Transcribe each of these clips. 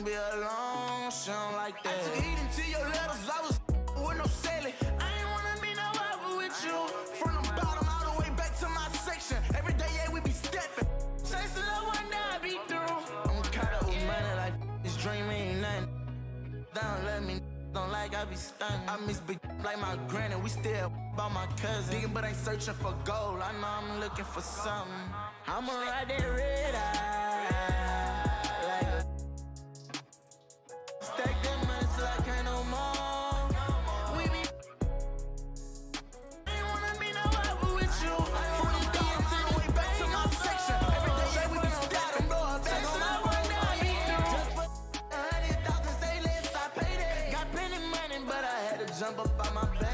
be alone, she don't like that. I took heat into your letters, I was with no sailing. I ain't wanna be no other with you. From the bottom all the way back to my section. Every day, yeah, we be stepping. Chasing up one day I be through. I'm caught up with money like this dream ain't nothing. Don't let me, don't like I be stunning. I miss big like my granny, we still about my cousin. Digging but ain't searching for gold, I know I'm looking for something. I'ma ride that red eye. Stack that money till I can't no more. We be I ain't wanna be no other with you. From the bottom all the way back to my section. Every day, yeah, we be stepping. Chasing up one day I be through. Just put 100,000, say less, I pay that. Got plenty money, but I had to jump up out my bag.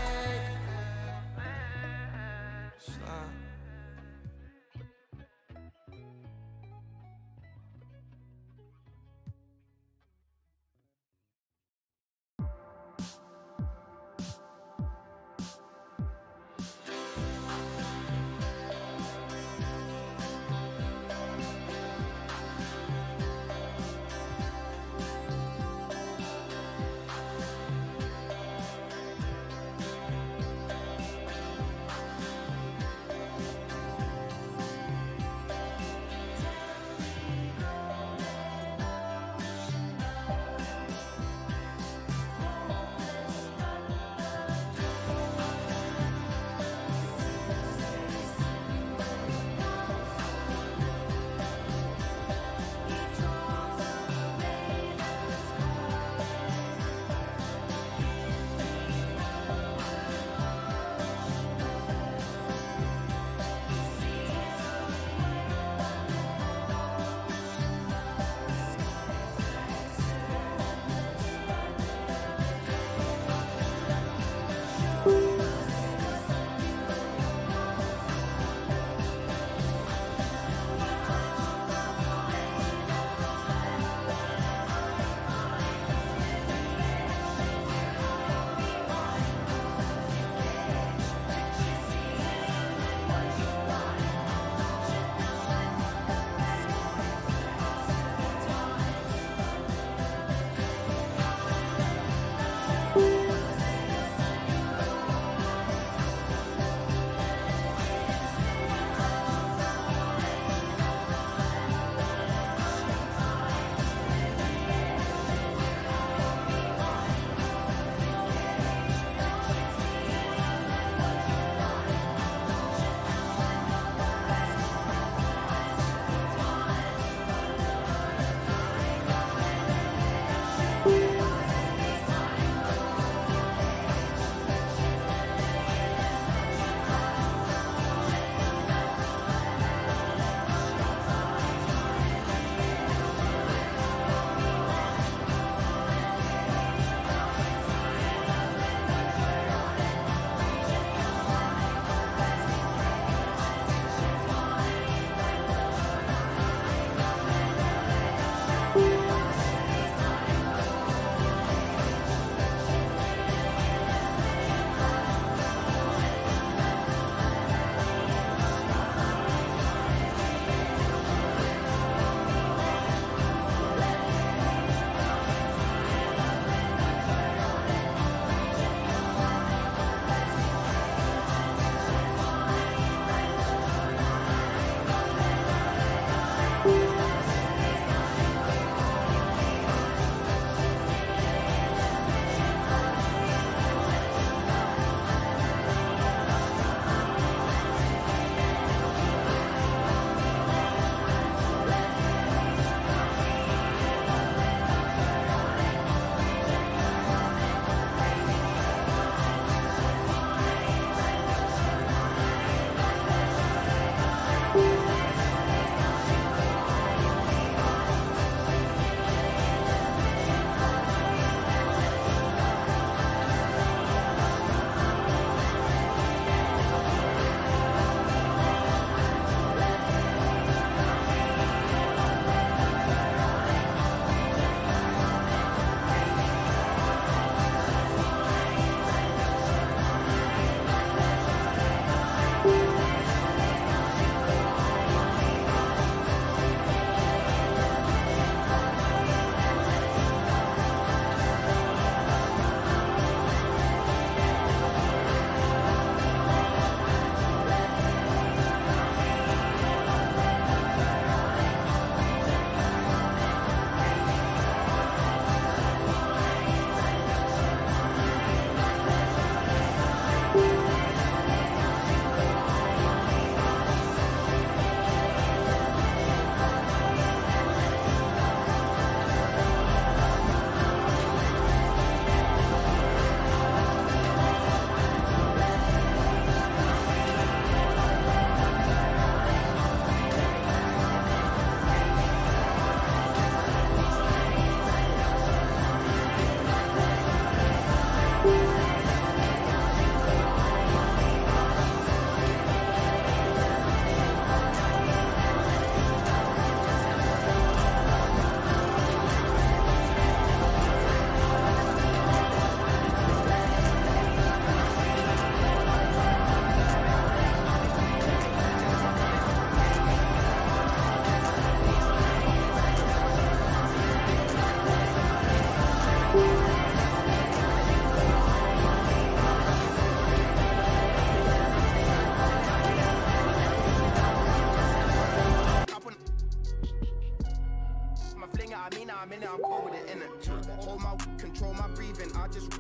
cold with it in it. Hold my, control my breathing. I just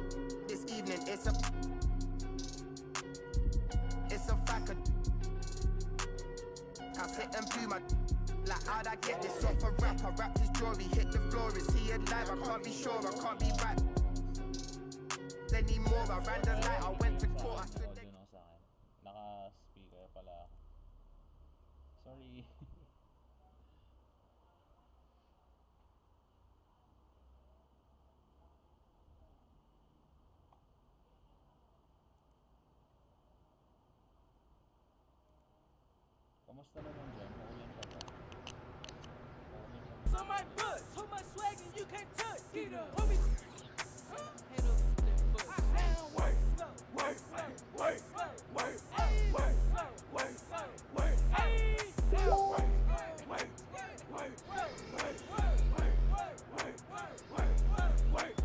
this evening. It's a fact. I sit and blew my like how'd I get this off a rap? I wrapped his jewelry, hit the floor. Is he alive? I can't be sure. I can't be right anymore. I ran the light. I went to court. I stood there. Naka-speaker pala. Sorry. Kamusta naman dyan? Maulan ka ba? So my butt, so much swag and you can't touch. Get up, homie.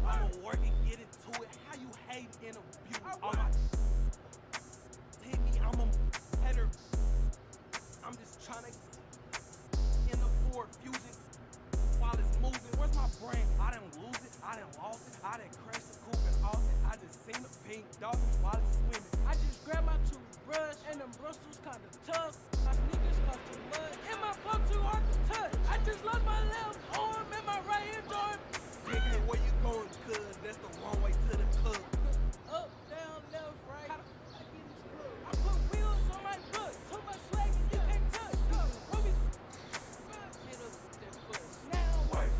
I'ma work and get into it. How you hate and abuse? All my take me, I'm a header. I'm just trying to in the Ford Fusion while it's moving. Where's my brain? I didn't lose it, I didn't lost it, I didn't crash the coupe in Austin. I just seen the pink dolphin while it's swimming. I just grabbed my toothbrush and them bristles kinda tough. My sneakers cost too much and my flow too hard to touch. I just lost my left arm and my right hand joint. Digging where you going, cuz that's the wrong way to the club. Up, down, left, right. I get in this club. I put wheels on my butt, so much swag and you can't touch. Homie, hit us with that foot. Now, wait.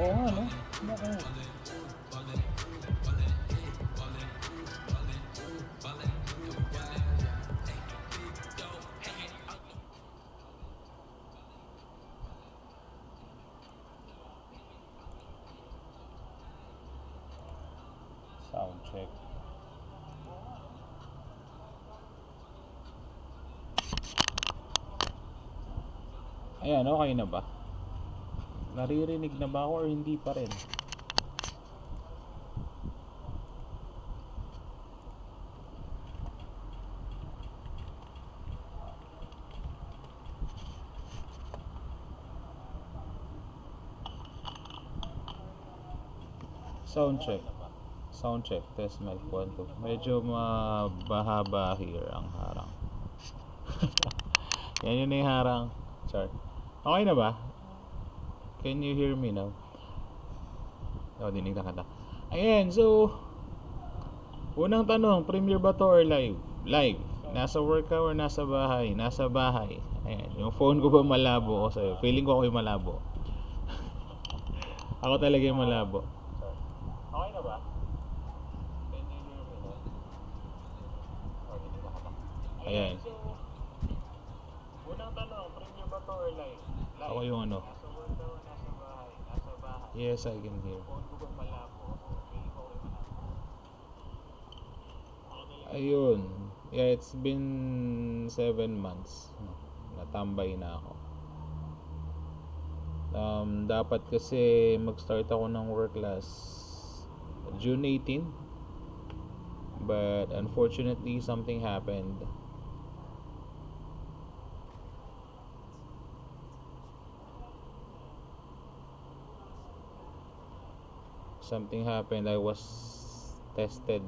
Oo nga, no? Bakit? Sound check. Ayan, okay na ba? Naririnig na ba ako or hindi pa rin? Sound check. Sound check. Test mic 1, 2. Medyo mabahaba here ang harang. Yan yun na yung harang. Sorry. Okay na ba? Can you hear me now? Oh, dinig na kata. Ayan, so unang tanong, premiere ba to or live? Live. Nasa work ka or nasa bahay? Nasa bahay. Ayan, yung phone ko ba malabo ko sa'yo? Feeling ko ako yung malabo. Ako talaga yung malabo. Okay na ba? Can you hear me now? Oh, dinig na kata. Ayan. Unang tanong, premiere ba to or live? Ako yung ano? Yes, I can hear. Ayun. Yeah, it's been 7 months. Natambay na ako. Dapat kasi mag-start ako ng work last June 18. But unfortunately, something happened. I was tested,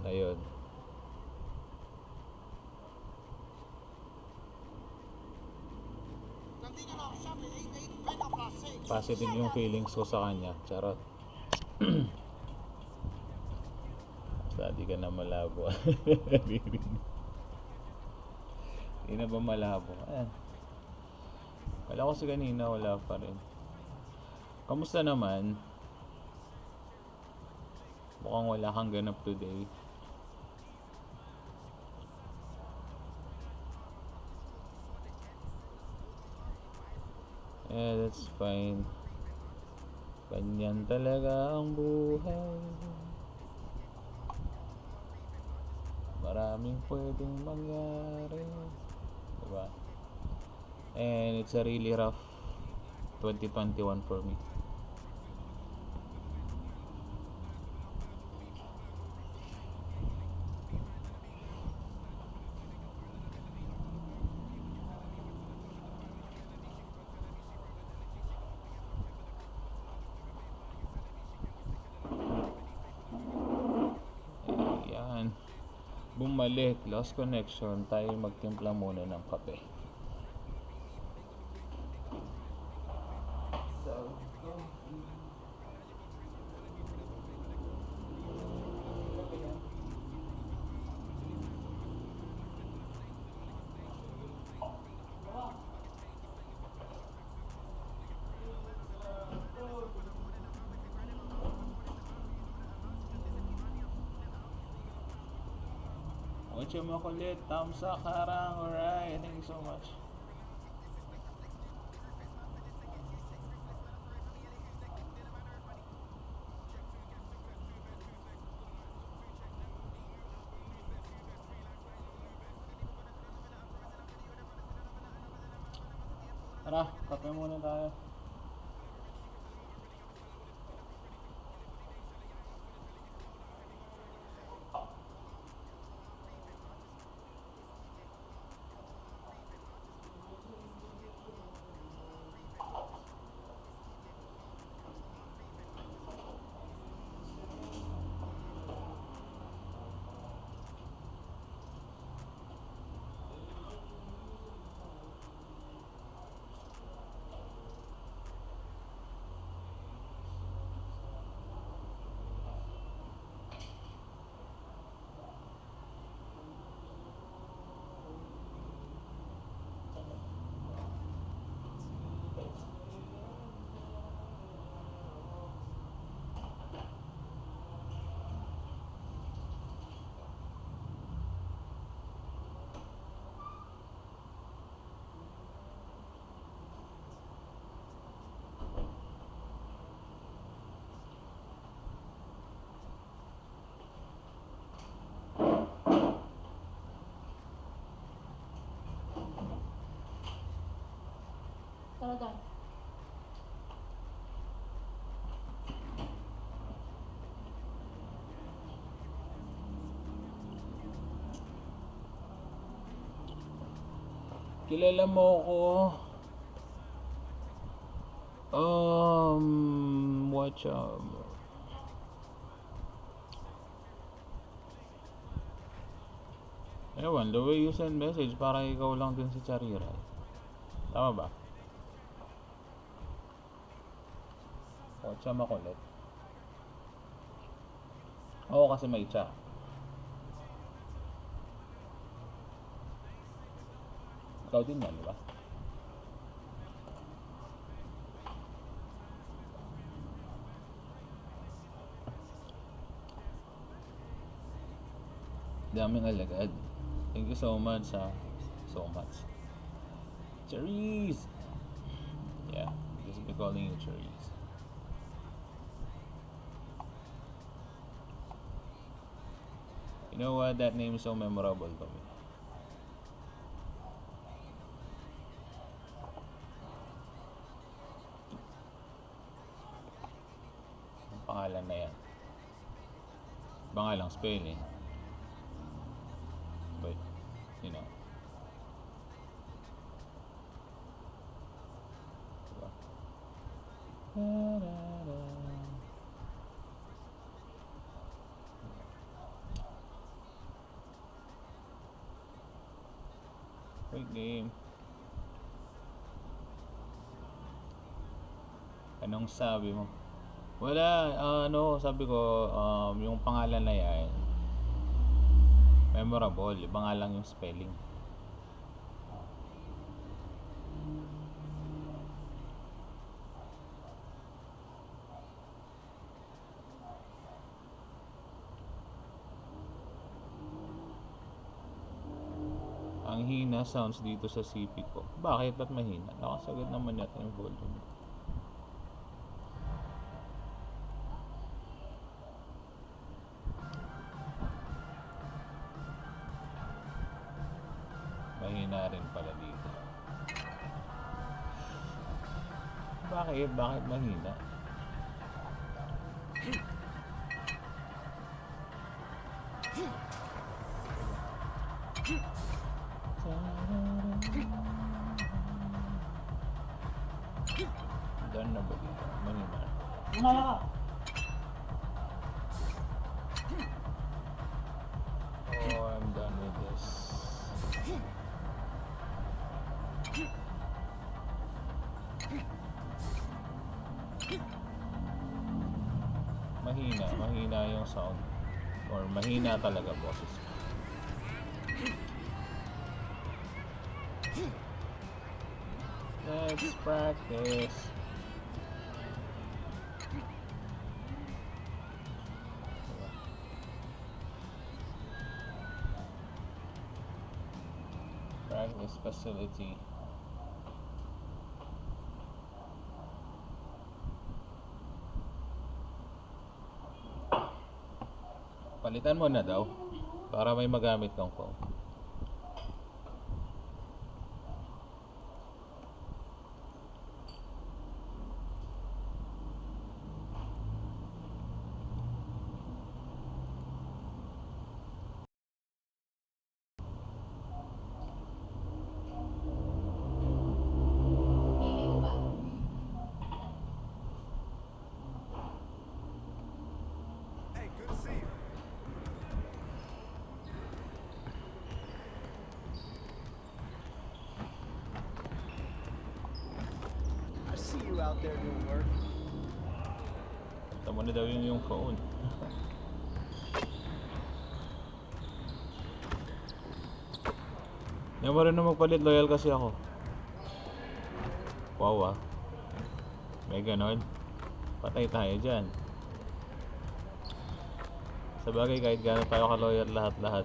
ayun. Positive yung feelings ko sa kanya. Charot. Basta di ka na malabo. Di na ba malabo? Ayan. Wala ko sa kanina, wala pa rin. Kamusta naman? Mukhang wala kang ganap today. Yeah, that's fine. Ganyan talaga ang buhay. Maraming pwedeng mangyari. Diba? And it's a really rough 2021 for me. Bumalik, lost connection, tayo magtimpla muna ng kape. Watch mo kulit, thumbs up, harang, alright, thank you so much. Tara, kape muna tayo. Talaga. Kilala mo ako. Watch ewan, the way you send message parang ikaw lang din si Charira. Tama ba? Watch siya makulit. Oo, kasi may cha. Ikaw din yan, di ba? Daming alagad. Thank you so much, so much. Cherries! Yeah, just be calling you cherries. You know what? That name is so memorable to me. Ang pangalan na yan. Iba nga lang spelling. But, you know. Diba? Great game. Anong sabi mo? Wala, sabi ko, yung pangalan na yan, memorable, iba nga lang yung spelling. Ang hina sounds dito sa CP ko. Bakit? Ba't mahina? Nakasagad naman yata yung volume. Mahina rin pala dito. Bakit? Bakit mahina? Done na ba dito? Mahina. Oh, I'm done with this. Mahina yung sound. Or mahina talaga boses. Let's practice. Practice facility. Palitan mo na daw para may magamit kang phone. Hey, good to see you. I see you out there doing work. Tama na daw yung phone. Hindi mo rin na magpalit, loyal kasi ako. Wow ah. May ganon. Patay tayo dyan. Sa bagay, kahit gano'n tayo ka-loyal lahat-lahat,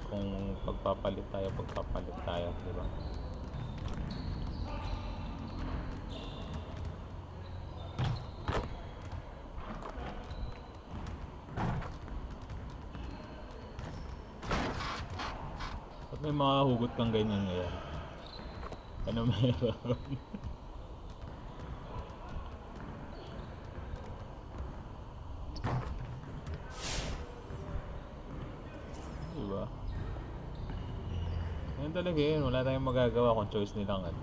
kung pagpapalit tayo, diba? Ba't may mga hugot kang ganyan ngayon? Ano meron? Diba? Yan talaga yun. Wala tayong magagawa kung choice nilang ano.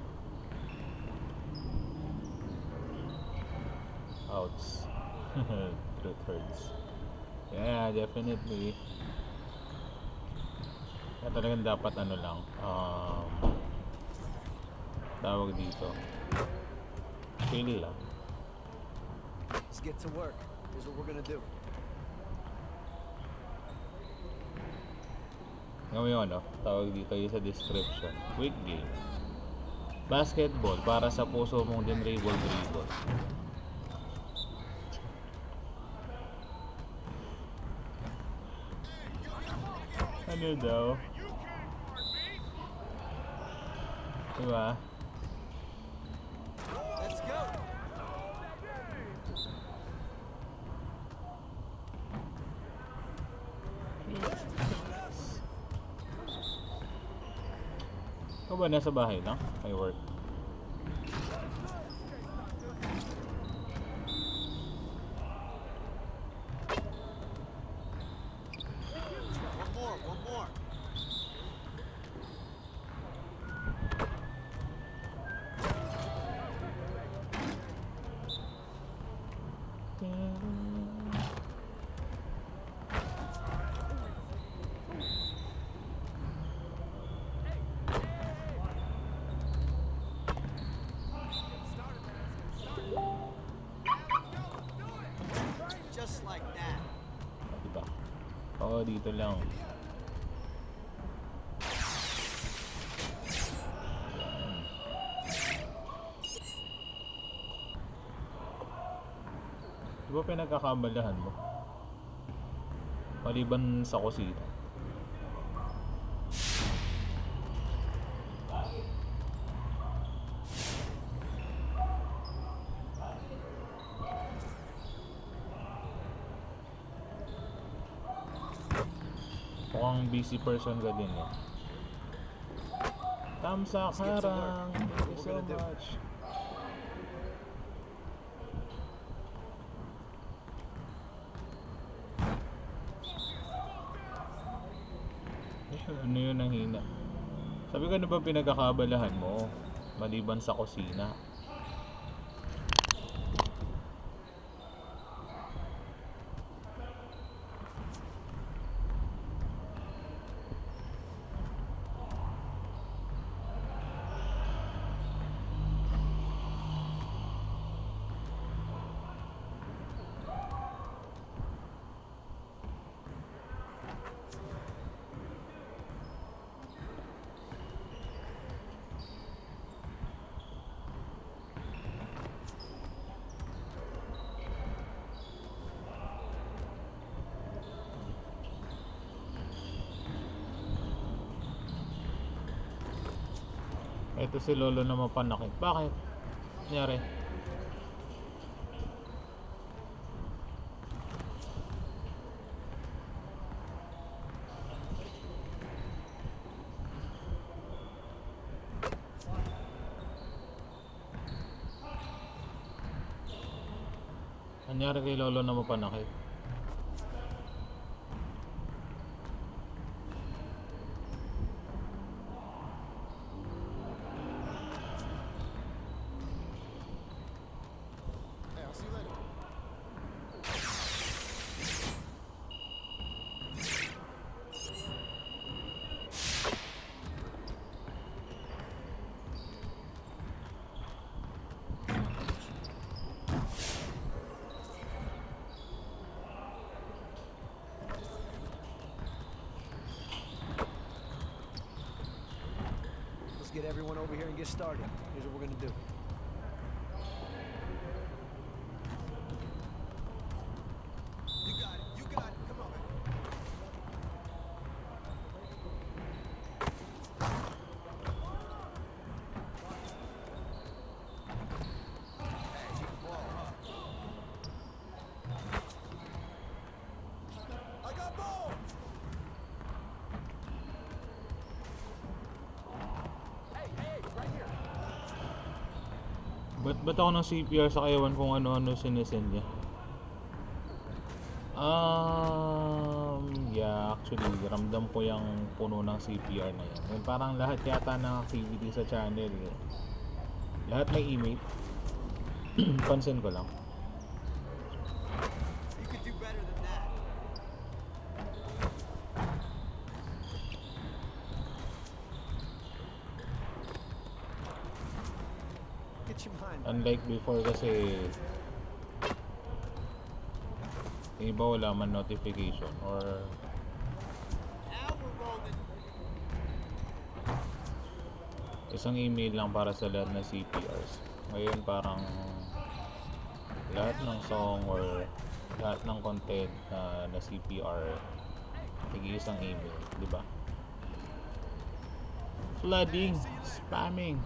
Outs. Truth hurts. Yeah, definitely. Kaya talagang dapat ano lang. Tawag dito. Chill lang. Let's get to work. Here's what we're gonna do. Ngayon tawag dito yung sa description. Quick game. Basketball para sa puso mong DINRIBOL DRIBOL. Ano daw? Diba? Let's go. Ikaw ba nasa bahay lang? May work. One more. Just like that. Diba? Oo, dito lang. Diba pinagkakabalahan mo? Maliban sa kusina. Mukhang busy person ka din eh. Tamsa Karang, thank you so much. Ano yun ang hina? Sabi ko, ano ba pinagkakabalahan mo? Maliban sa kusina. Ito si Lolo na mapanakit. Bakit? Nangyari? Nangyari kay Lolo na mapanakit? Get everyone over here and get started. Here's what we're gonna do. You got it. You got it. Come on, man. Hey, you can ball, huh? I got ball. Ba't ako ng CPR sa kayawan kung ano-ano sinesend niya? Yeah, actually, ramdam ko yung puno ng CPR na yan. Yung parang lahat yata ng activity sa channel, lahat may email. Pansin ko lang. You could do better than that. Get your mind. Unlike before kasi yung iba wala man notification or Now we're rolling. isang email lang para sa lahat ng CPRs. Ngayon parang lahat ng song or lahat ng content na CPR tig-isang email, di ba? Flooding, spamming.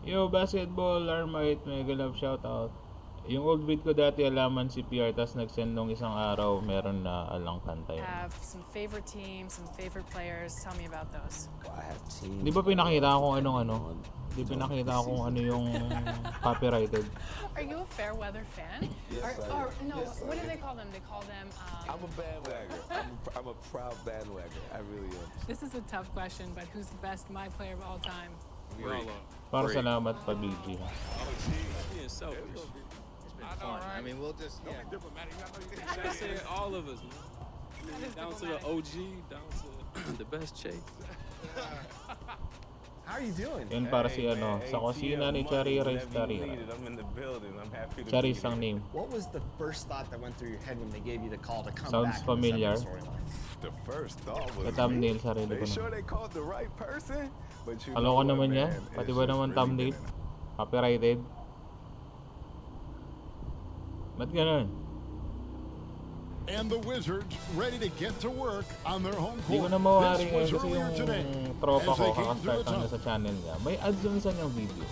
Yo, basketball, Armite, mega love shoutout. Yung old vid ko dati, alaman si PR, tas nag-send nung isang araw, meron na alang kanta yun. Have some favorite teams, some favorite players. Tell me about those. I have teams. Di ba pinakita ko anong ano? Di pinakita ko kung ano yung copyrighted. Are you a fair weather fan? Yes, or no, what do they call them? They call them. I'm a bandwagger. I'm a proud bandwagger. I really am. This is a tough question, but who's the best my player of all time? We all are. Para salamat pa, BG. Yeah, selfish. I know, right? I mean, we'll just, yeah. I said all of us, man. Down to the OG, down to the best Chase. How are you doing? Yun para si ano, sa kusina ni Cherry Rice Tarira. I'm in the building. I'm happy to Cherry's ang name. What was the first thought that went through your head when they gave you the call to come Sounds back? familiar. The first thought was, Sa thumbnail, sarili they ko sure na. they called the right person? But you Alam ko know what, naman yan. man? Pati It's ba just naman really thumbnail? different. Copyrighted. Ba't ganun? And the Wizards ready to get to work on their home Hindi ko court. na mawari This ngayon was kasi earlier today yung tropa as ko they came through kakastart the lang niya tunnel. sa channel niya. May ads yung isa niyang video.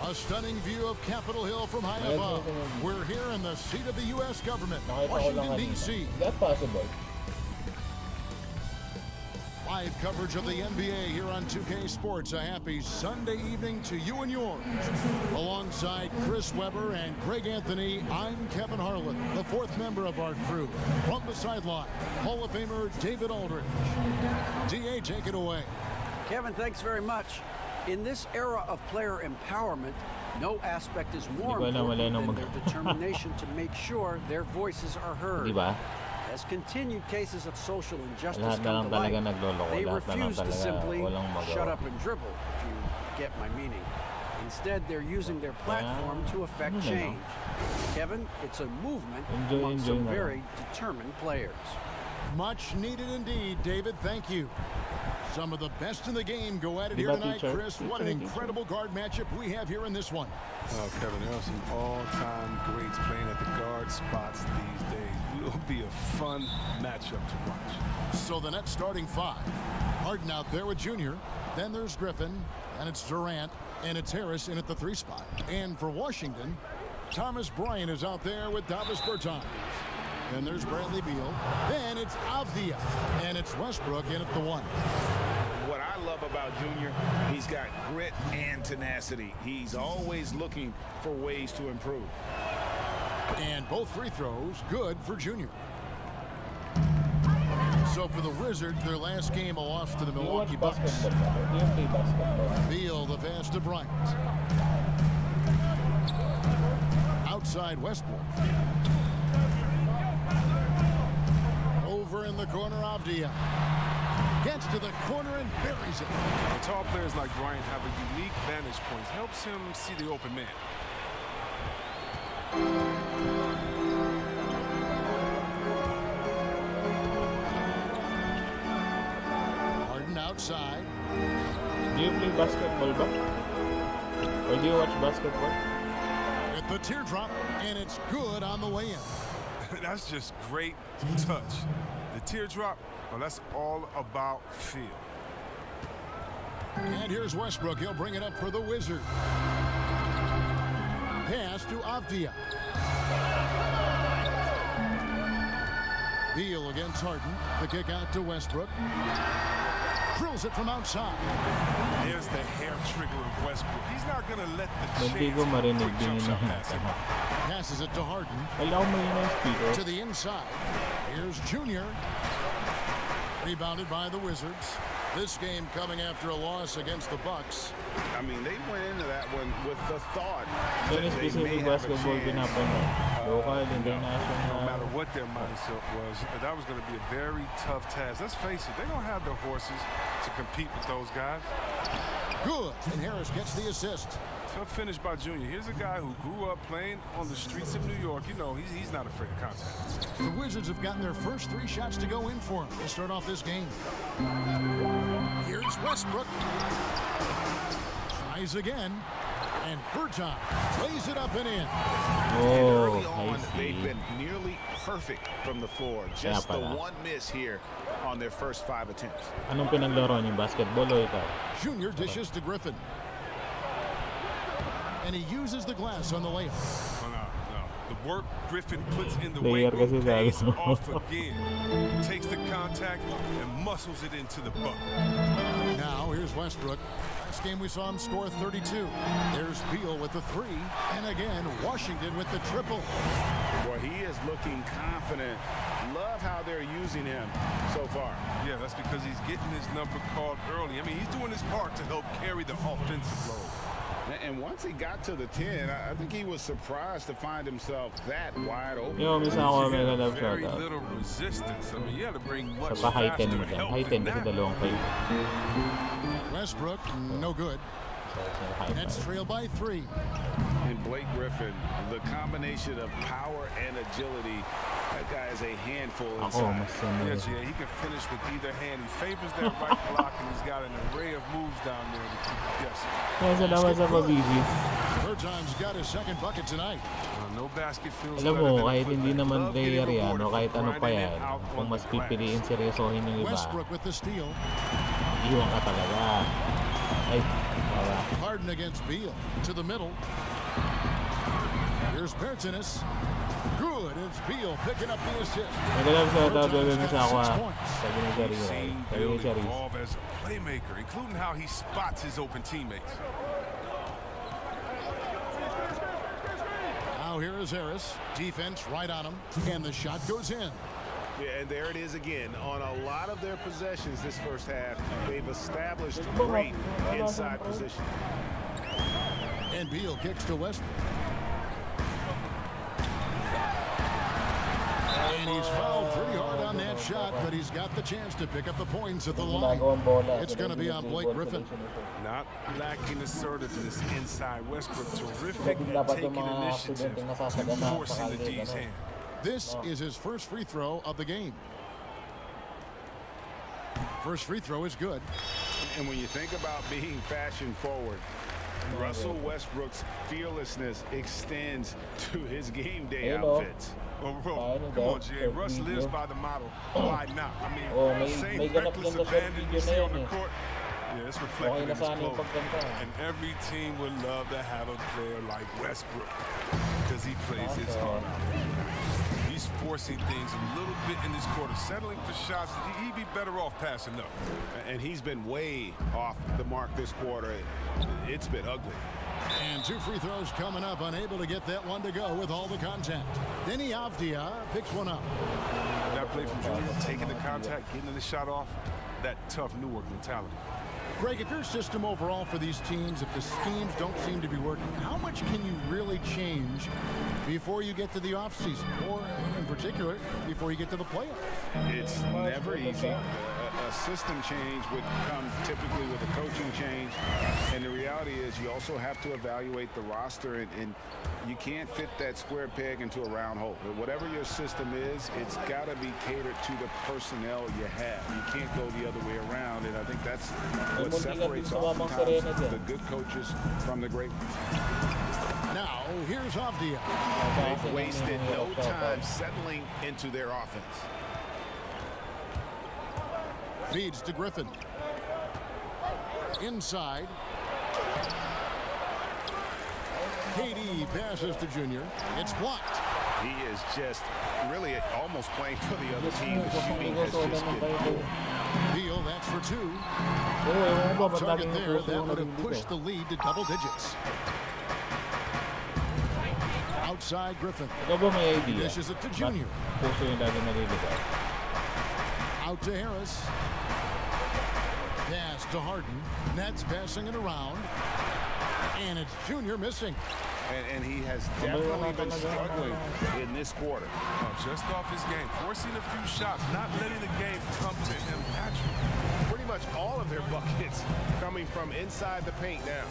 A stunning view of Capitol Hill from high May ads above. yung isa niyang video. We're here in the seat of the U.S. government, Nakita ko lang Washington, kanina. D.C. Is that possible? Live coverage of the NBA here on 2K Sports. A happy Sunday evening to you and yours. Alongside Chris Webber and Greg Anthony, I'm Kevin Harlan, the fourth member of our crew. From the sideline, Hall of Famer David Aldridge. DA, take it away. Kevin, thanks very much. In this era of player empowerment, no aspect is more Hindi ko alam, wala important nang than their determination to make sure their voices are heard. Di ba? As continued cases of social injustice Lahat na lang come to talaga light, nagloloko. they Lahat na lang refuse to talaga simply walang magawa. shut up and dribble, if you get my meaning. Instead, they're using their platform to affect ano na lang. change. Kevin, it's a movement Enjoy among some na lang. very determined players. Much needed indeed, David. Thank you. Some of the best in the game go at it Di here ba, tonight, teacher? Chris. What an Teacher. incredible guard matchup we have here in this one. Oh, Kevin, there are some all-time greats playing at the guard spots these days. It'll be a fun matchup to watch. So the net starting five. Harden out there with Junior. Then there's Griffin. And it's Durant. And it's Harris in at the 3 spot. And for Washington, Thomas Bryant is out there with Davis Bertans. Then there's Bradley Beal. Then it's Avdia. And it's Westbrook in at the 1. What I love about Junior, he's got grit and tenacity. He's always looking for ways to improve. And both free throws good for Junior. So for the Wizards, their last game, a loss to the Do you Milwaukee watch Bucks. basketball? Do you play basketball? Beal, the pass to Bryant. Outside Westbrook. Over in the corner, Avdia. Gets to the corner and buries it. Tall players like Bryant have a unique vantage point. Helps him see the open man. Harden outside. Do you play basketball ba? Or do you watch basketball? With the teardrop, and it's good on the way in. That's just great touch. The teardrop, well, that's all about feel. And here's Westbrook. He'll bring it up for the Wizards. Pass to Avdia. Beal against Harden. The kick out to Westbrook. Drills it from outside. There's the hair trigger of Westbrook. He's not going to let the Hindi ko chance marinig quick din jump yun. shot pass him. Passes it to Harden. Kala ko may na speaker. To the inside. Here's Junior. Rebounded by the Wizards. This game coming after a loss against the Bucks. I mean, they went into that one with the thought So that yung they may specific have a basketball chance. pinapanood. Local, No international. matter what their mindset was, that was going to be a very tough task. Let's face it, they don't have the horses to compete with those guys. Good. And Harris gets the assist. Tough finish by Junior. Here's a guy who grew up playing on the streets of New York. You know, he's not afraid of contact. The Wizards have gotten their first 3 shots to go in for them to start off this game. Here's Westbrook. Tries again. And Berton lays it up and in. Oh, Early I on, they've see. been nearly perfect from the floor. Just the pala. one miss here on their first 5 attempts. Anong pinaglaro niyo? Basketball o ikaw? Junior dishes to Griffin. And he uses the glass on the layup. No. The work Griffin puts in the Player weight room kasi pays sabi mo. off again. Takes the contact and muscles it into the bucket. Now here's Westbrook. Last game we saw him score 32. There's Beal with the 3. And again, Washington with the triple. Boy, he is looking confident. Love how they're using him so far. Yeah, that's because he's getting his number called early. I mean, he's doing his part to help carry the offensive load. And once he got to the 10, I think he was surprised to find himself that wide open. Yo, misa ako may ganap Very shot. little resistance. I mean, you had to bring much Sa high 10 faster mo dyan. help High 10 than kasi that. dalawang kayo. Westbrook, no good. Nets trail by 3. And Blake Griffin, the combination of power and agility, that guy is a handful Ako, inside. mas Yes, yeah, he can finish with either hand. He favors that right block, and he's got an array of moves down there to keep you guessing. Kaya salamat sa pabibis. Berton's got his second bucket tonight. No basket feels Alam better mo, than kahit for hindi that. naman Love getting player yan, o rewarded kahit for ano pa grinding yan, it out kung on mas the glass. pipiliin seryosohin yung iba, Westbrook with the steal. iwan ka talaga. Ay, wala. Harden against Beal. To the middle. Here's Bertonis. Good. It's Beal picking up the assist. Nagalap sa Berton's tabi sa got ako. 6 points. Sabi ni Jerry. We've seen Sabi Bill ni Jerry. evolve as a playmaker, including how he spots his open teammates. Now here is Harris. Defense right on him. And the shot goes in. Yeah, and there it is again. On a lot of their possessions this first half, they've established great inside position. And Beal kicks to Westbrook. And he's fouled pretty hard on that shot, but he's got the chance to pick up the points at the line. It's going to be on Blake Griffin. Not lacking assertiveness inside. Westbrook terrific at taking initiative, forcing the D's hand. This is his first free throw of the game. First free throw is good. And when you think about being fashion forward, Russell Westbrook's fearlessness extends to his game day outfits. Well, bro, come on, Jay. Russ lives by the motto. Why not? I mean, may same ganap reckless yan sa abandon you video see na on yan the eh. court. Yeah, it's Okay reflected na in his sana yung clothes. pagkanta. And every team would love to have a player like Westbrook because he plays his heart out. He's forcing things a little bit in this quarter, settling for shots that he'd be better off passing up. And he's been way off the mark this quarter. It's been ugly. And 2 free throws coming up, unable to get that one to go with all the contact. Denny Avdia picks one up. That play from Junior, taking the contact, getting the shot off, that tough Newark mentality. Greg, if your system overall for these teams, if the schemes don't seem to be working, how much can you really change before you get to the offseason? Or, in particular, before you get to the playoffs? It's never easy. A system change would come typically with a coaching change. And the reality is you also have to evaluate the roster, and you can't fit that square peg into a round hole. But whatever your system is, it's got to be catered to the personnel you have. You can't go the other way around, and I think that's what separates oftentimes the good coaches from the great ones. Now, here's Avdia. They've wasted no time settling into their offense. Feeds to Griffin. Inside. KD passes to Junior. It's blocked. He is just really almost playing for the other team. The shooting has just been... Beal, that's for 2. Off target there, that would have pushed the lead to double digits. Outside Griffin. Ikaw ba may idea? Dishes it to Junior. Puso yung lagi naliligaw. Out to Harris. Pass to Harden. Nets passing it around. And it's Junior missing. And he has definitely been struggling in this quarter. Just off his game, forcing a few shots, not letting the game come to him naturally. Pretty much all of their buckets coming from inside the paint now.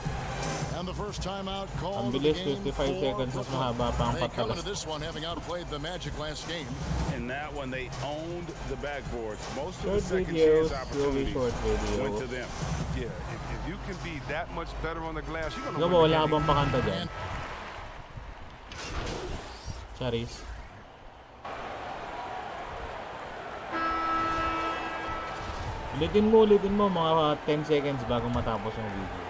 And the first timeout Ang call of the bilis, game 55 for seconds, mas Brooklyn. mahaba pa ang They come patalas. into this one having outplayed the Magic last game. And that one, they owned the backboards. Most of the Short second videos, chance will be opportunities short video. went to them. Yeah, if you can be that much better on the glass, you're Ikaw gonna ba, win wala the ka game. bang pakanta dyan? Charis. Ulitin mo mga 10 seconds bago matapos yung video.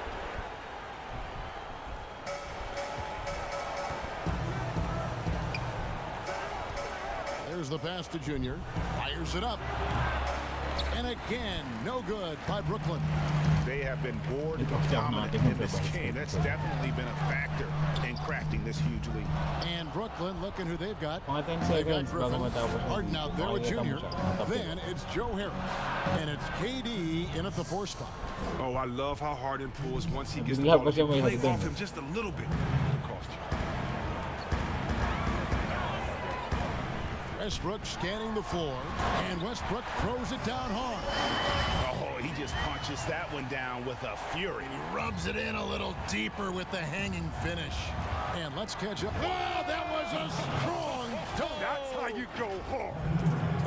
There's the pass to Junior. Fires it up. And again, no good by Brooklyn. They have been bored dominant in this game. That's definitely been a factor in crafting this huge lead. And Brooklyn, looking who they've got. Mga 10 They've got seconds bago Griffin. matapos yung Harden video. out there with Makikita mo Junior. siya, matapos. Then it's Joe Harris. And it's KD in at the 4 spot. Oh, I love how Harden pulls once he gets the Bigla ball. pa siya may Play hagdan. off him just a little bit. It'll cost you. Westbrook scanning the floor. And Westbrook throws it down hard. Oh, he just punches that one down with a fury. He rubs it in a little deeper with the hanging finish. And let's catch up. Oh, that was a strong dunk. That's how you go hard.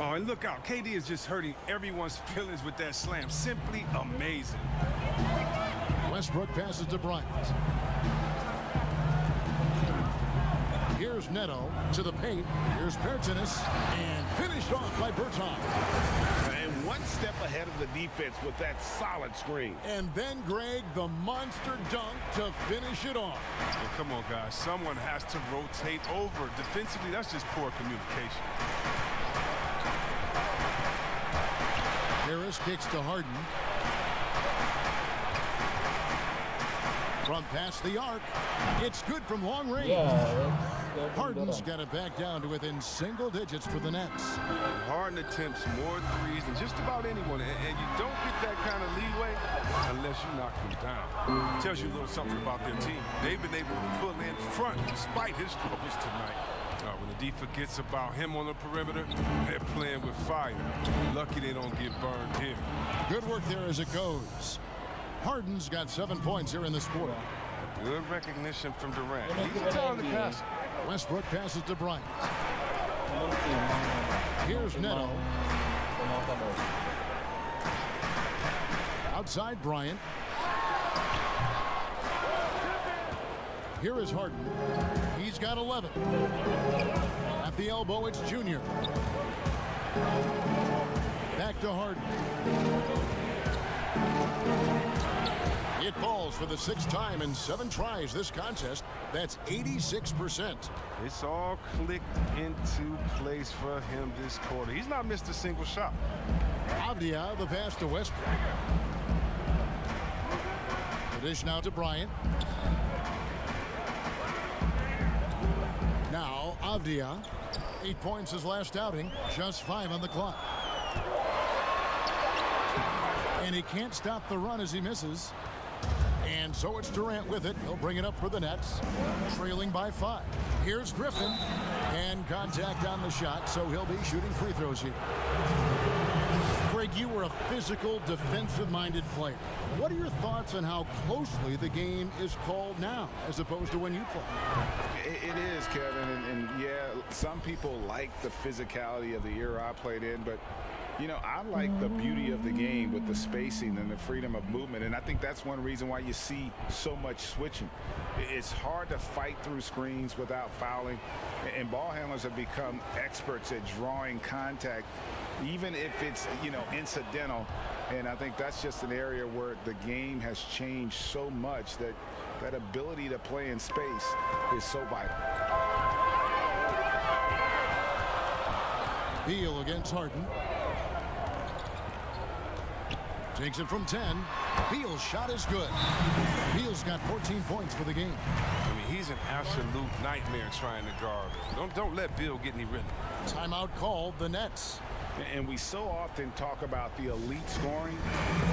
Oh, and look out. KD is just hurting everyone's feelings with that slam. Simply amazing. Westbrook passes to Bryant. Here's Neto to the paint. Here's Bertanis. And finished off by Berton. And one step ahead of the defense with that solid screen. And then Greg, the monster dunk to finish it off. Well, come on, guys. Someone has to rotate over. Defensively, that's just poor communication. Harris kicks to Harden. From past the arc. It's good from long range. Yeah, Harden's got it back down to within single digits for the Nets. Harden attempts more threes than just about anyone, and you don't get that kind of leeway unless you knock him down. Tells you a little something about their team. They've been able to pull in front despite his struggles tonight. When the D forgets about him on the perimeter, they're playing with fire. Lucky they don't get burned here. Good work there as it goes. Harden's got 7 points here in this quarter. Good recognition from Durant. He's a talented passer. Westbrook passes to Bryant. Here's Neto. Outside Bryant. Here is Harden. He's got 11. At the elbow, it's Junior. Back to Harden. It falls for the 6th time in 7 tries this contest. That's 86%. It's all clicked into place for him this quarter. He's not missed a single shot. Avdia, the pass to Westbrook. The dish now to Bryant. Now Avdia. 8 points his last outing. Just 5 on the clock. And he can't stop the run as he misses. And so it's Durant with it. He'll bring it up for the Nets. Trailing by 5. Here's Griffin. And contact on the shot, so he'll be shooting free throws here. Greg, you were a physical, defensive-minded player. What are your thoughts on how closely the game is called now, as opposed to when you played? It is, Kevin, and yeah, some people like the physicality of the era I played in, but you know, I like the beauty of the game with the spacing and the freedom of movement, and I think that's one reason why you see so much switching. It's hard to fight through screens without fouling, and ball handlers have become experts at drawing contact, even if it's, you know, incidental. And I think that's just an area where the game has changed so much that that ability to play in space is so vital. Beal against Harden. Takes it from 10. Beal's shot is good. Beal's got 14 points for the game. I mean, he's an absolute nightmare trying to guard. Don't let Beal get any rhythm. Timeout called the Nets. And we so often talk about the elite scoring,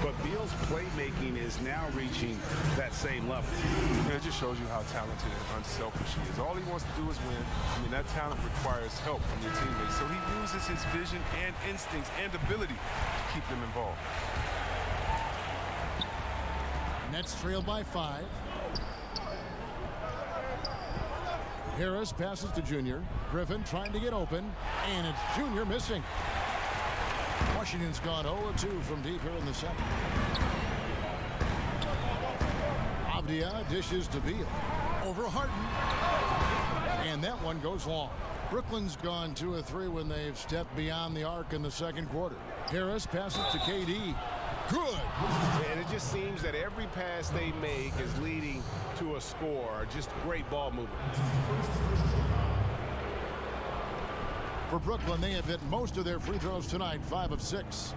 but Beal's playmaking is now reaching that same level. It just shows you how talented and unselfish he is. All he wants to do is win. I mean, that talent requires help from your teammates. So he uses his vision and instincts and ability to keep them involved. Nets trailed by 5. Harris passes to Junior. Griffin trying to get open, and it's Junior missing. Washington's gone 0-2 from deep here in the second. Avdia dishes to Beal. Over Harden. And that one goes long. Brooklyn's gone 2 of 3 when they've stepped beyond the arc in the second quarter. Harris passes to KD. Good. And it just seems that every pass they make is leading to a score. Just great ball movement. For Brooklyn, they have hit most of their free throws tonight, 5 of 6.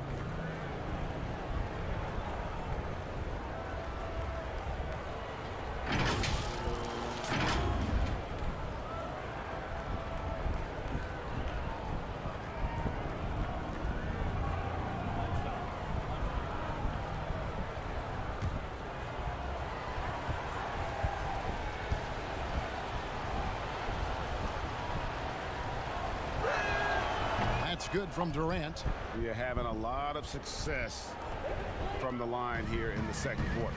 That's good from Durant. We are having a lot of success from the line here in the second quarter.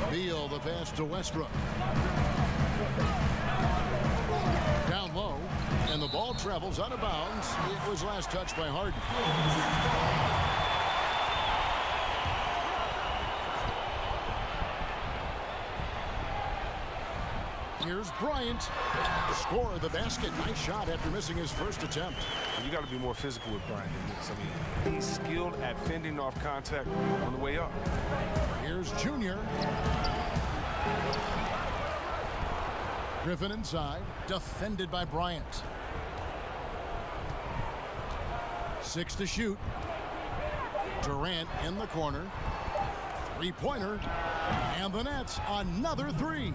Beal, the pass to Westbrook. Down low, and the ball travels out of bounds. It was last touched by Harden. Here's Bryant. Score of the basket. Nice shot after missing his first attempt. You got to be more physical with Bryant than this. I mean, he's skilled at fending off contact on the way up. Here's Junior. Griffin inside. Defended by Bryant. 6 to shoot. Durant in the corner. Three-pointer. And the Nets, another 3.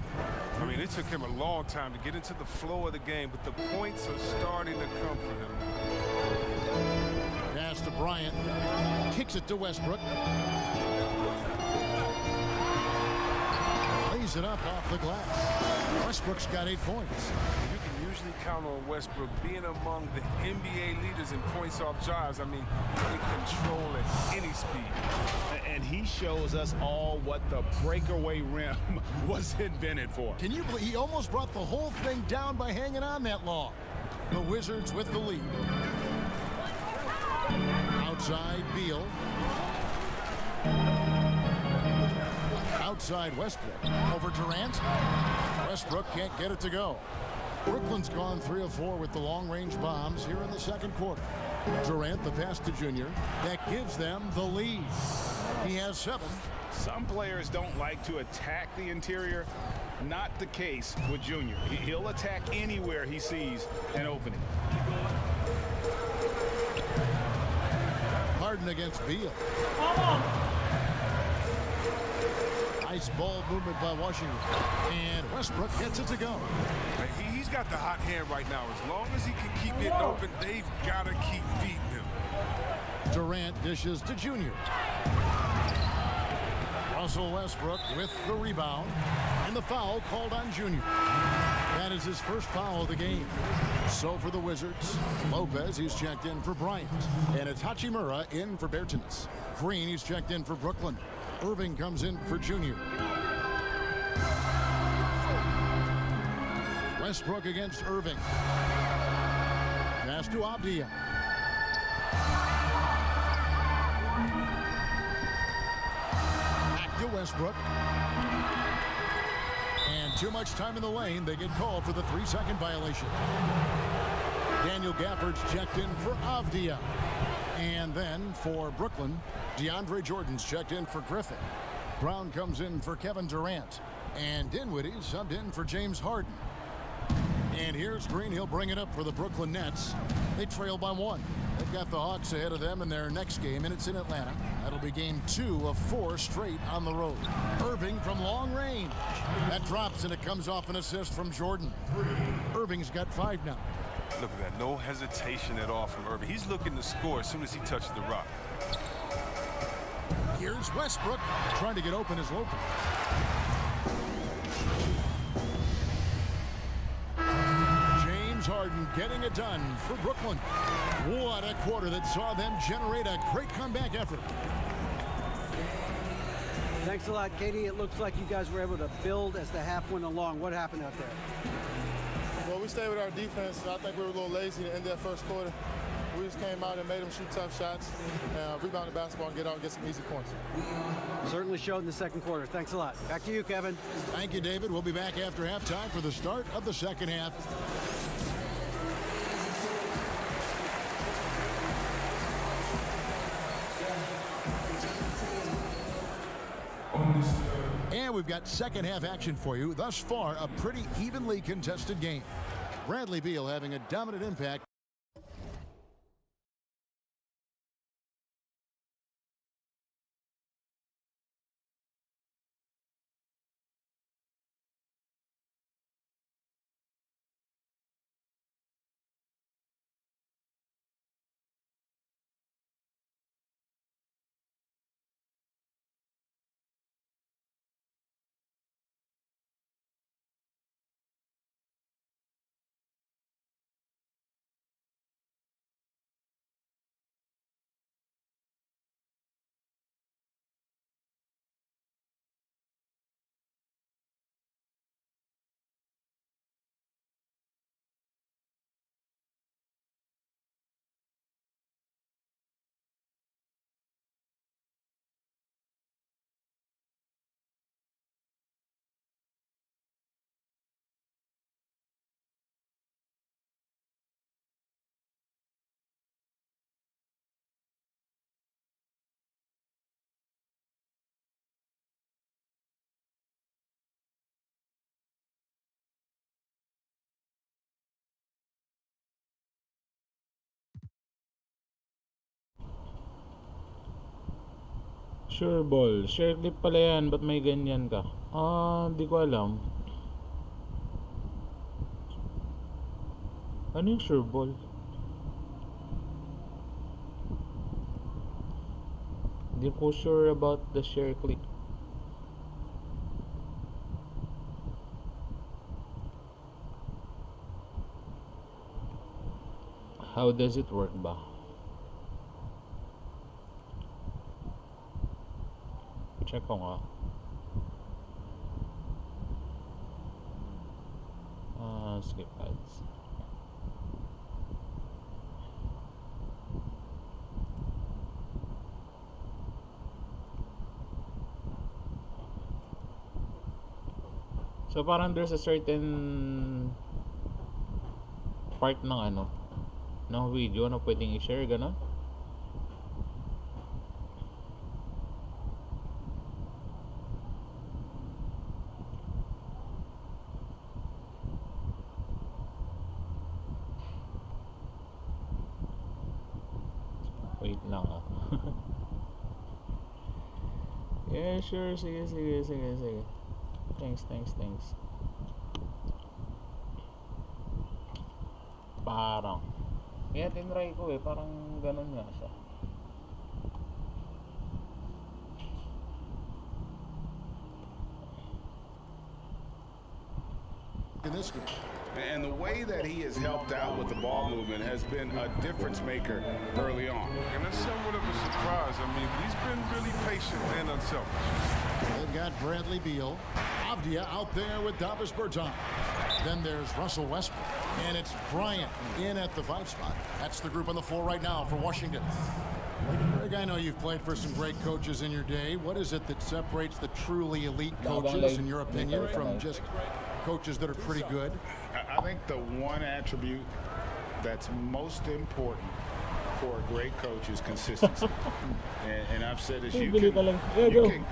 I mean, it took him a long time to get into the flow of the game, but the points are starting to come for him. Pass to Bryant. Kicks it to Westbrook. Lays it up off the glass. Westbrook's got 8 points. You can usually count on Westbrook being among the NBA leaders in points off drives. I mean, he can control at any speed. And he shows us all what the breakaway rim was invented for. Can you believe he almost brought the whole thing down by hanging on that long? The Wizards with the lead. Outside Beal. Outside Westbrook. Over Durant. Westbrook can't get it to go. Brooklyn's gone 3 of 4 with the long-range bombs here in the second quarter. Durant, the pass to Junior. That gives them the lead. He has 7. Some players don't like to attack the interior. Not the case with Junior. He'll attack anywhere he sees an opening. Harden against Beal. Nice ball movement by Washington. And Westbrook gets it to go. He's got the hot hand right now. As long as he can keep it open, they've got to keep feeding him. Durant dishes to Junior. Russell Westbrook with the rebound. And the foul called on Junior. That is his first foul of the game. So for the Wizards, Lopez, he's checked in for Bryant. And it's Hachimura in for Bertans. Green, he's checked in for Brooklyn. Irving comes in for Junior. Westbrook against Irving. Pass to Avdia. Back to Westbrook. And too much time in the lane. They get called for the 3-second violation. Daniel Gafford's checked in for Avdia. And then for Brooklyn, DeAndre Jordan's checked in for Griffin. Brown comes in for Kevin Durant. And Dinwiddie subbed in for James Harden. And here's Green. He'll bring it up for the Brooklyn Nets. They trail by 1. They've got the Hawks ahead of them in their next game, and it's in Atlanta. That'll be game 2 of 4 straight on the road. Irving from long range. That drops, and it comes off an assist from Jordan. Irving's got 5 now. Look at that. No hesitation at all from Irving. He's looking to score as soon as he touches the rock. Here's Westbrook trying to get open as Lopez. James Harden getting it done for Brooklyn. What a quarter that saw them generate a great comeback effort. Thanks a lot, Katie. It looks like you guys were able to build as the half went along. What happened out there? Well, we stayed with our defense. I think we were a little lazy to end that first quarter. We just came out and made them shoot tough shots, rebound the basketball, and get out and get some easy points. Certainly showed in the second quarter. Thanks a lot. Back to you, Kevin. Thank you, David. We'll be back after halftime for the start of the second half. And we've got second half action for you. Thus far, a pretty evenly contested game. Bradley Beal having a dominant impact. Sure ball. Share clip pala yan. Ba't may ganyan ka? Di ko alam. Ano yung sure ball? Di ko sure about the share clip. How does it work ba? Check ko nga. Skip ads. So parang there's a certain part ng ng video na pwedeng i-share, gano'n? Wait lang Yeah, sure. Sige. Thanks. Parang kaya tinry ko parang ganun nga siya. In this game. And the way that he has helped out with the ball movement has been a difference maker early on. And that's somewhat of a surprise. I mean, he's been really patient and unselfish. They've got Bradley Beal. Avdia out there with Davis Bertans. Then there's Russell Westbrook. And it's Bryant in at the 5 spot. That's the group on the floor right now for Washington. Greg, I know you've played for some great coaches in your day. What is it that separates the truly elite coaches, in your opinion, from just coaches that are pretty good? I think the one attribute that's most important for a great coach is consistency. and I've said this, you can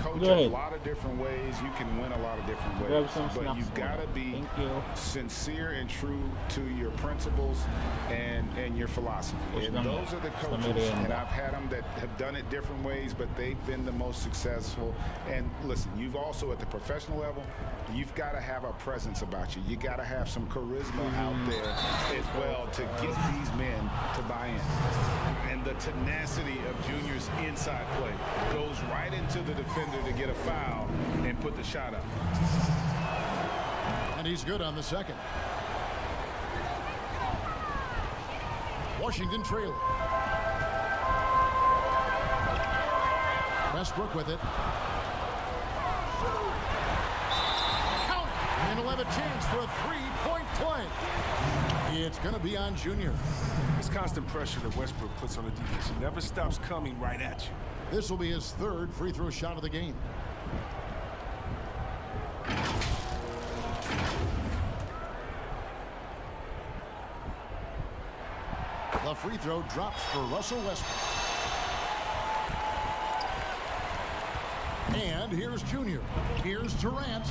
coach a lot of different ways, you can win a lot of different ways, but you've got to be sincere and true to your principles and your philosophy. And those are the coaches, and I've had them that have done it different ways, but they've been the most successful. And listen, you've also at the professional level, you've got to have a presence about you. You got to have some charisma out there as well to get these men to buy in. And the tenacity of Junior's inside play goes right into the defender to get a foul and put the shot up. And he's good on the second. Washington trailing. Westbrook with it. And And he'll have a chance for a three-point play. It's going to be on Junior. It's constant pressure that Westbrook puts on the defense. He never stops coming right at you. This will be his third free throw shot of the game. The free throw drops for Russell Westbrook. And here's Junior. Here's Durant.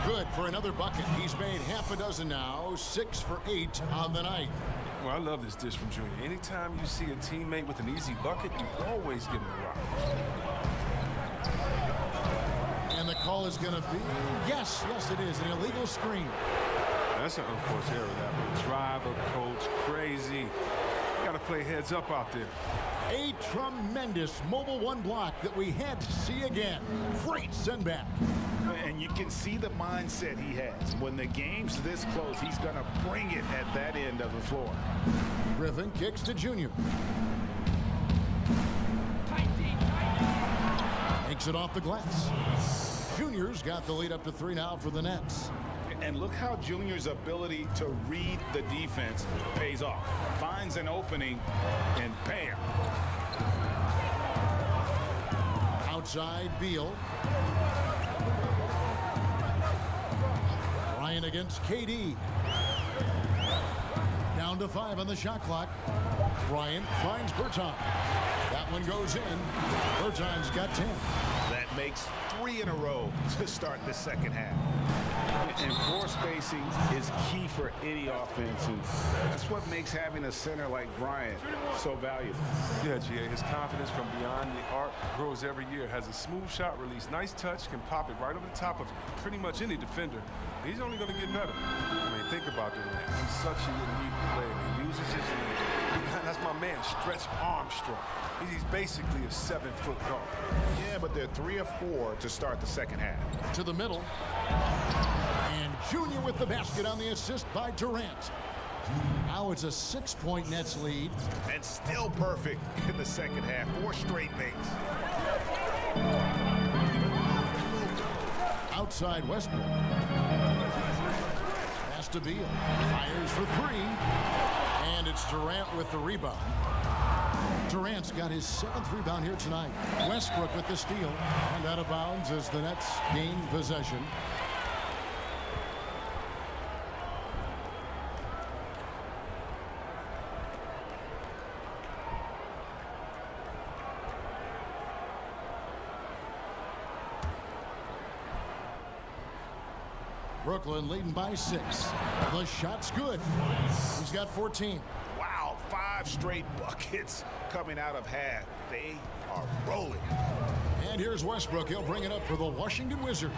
Good for another bucket. He's made half a dozen now, 6 for 8 on the night. Well, I love this dish from Junior. Anytime you see a teammate with an easy bucket, you always give him a rock. And the call is going to be, yes, it is, an illegal screen. That's an unforced error. That will drive a coach crazy. Got to play heads up out there. A tremendous mobile one block that we had to see again. Great send back. And you can see the mindset he has. When the game's this close, he's going to bring it at that end of the floor. Griffin kicks to Junior. Makes it off the glass. Junior's got the lead up to 3 now for the Nets. And look how Junior's ability to read the defense pays off. Finds an opening and bam. Outside Beal. Bryant against KD. Down to 5 on the shot clock. Bryant finds Berton. That one goes in. Berton's got 10. That makes 3 in a row to start the second half. And floor spacing is key for any offense, and that's what makes having a center like Bryant so valuable. Yeah, GA, his confidence from beyond the arc grows every year. Has a smooth shot release, nice touch, can pop it right over the top of pretty much any defender. He's only going to get better. I mean, think about Durant. He's such a unique player. He uses his unique. That's my man, Stretch Armstrong. He's basically a 7-foot guard. Yeah, but they're 3 or 4 to start the second half. To the middle. And Junior with the basket on the assist by Durant. Now it's a 6-point Nets lead. And still perfect in the second half. 4 straight makes. Outside Westbrook. Pass to Beal. Fires for 3. And it's Durant with the rebound. Durant's got his 7th rebound here tonight. Westbrook with the steal. And out of bounds as the Nets gain possession. Brooklyn leading by 6. The shot's good. He's got 14. Wow, 5 straight buckets coming out of half. They are rolling. And here's Westbrook. He'll bring it up for the Washington Wizards.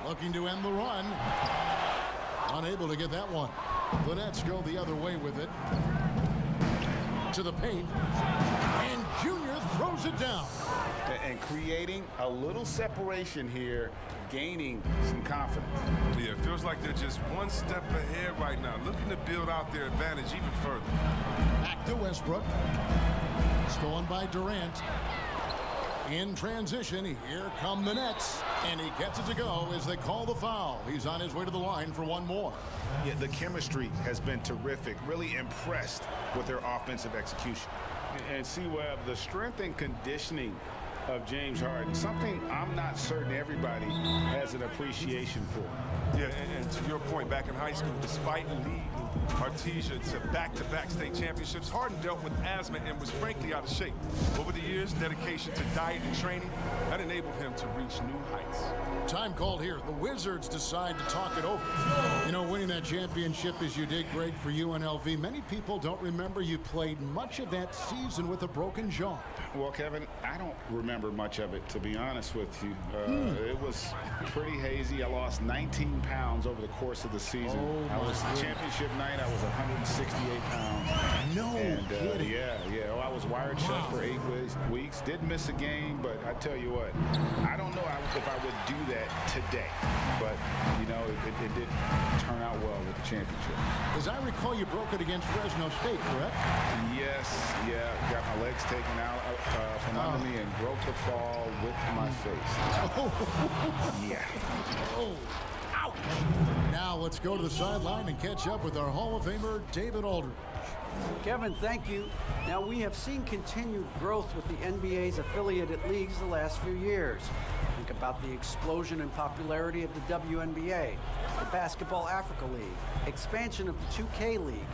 Looking to end the run. Unable to get that one. The Nets go the other way with it. To the paint. And Junior throws it down. And creating a little separation here, gaining some confidence. Yeah, it feels like they're just one step ahead right now, looking to build out their advantage even further. Back to Westbrook. Stolen by Durant. In transition, here come the Nets. And he gets it to go as they call the foul. He's on his way to the line for one more. Yeah, the chemistry has been terrific. Really impressed with their offensive execution. And see, Webb, the strength and conditioning of James Harden, something I'm not certain everybody has an appreciation for. Yeah, and to your point, back in high school, despite leading Artesia to back-to-back state championships, Harden dealt with asthma and was frankly out of shape. Over the years, dedication to diet and training, that enabled him to reach new heights. Time called here. The Wizards decide to talk it over. You know, winning that championship as you did, great for UNLV. Many people don't remember you played much of that season with a broken jaw. Well, Kevin, I don't remember much of it, to be honest with you. It was pretty hazy. I lost 19 pounds over the course of the season. I was championship night. I was 168 pounds. No kidding. Yeah. I was wired shut for 8 weeks. Did miss a game, but I tell you what, I don't know if I would do that today. But, you know, it did turn out well with the championship. As I recall, you broke it against Fresno State, correct? Yes, yeah. Got my legs taken out from under me and broke the fall with my face. Yeah. Oh. Ouch. Now let's go to the sideline and catch up with our Hall of Famer, David Aldridge. Kevin, thank you. Now, we have seen continued growth with the NBA's affiliated leagues the last few years. Think about the explosion in popularity of the WNBA, the Basketball Africa League, expansion of the 2K League,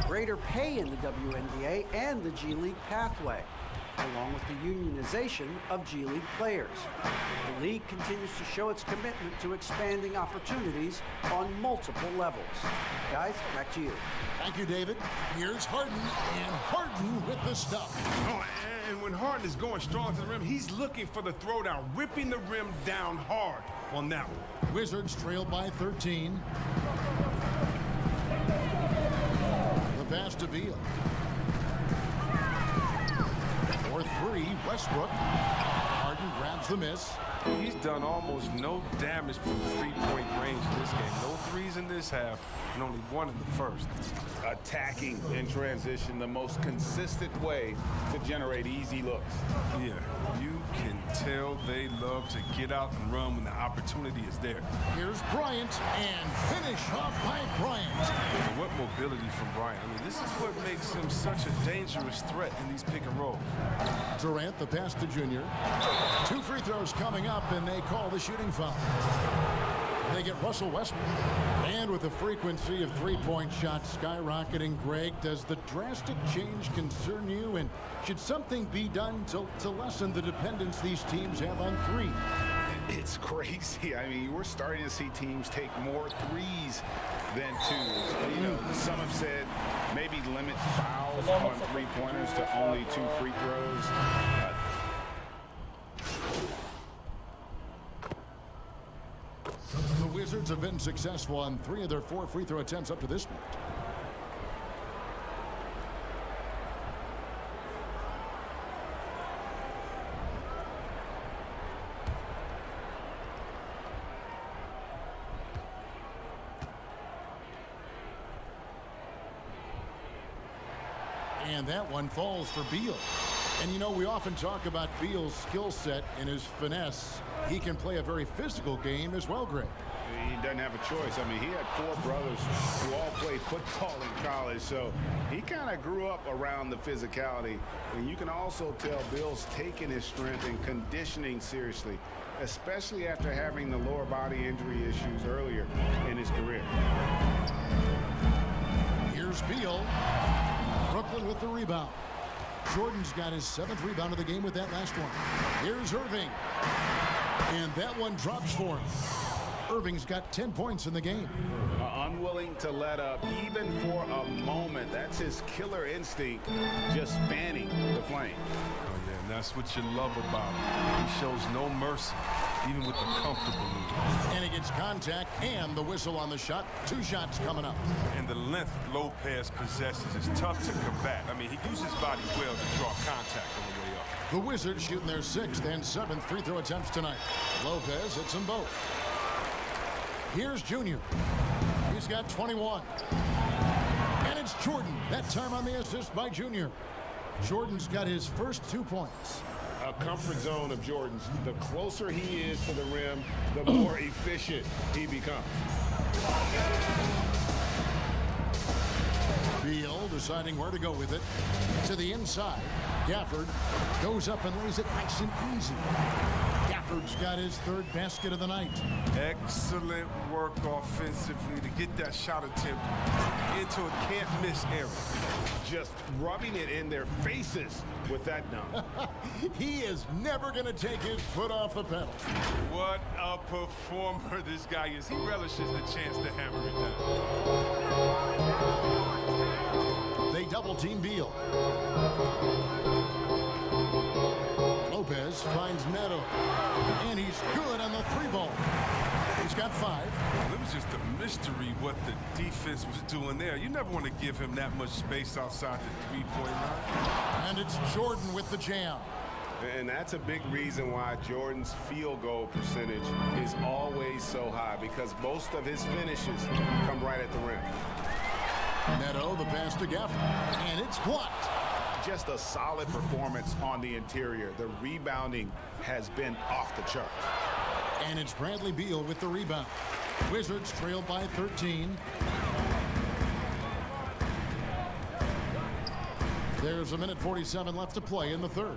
greater pay in the WNBA, and the G League pathway, along with the unionization of G League players. The league continues to show its commitment to expanding opportunities on multiple levels. Guys, back to you. Thank you, David. Here's Harden, and Harden with the stuff. Oh, and when Harden is going strong to the rim, he's looking for the throwdown, ripping the rim down hard on that one. Wizards trail by 13. The pass to Beal. For three, Westbrook. Harden grabs the miss. He's done almost no damage from three-point range in this game. No threes in this half, and only one in the first. Attacking in transition, the most consistent way to generate easy looks. Yeah, you can tell they love to get out and run when the opportunity is there. Here's Bryant, and finish off by Bryant. And what mobility from Bryant. I mean, this is what makes him such a dangerous threat in these pick and rolls. Durant, the pass to Junior. 2 free throws coming up, and they call the shooting foul. They get Russell Westbrook. And with the frequency of three-point shots skyrocketing, Greg, does the drastic change concern you? And should something be done to lessen the dependence these teams have on three? It's crazy. I mean, we're starting to see teams take more threes than twos. You know, some have said maybe limit fouls on three-pointers to only 2 free throws. The Wizards have been successful on 3 of their 4 free throw attempts up to this point. And that one falls for Beal. And you know, we often talk about Beal's skill set and his finesse. He can play a very physical game as well, Greg. He doesn't have a choice. I mean, he had 4 brothers who all played football in college, so he kind of grew up around the physicality. And you can also tell Bill's taking his strength and conditioning seriously, especially after having the lower body injury issues earlier in his career. Here's Beal. Brooklyn with the rebound. Jordan's got his 7th rebound of the game with that last one. Here's Irving. And that one drops for him. Irving's got 10 points in the game. Unwilling to let up even for a moment. That's his killer instinct, just fanning the flame. Oh, yeah, and that's what you love about him. He shows no mercy, even with the comfortable lead. And he gets contact and the whistle on the shot. 2 shots coming up. And the length Lopez possesses is tough to combat. I mean, he uses his body well to draw contact on the way up. The Wizards shooting their 6th and 7th free throw attempts tonight. Lopez hits them both. Here's Junior. He's got 21. And it's Jordan. That time on the assist by Junior. Jordan's got his first 2 points. A comfort zone of Jordan's. The closer he is to the rim, the more efficient he becomes. Beal deciding where to go with it. To the inside. Gafford goes up and lays it nice and easy. Gafford's got his 3rd basket of the night. Excellent work offensively to get that shot attempt into a can't-miss area. Just rubbing it in their faces with that dunk. He is never going to take his foot off the pedal. What a performer this guy is. He relishes the chance to hammer it down. They double-team Beal. Lopez finds Neto. And he's good on the 3-ball. He's got 5. Well, it was just a mystery what the defense was doing there. You never want to give him that much space outside the 3-point line. And it's Jordan with the jam. And that's a big reason why Jordan's field goal percentage is always so high, because most of his finishes come right at the rim. Neto, the pass to Gaffney, and it's blocked. Just a solid performance on the interior. The rebounding has been off the charts. And it's Bradley Beal with the rebound. Wizards trail by 13. There's a minute 47 left to play in the third.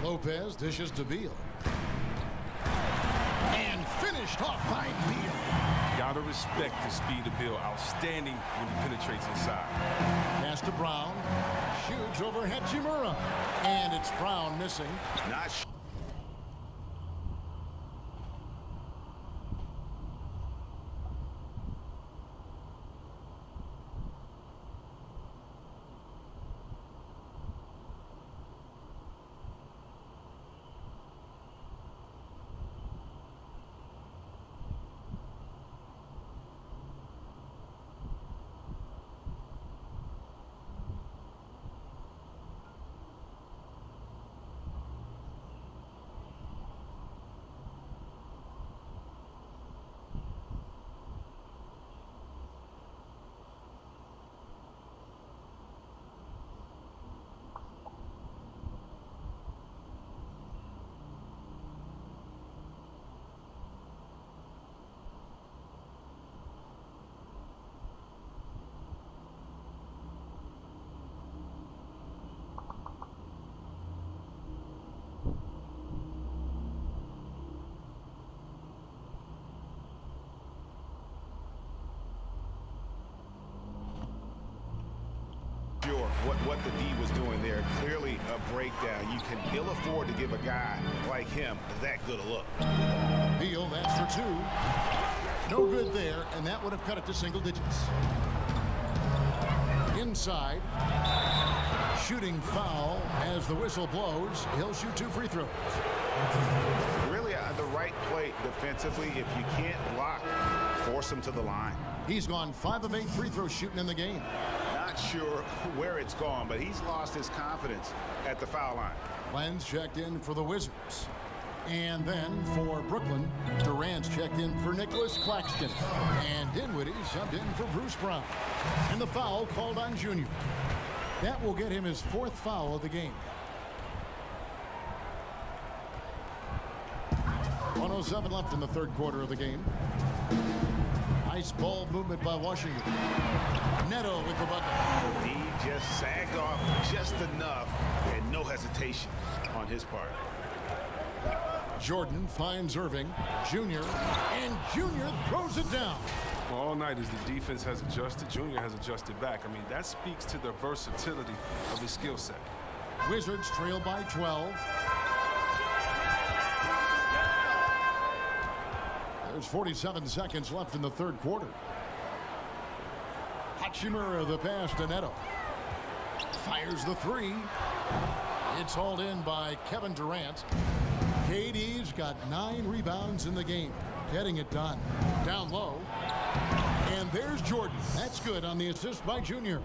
Lopez dishes to Beal. And finished off by Beal. Gotta respect the speed of Beal. Outstanding when he penetrates inside. Pass to Brown. Shoots over Hachimura. And it's Brown missing. Not what the D was doing there. Clearly a breakdown. You can ill afford to give a guy like him that good a look. Beal, that's for two. No good there, and that would have cut it to single digits. Inside. Shooting foul as the whistle blows. He'll shoot 2 free throws. Really the right play defensively. If you can't block, force him to the line. He's gone 5 of 8 free throws shooting in the game. Not sure where it's gone, but he's lost his confidence at the foul line. Lenz checked in for the Wizards. And then for Brooklyn, Durant's checked in for Nicholas Claxton. And Dinwiddie subbed in for Bruce Brown. And the foul called on Junior. That will get him his 4th foul of the game. 1:07 left in the third quarter of the game. Nice ball movement by Washington. Neto with the bucket. He just sagged off just enough and no hesitation on his part. Jordan finds Irving. Junior. And Junior throws it down. All night as the defense has adjusted, Junior has adjusted back. I mean, that speaks to the versatility of his skill set. Wizards trail by 12. There's 47 seconds left in the third quarter. Hachimura the pass to Neto. Fires the 3. It's hauled in by Kevin Durant. KD's got 9 rebounds in the game. Getting it done. Down low. And there's Jordan. That's good on the assist by Junior.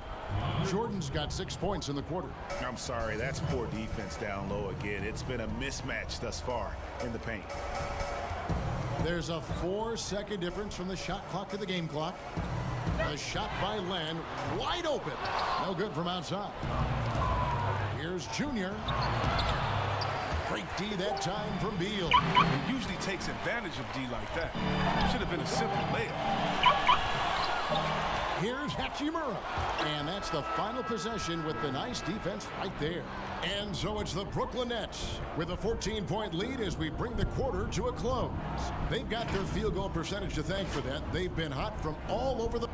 Jordan's got 6 points in the quarter. I'm sorry, that's poor defense down low again. It's been a mismatch thus far in the paint. There's a 4-second difference from the shot clock to the game clock. A shot by Len, wide open. No good from outside. Here's Junior. Great D that time from Beal. He usually takes advantage of D like that. Should have been a simple layup. Here's Hachimura. And that's the final possession with the nice defense right there. And so it's the Brooklyn Nets with a 14-point lead as we bring the quarter to a close. They've got their field goal percentage to thank for that. They've been hot from all over the...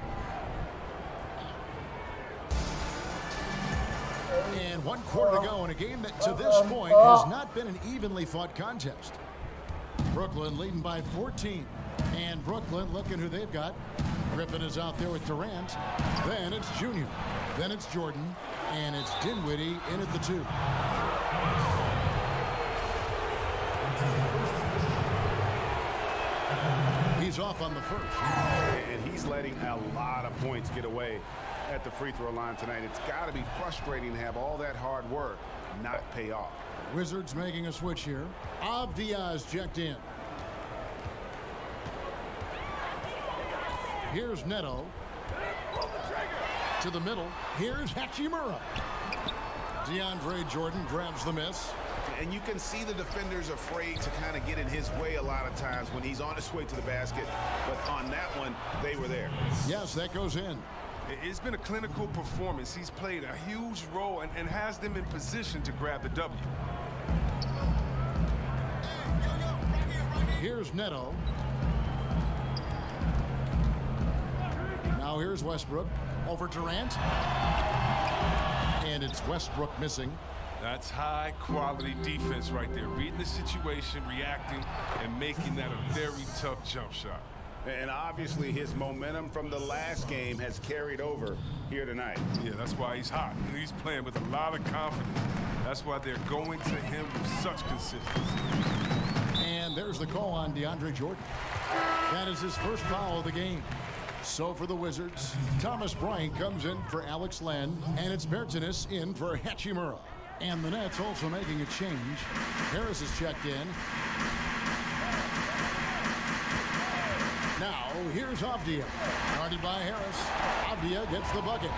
And 1 quarter to go in a game that to this point has not been an evenly fought contest. Brooklyn leading by 14. And Brooklyn looking who they've got. Griffin is out there with Durant. Then it's Junior. Then it's Jordan. And it's Dinwiddie in at the 2. He's off on the first. And he's letting a lot of points get away at the free throw line tonight. It's got to be frustrating to have all that hard work not pay off. Wizards making a switch here. Avdia is checked in. Here's Neto. To the middle. Here's Hachimura. DeAndre Jordan grabs the miss. And you can see the defenders afraid to kind of get in his way a lot of times when he's on his way to the basket. But on that one, they were there. Yes, that goes in. It's been a clinical performance. He's played a huge role and has them in position to grab the W. Here's Neto. Now here's Westbrook. Over Durant. And it's Westbrook missing. That's high quality defense right there. Reading the situation, reacting, and making that a very tough jump shot. And obviously his momentum from the last game has carried over here tonight. Yeah, that's why he's hot. He's playing with a lot of confidence. That's why they're going to him with such consistency. And there's the call on DeAndre Jordan. That is his first foul of the game. So for the Wizards, Thomas Bryant comes in for Alex Len, and it's Bertanis in for Hachimura. And the Nets also making a change. Harris is checked in. Now, here's Avdia. Guarded by Harris. Avdia gets the bucket.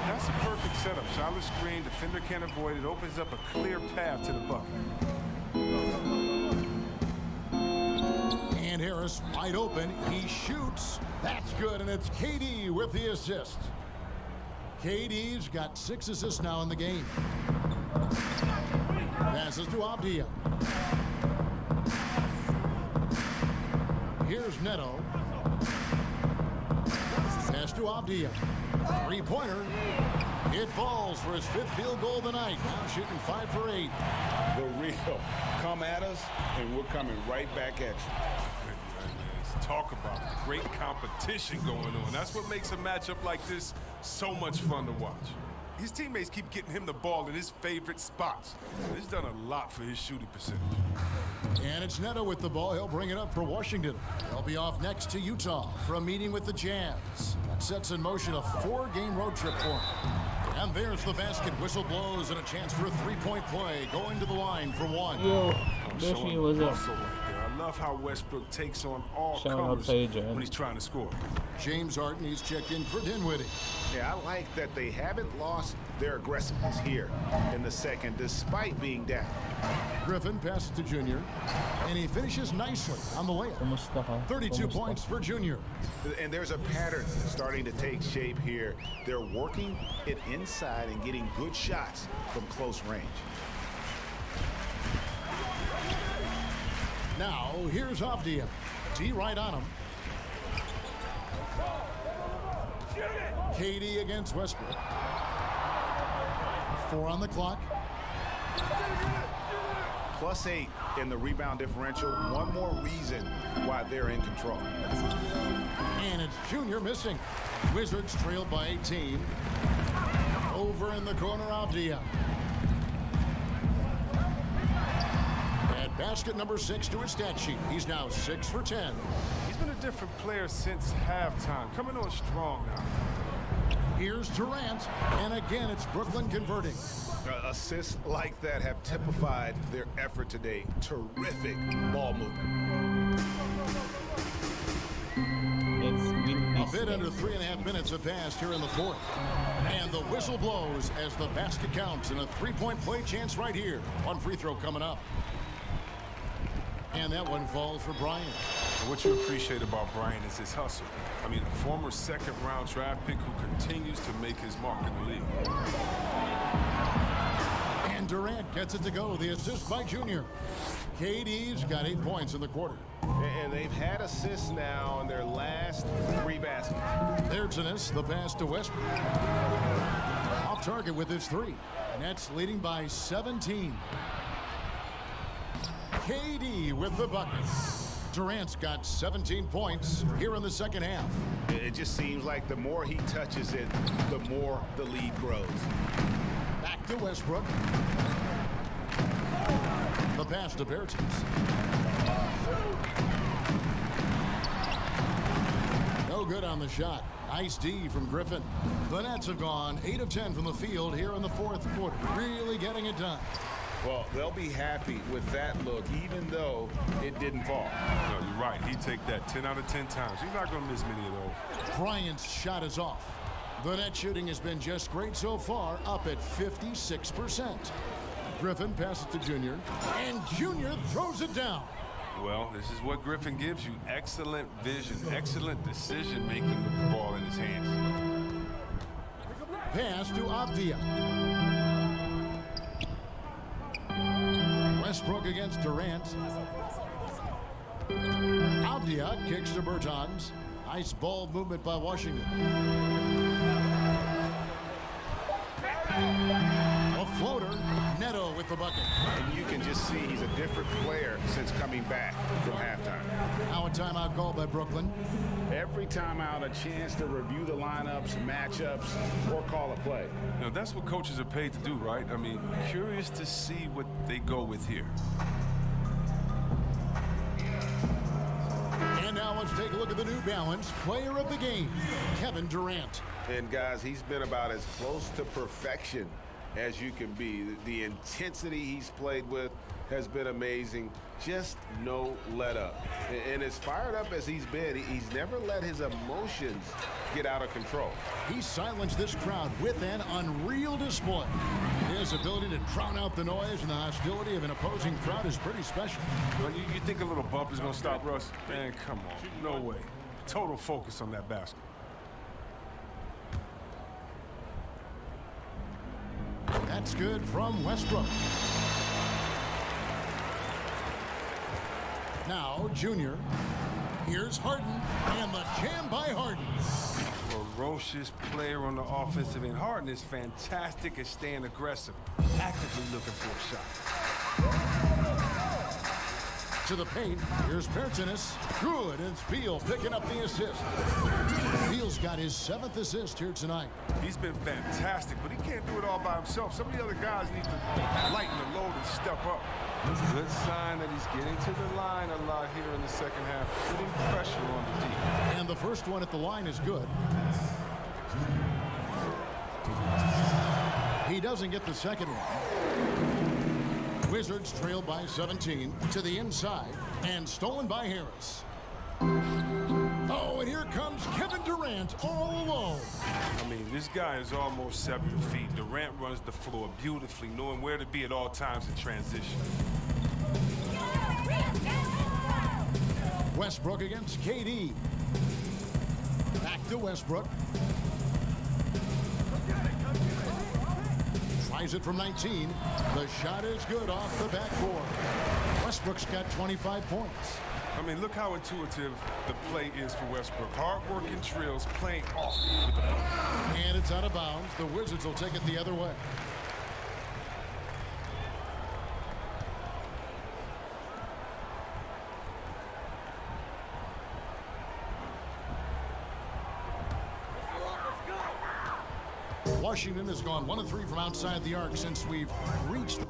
That's a perfect setup. Charlotte screen, defender can't avoid it. Opens up a clear path to the bucket. And Harris wide open. He shoots. That's good, and it's KD with the assist. KD's got 6 assists now in the game. Passes to Avdia. Here's Neto. Pass to Avdia. Three-pointer. It falls for his 5th field goal of the night. Now shooting 5 for 8. The real. Come at us, and we're coming right back at you. Talk about great competition going on. That's what makes a matchup like this so much fun to watch. His teammates keep getting him the ball in his favorite spots. He's done a lot for his shooting percentage. And it's Neto with the ball. He'll bring it up for Washington. They'll be off next to Utah for a meeting with the Jazz. That sets in motion a 4-game road trip for him. And there's the basket. Whistle blows and a chance for a 3-point play. Going to the line for 1. Yo, Yoshi was up. I love how Westbrook takes on all Shout comers out when he's trying to score. James Harden, he's checked in for Dinwiddie. Yeah, I like that they haven't lost their aggressiveness here in the second, despite being down. Griffin passes to Junior, and he finishes nicely on the layup. 32 points for Junior. And there's a pattern starting to take shape here. They're working it inside and getting good shots from close range. Now, here's Avdia. D right on him. KD against Westbrook. 4 on the clock. +8 in the rebound differential. One more reason why they're in control. And it's Junior missing. Wizards trailed by 18. Over in the corner, Avdia. Basket number 6 to his stat sheet. He's now 6 for 10. He's been a different player since halftime. Coming on strong now. Here's Durant. And again, it's Brooklyn converting. Assists like that have typified their effort today. Terrific ball movement. A bit under 3.5 minutes have passed here in the 4th. And the whistle blows as the basket counts. And a 3-point play chance right here. One free throw coming up. And that one falls for Bryant. What you appreciate about Bryant is his hustle. I mean, a former 2nd-round draft pick who continues to make his mark in the league. And Durant gets it to go. The assist by Junior. KD's got 8 points in the quarter. And they've had assists now in their last 3 baskets. There's an assist, the pass to Westbrook. Off target with his 3. Nets leading by 17. KD with the bucket. Durant's got 17 points here in the second half. It just seems like the more he touches it, the more the lead grows. Back to Westbrook. The pass to Bertans. No good on the shot. Nice D from Griffin. The Nets have gone 8 of 10 from the field here in the fourth quarter. Really getting it done. Well, they'll be happy with that look, even though it didn't fall. No, you're right. He'd take that 10 out of 10 times. He's not going to miss many of those. Bryant's shot is off. The net shooting has been just great so far, up at 56%. Griffin passes to Junior, and Junior throws it down. Well, this is what Griffin gives you. Excellent vision, excellent decision-making with the ball in his hands. Pass to Avdia. Westbrook against Durant. Avdia kicks to Bertans. Nice ball movement by Washington. A floater. Neto with the bucket. And you can just see he's a different player since coming back from halftime. Now a timeout called by Brooklyn. Every timeout, a chance to review the lineups, matchups, or call a play. You know, that's what coaches are paid to do, right? I mean, curious to see what they go with here. And now let's take a look at the New Balance player of the game, Kevin Durant. And guys, he's been about as close to perfection as you can be. The intensity he's played with has been amazing. Just no let up. And as fired up as he's been, he's never let his emotions get out of control. He silenced this crowd with an unreal display. His ability to drown out the noise and the hostility of an opposing crowd is pretty special. Well, you think a little bump is going to stop Russ? Man, come on. No way. Total focus on that basket. That's good from Westbrook. Now, Junior. Here's Harden, and the jam by Harden. Ferocious player on the offensive end. Harden is fantastic at staying aggressive, actively looking for a shot. To the paint, here's Pertinis. Good, and Beal picking up the assist. Beal's got his 7th assist here tonight. He's been fantastic, but he can't do it all by himself. Some of the other guys need to lighten the load and step up. It's a good sign that he's getting to the line a lot here in the second half, putting pressure on the D. And the first one at the line is good. He doesn't get the second one. Wizards trail by 17 to the inside and stolen by Harris. Oh, and here comes Kevin Durant all alone. I mean, this guy is almost 7 feet. Durant runs the floor beautifully, knowing where to be at all times in transition. Westbrook against KD. Back to Westbrook. Tries it from 19. The shot is good off the backboard. Westbrook's got 25 points. I mean, look how intuitive the play is for Westbrook. Hard-working drills, playing off with the ball. And it's out of bounds. The Wizards will take it the other way. Washington has gone 1 of 3 from outside the arc since we've reached the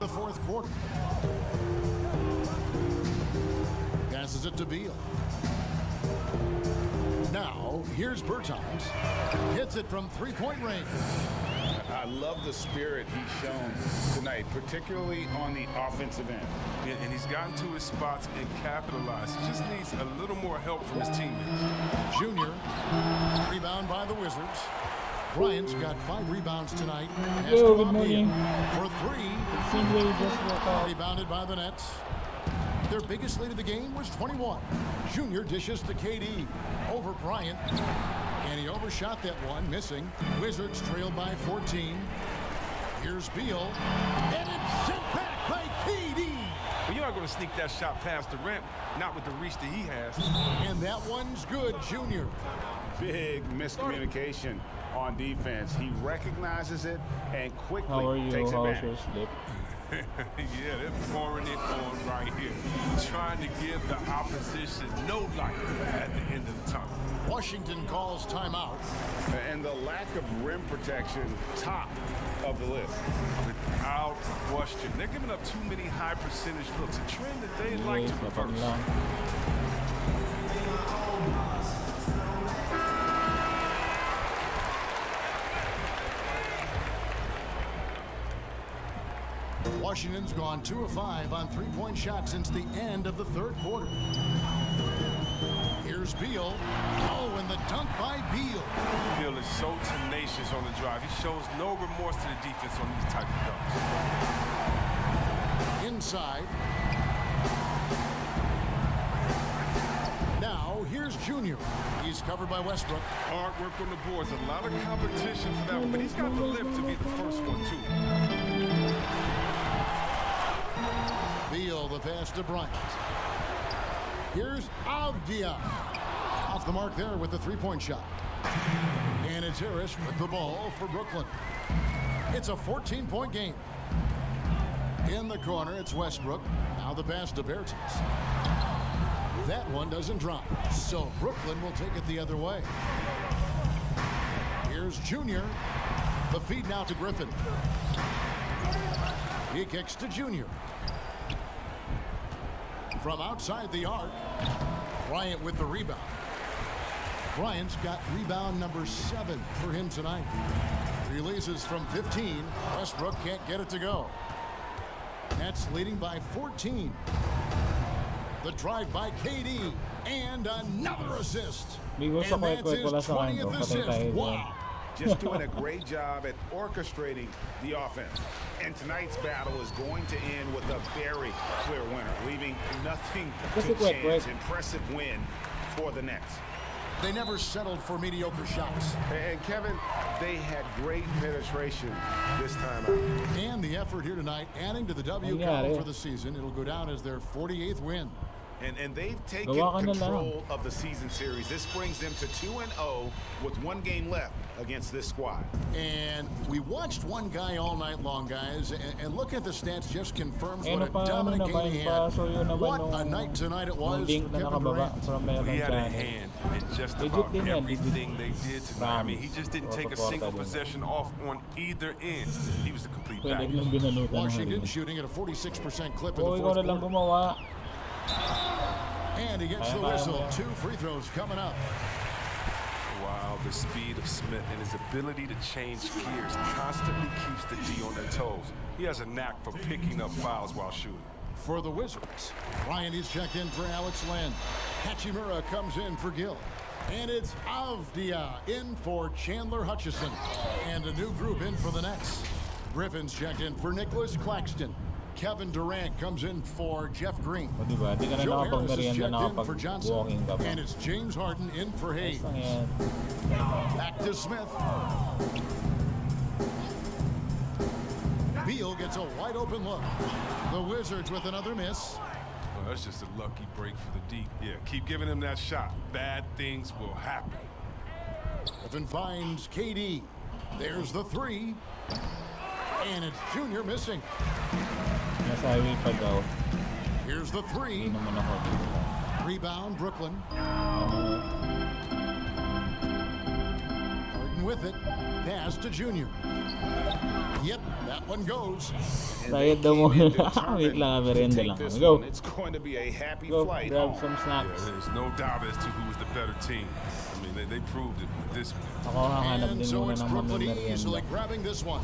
the fourth quarter. Passes it to Beal. Now, here's Bertans. Hits it from three-point range. I love the spirit he's shown tonight, particularly on the offensive end. Yeah, and he's gotten to his spots and capitalized. He just needs a little more help from his teammates. Junior, rebound by the Wizards. Bryant's got 5 rebounds tonight. Yo, good morning. For 3. It seems they just woke up. Rebounded by the Nets. Their biggest lead of the game was 21. Junior dishes to KD over Bryant. And he overshot that one, missing. Wizards trailed by 14. Here's Beal. And it's sent back by KD. But you're not going to sneak that shot past Durant, not with the reach that he has. And that one's good, Junior. Big miscommunication on defense. He recognizes it and quickly How are you? takes How's advantage. your sleep? Yeah, they're pouring it on right here. Trying to give the opposition no light at the end of the tunnel. Washington calls timeout. And the lack of rim protection, top of the list. Without question. They're giving up too many high percentage looks. A trend that they'd like to reverse. Washington's gone 2 of 5 on three-point shots since the end of the third quarter. Here's Beal. Oh, and the dunk by Beal. Beal is so tenacious on the drive. He shows no remorse to the defense on these type of dunks. Inside. Now, here's Junior. He's covered by Westbrook. Hard work on the boards. A lot of competition for that one, but he's got the lift to be the first one, too. Beal, the pass to Bryant. Here's Avdia. Off the mark there with the three-point shot. And it's Harris with the ball for Brooklyn. It's a 14-point game. In the corner, it's Westbrook. Now the pass to Bertans. That one doesn't drop. So Brooklyn will take it the other way. Here's Junior. The feed now to Griffin. He kicks to Junior. From outside the arc, Bryant with the rebound. Bryant's got rebound number 7 for him tonight. Releases from 15. Westbrook can't get it to go. Nets leading by 14. The drive by KD. And another assist. And that's his 20th assist. Wow. Just doing a great job at orchestrating the offense. And tonight's battle is going to end with a very clear winner, leaving nothing to chance. Impressive win for the Nets. They never settled for mediocre shots. And Kevin, they had great penetration this time out. And the effort here tonight, adding to the W count for the season. It'll go down as their 48th win. And they've taken control of the season series. This brings them to 2-0 with 1 game left against this squad. And we watched one guy all night long, guys, and looking at the stats just confirms what a dominant game he had. What a night tonight it was for Kevin Durant. He had a hand in just about everything they did tonight. I mean, he just didn't take a single possession off on either end. He was the complete package. Washington shooting at a 46% clip in the fourth quarter. And he gets the whistle. 2 free throws coming up. Wow, the speed of Smith and his ability to change gears constantly keeps the D on their toes. He has a knack for picking up fouls while shooting. For the Wizards, Ryan is checked in for Alex Len. Hachimura comes in for Gill. And it's Avdia in for Chandler Hutchison. And a new group in for the Nets. Griffin's checked in for Nicholas Claxton. Kevin Durant comes in for Jeff Green. Joe Harris is checked in for Johnson. And it's James Harden in for Hayes. Back to Smith. Beal gets a wide open look. The Wizards with another miss. Well, that's just a lucky break for the D. Yeah, keep giving him that shot. Bad things will happen. Griffin finds KD. There's the 3. And it's Junior missing. Here's the 3. Rebound, Brooklyn. Harden with it. pass to Junior. Yep, that one goes. Diet daw mo. Wait lang, merienda lang. Go. It's going to be a happy Go, flight. grab some snacks. Yeah, there's no doubt as to who was the better team. I mean, they proved it with this one. Ako hahanap And din so muna it's ng Brooklyn mamimerienda. easily grabbing this one.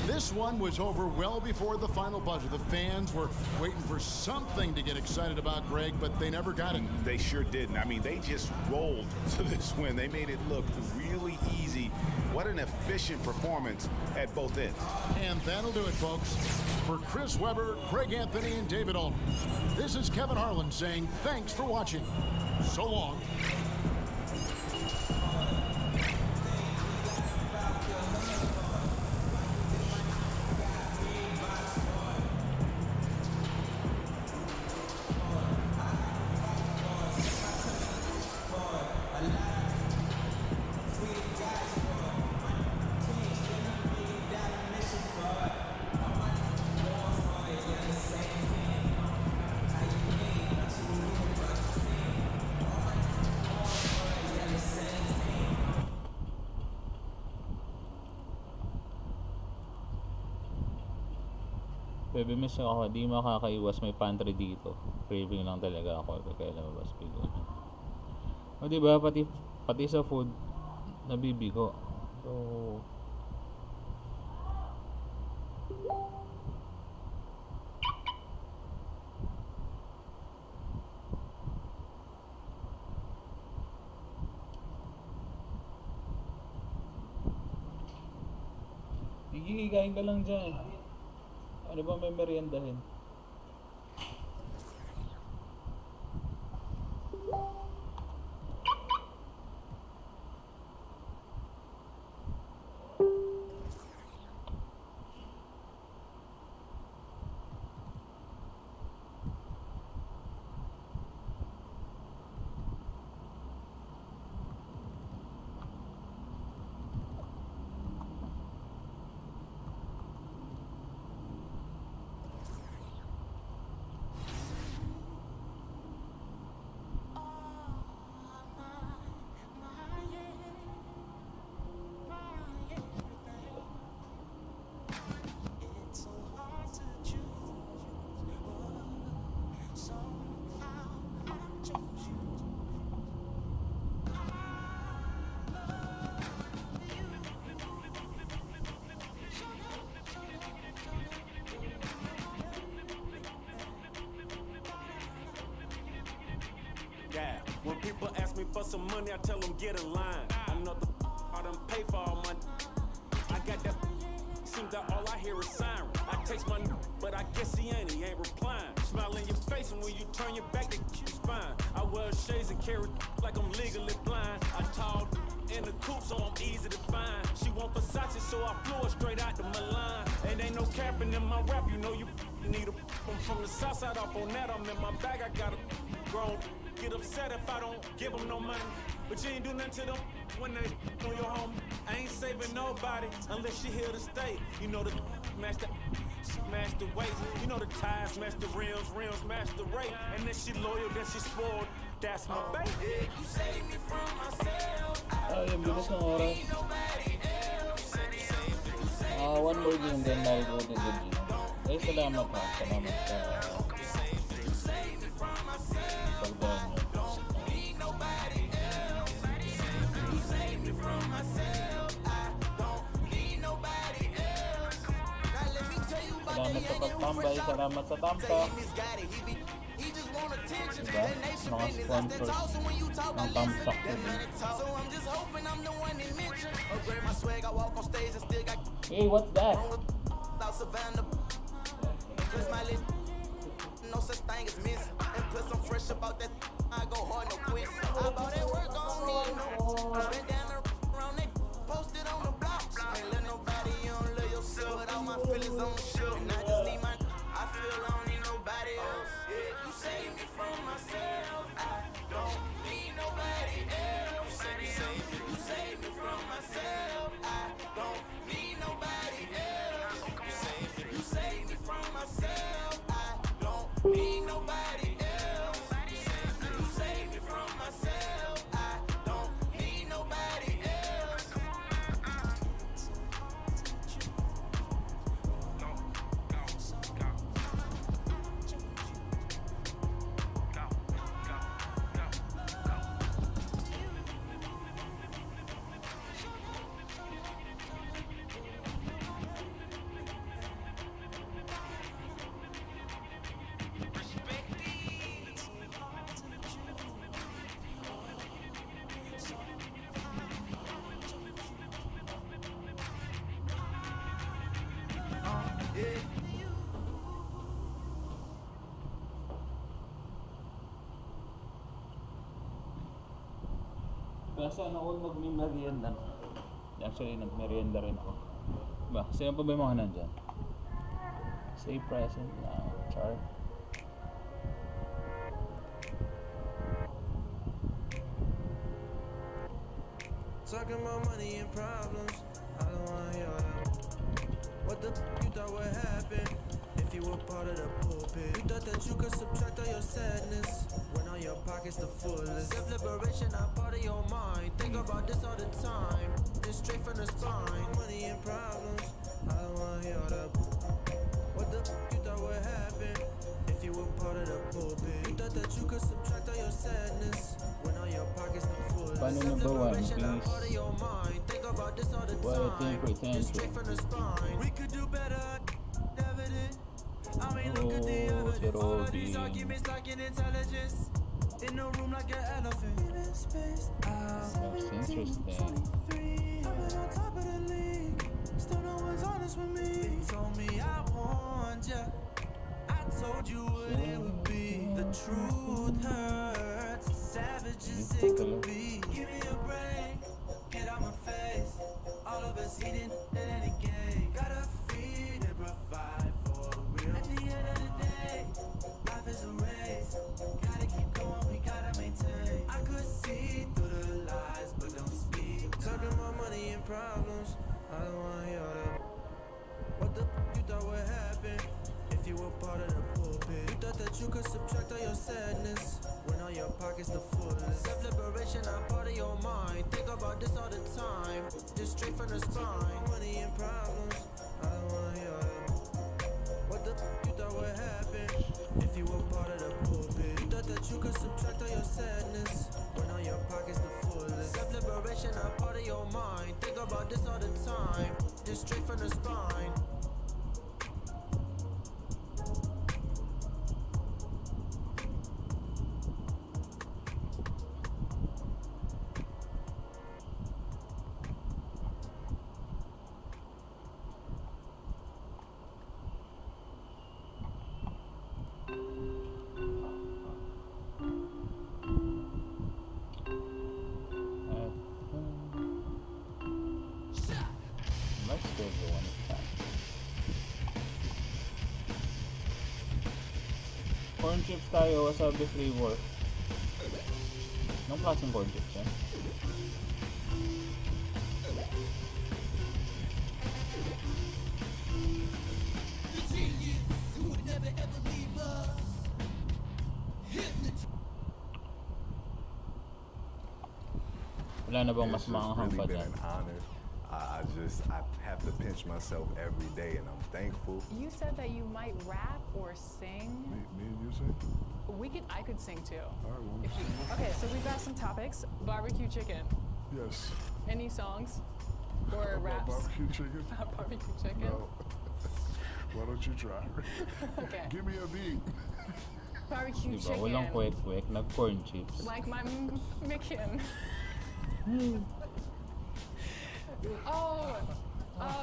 This one was over well before the final buzzer. The fans were waiting for something to get excited about, Greg, but they never got it. They sure didn't. I mean, they just rolled to this win. They made it look really easy. What an efficient performance at both ends. And that'll do it, folks. For Chris Webber, Craig Anthony, and David Alden, this is Kevin Harlan saying thanks for watching. So long. Baby miss ako, di makakaiwas, may pantry dito. Craving lang talaga ako kaya lumabas bigo. O diba, pati sa food nabibigo. So kain ka lang dyan. Ano ba may meriendahin? Yeah, when people ask me for some money, I tell them get in line. I know the I done pay for all my. I got that. Seems that all I hear is siren. I text my, but I guess he ain't replying. Smile in your face, and when you turn your back, they keep spine. I wear shades and carry like I'm legally blind. I tall in the coupe, so I'm easy to find. She want Versace, so I flew her straight out to Milan. And ain't no capping in my rap, you know you need a. I'm from the south side, off on that. I'm in my bag, I got a grown. Get upset if I don't give them no money. But you ain't do nothing to them when they on your home. I ain't saving nobody unless she here to stay. You know the match the waist. You know the tires match the rims match the rate. And then she loyal, then she spoiled. That's my baby. You save me from myself. yung bilis ng oras. One more game then I go to the gym. Eh, salamat ha. Salamat sa pagdaan nyo. Salamat sa pagtambay, salamat sa tampa. Diba? Mga sponsors ng tamsak ko din. Hey, what's that? No such thing as miss. And plus I'm fresh about that. I go hard, no quit. I bought that work on me. Been down around it, posted on the block. Can't let nobody, you don't love yourself. Put all my feelings on the shelf. And I just need my, I feel I don't need nobody else. Yeah, you save me from myself. I don't need nobody else. You save me from myself. I don't need nobody else. You save me from myself. Need nobody else. You save me from myself. I don't need nobody else. sana all magmimerienda. Actually, nagmerienda rin ako. Ba, sino pa ba yung mga nandyan? Stay present now, Char. Talking about money and problems, I don't wanna hear that. What the you thought would happen if you were part of the pulpit? You thought that you could subtract all your sadness when all your pockets the fullest. Self-liberation not part of your mind. Think about this all the time. Just straight from the spine. Money and problems, I don't wanna hear that. What the you thought would happen if you were part of the pulpit? You thought that you could subtract all your sadness when all your pockets the fullest. Paano number 1, please? Think about this all the time. Just straight from the spine. We could do better, evident. I mean, look at the evidence. All of these arguments lacking intelligence. In a room like an elephant. That's interesting. I've been on top of the league. Still no one's honest with me. They told me I warned ya. I told you what it would be. The truth hurts. Savage as it could be. Give me a break. Get out my face. All of us eating at any game. Gotta feed and provide for real. At the end of the day, life is a race. Gotta keep going, we gotta maintain. I could see through the lies, but don't speak. Talking about money and problems, I don't wanna hear that. What the you thought would happen if you were part of the pulpit? You thought that you could subtract all your sadness when all your pockets the fullest. Self-liberation not part of your mind. Think about this all the time. Just straight from the spine. Money and problems, I don't wanna hear them. What the you thought would happen if you were part of the pulpit? You thought that you could subtract all your sadness when all your pockets the fullest. Self-liberation not part of your mind. Think about this all the time. Just straight from the spine. Corn chips tayo, wasabi flavor. Anong klaseng corn chips yan? Wala na bang mas maanghang pa dyan? I have to pinch myself every day, and I'm thankful. You said that you might rap or sing. Me and you sing? I could sing too. All right, well, Okay, so we've got some topics. Barbecue chicken. Yes. Any songs or raps? Barbecue chicken? Barbecue chicken. No. Why don't you try? Okay. Give me a beat. Barbecue Diba, chicken. walang kwek-kwek, nag-corn chips. Like my Micken. Oh,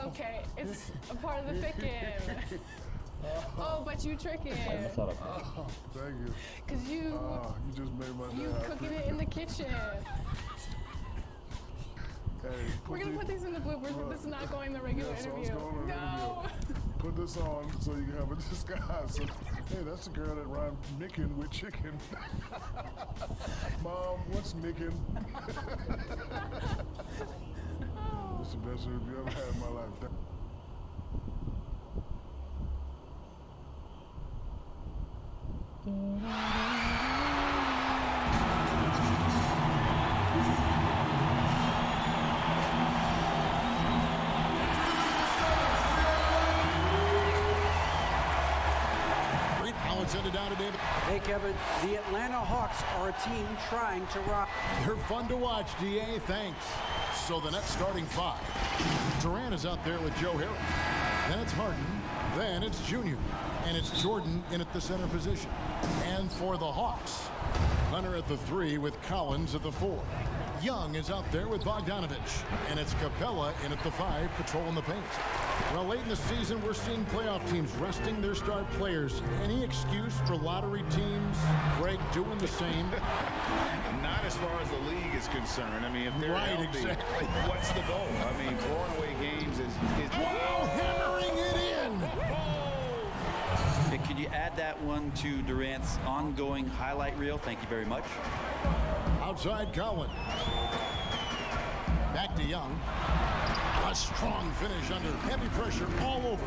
okay. It's a part of the chicken. Oh, but you tricking. Ay, masarap. Thank you. Cause you just made my day you happy. cooking it in the kitchen. Hey, We're gonna put these in the bloopers, but this is not going in the regular so interview. it's going in the No. Put this on so you can have a disguise. So, hey, that's the girl that rhymed Micken with chicken. Mom, what's Micken? It's the best interview I've ever had in my life. Send it down to David. Hey, Kevin, the Atlanta Hawks are a team trying to rock. They're fun to watch, DA. Thanks. So the Nets starting 5. Durant is out there with Joe Harris. Then it's Harden. Then it's Junior. And it's Jordan in at the center position. And for the Hawks, Hunter at the 3 with Collins at the 4. Young is out there with Bogdanovich, and it's Capella in at the 5, patrolling the paint. Well, late in the season, we're seeing playoff teams resting their star players. Any excuse for lottery teams, Greg, doing the same? Not as far as the league is concerned. I mean, if they're right, healthy, exactly. what's the goal? I mean, throwing away games is wow, hammering it in. And could you add that one to Durant's ongoing highlight reel? Thank you very much. Outside Collins. Back to Young. A strong finish under heavy pressure all over.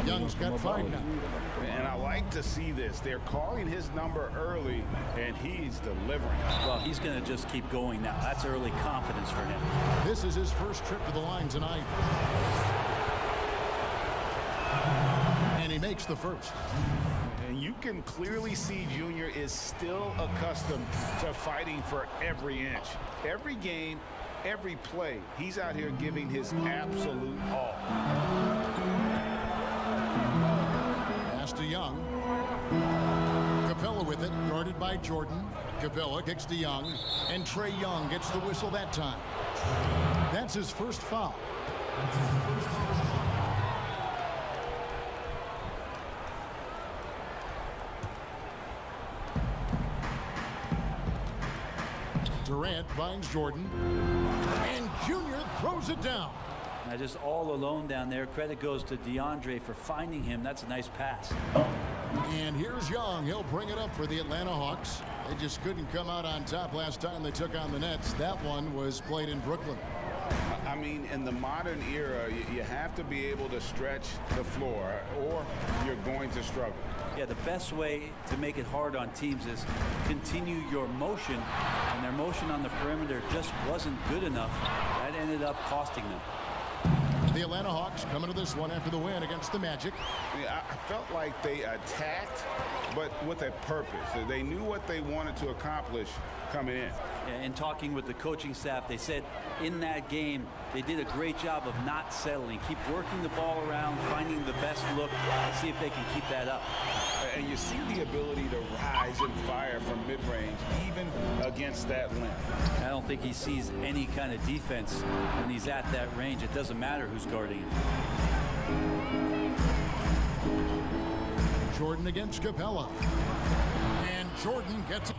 Young's got 5 now. And I like to see this. They're calling his number early, and he's delivering. Well, he's going to just keep going now. That's early confidence for him. This is his first trip to the line tonight. And he makes the first. And you can clearly see Junior is still accustomed to fighting for every inch. Every game, every play, he's out here giving his absolute all. Pass to Young. Capella with it, guarded by Jordan. Capella kicks to Young, and Trae Young gets the whistle that time. That's his first foul. Durant finds Jordan, and Junior throws it down. Now just all alone down there. Credit goes to DeAndre for finding him. That's a nice pass. And here's Young. He'll bring it up for the Atlanta Hawks. They just couldn't come out on top last time they took on the Nets. That one was played in Brooklyn. I mean, in the modern era, you have to be able to stretch the floor, or you're going to struggle. Yeah, the best way to make it hard on teams is continue your motion, and their motion on the perimeter just wasn't good enough. That ended up costing them. The Atlanta Hawks coming to this one after the win against the Magic. Yeah, I felt like they attacked, but with a purpose. They knew what they wanted to accomplish coming in. And talking with the coaching staff, they said in that game they did a great job of not settling. Keep working the ball around, finding the best look, and see if they can keep that up. And you see the ability to rise and fire from mid-range, even against that length. I don't think he sees any kind of defense when he's at that range. It doesn't matter who's guarding him. Jordan against Capella. And Jordan gets it.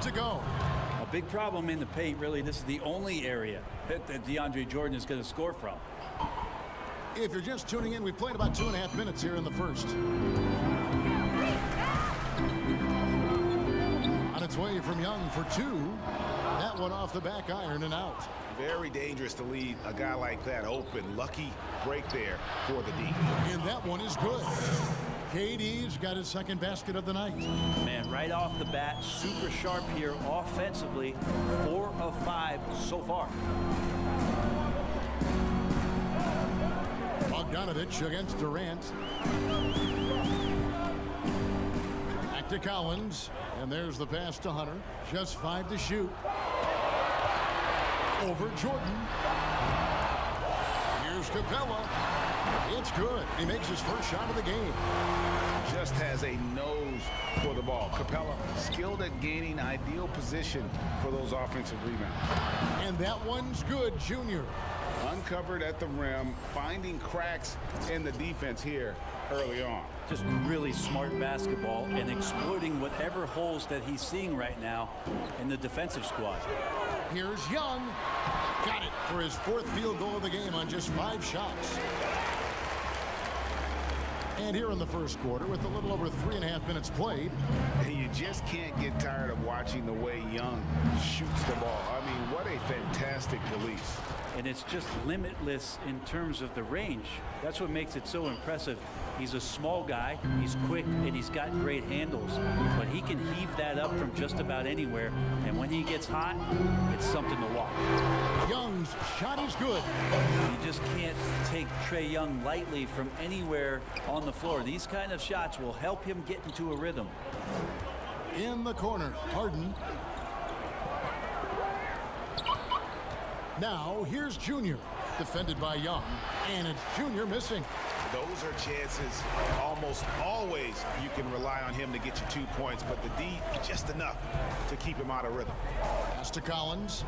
To go. A big problem in the paint, really. This is the only area that DeAndre Jordan is going to score from. If you're just tuning in, we've played about 2.5 minutes here in the first. On its way from Young for 2. That one off the back iron and out. Very dangerous to leave a guy like that open. Lucky break there for the D. And that one is good. KD's got his second basket of the night. Man, right off the bat, super sharp here offensively. 4 of 5 so far. Bogdanovich against Durant. Back to Collins. And there's the pass to Hunter. Just 5 to shoot. Over Jordan. Here's Capella. It's good. He makes his first shot of the game. Just has a nose for the ball. Capella skilled at gaining ideal position for those offensive rebounds. And that one's good, Junior. Uncovered at the rim, finding cracks in the defense here early on. Just really smart basketball and exploiting whatever holes that he's seeing right now in the defensive squad. Here's Young. Got it for his 4th field goal of the game on just 5 shots. And here in the first quarter, with a little over 3.5 minutes played. You just can't get tired of watching the way Young shoots the ball. I mean, what a fantastic release. And it's just limitless in terms of the range. That's what makes it so impressive. He's a small guy, he's quick, and he's got great handles. But he can heave that up from just about anywhere. And when he gets hot, it's something to watch. Young's shot is good. You just can't take Trae Young lightly from anywhere on the floor. These kind of shots will help him get into a rhythm. In the corner, Harden. Now, here's Junior. Defended by Young. And it's Junior missing. Those are chances almost always you can rely on him to get you 2 points, but the D just enough to keep him out of rhythm. Pass to Collins.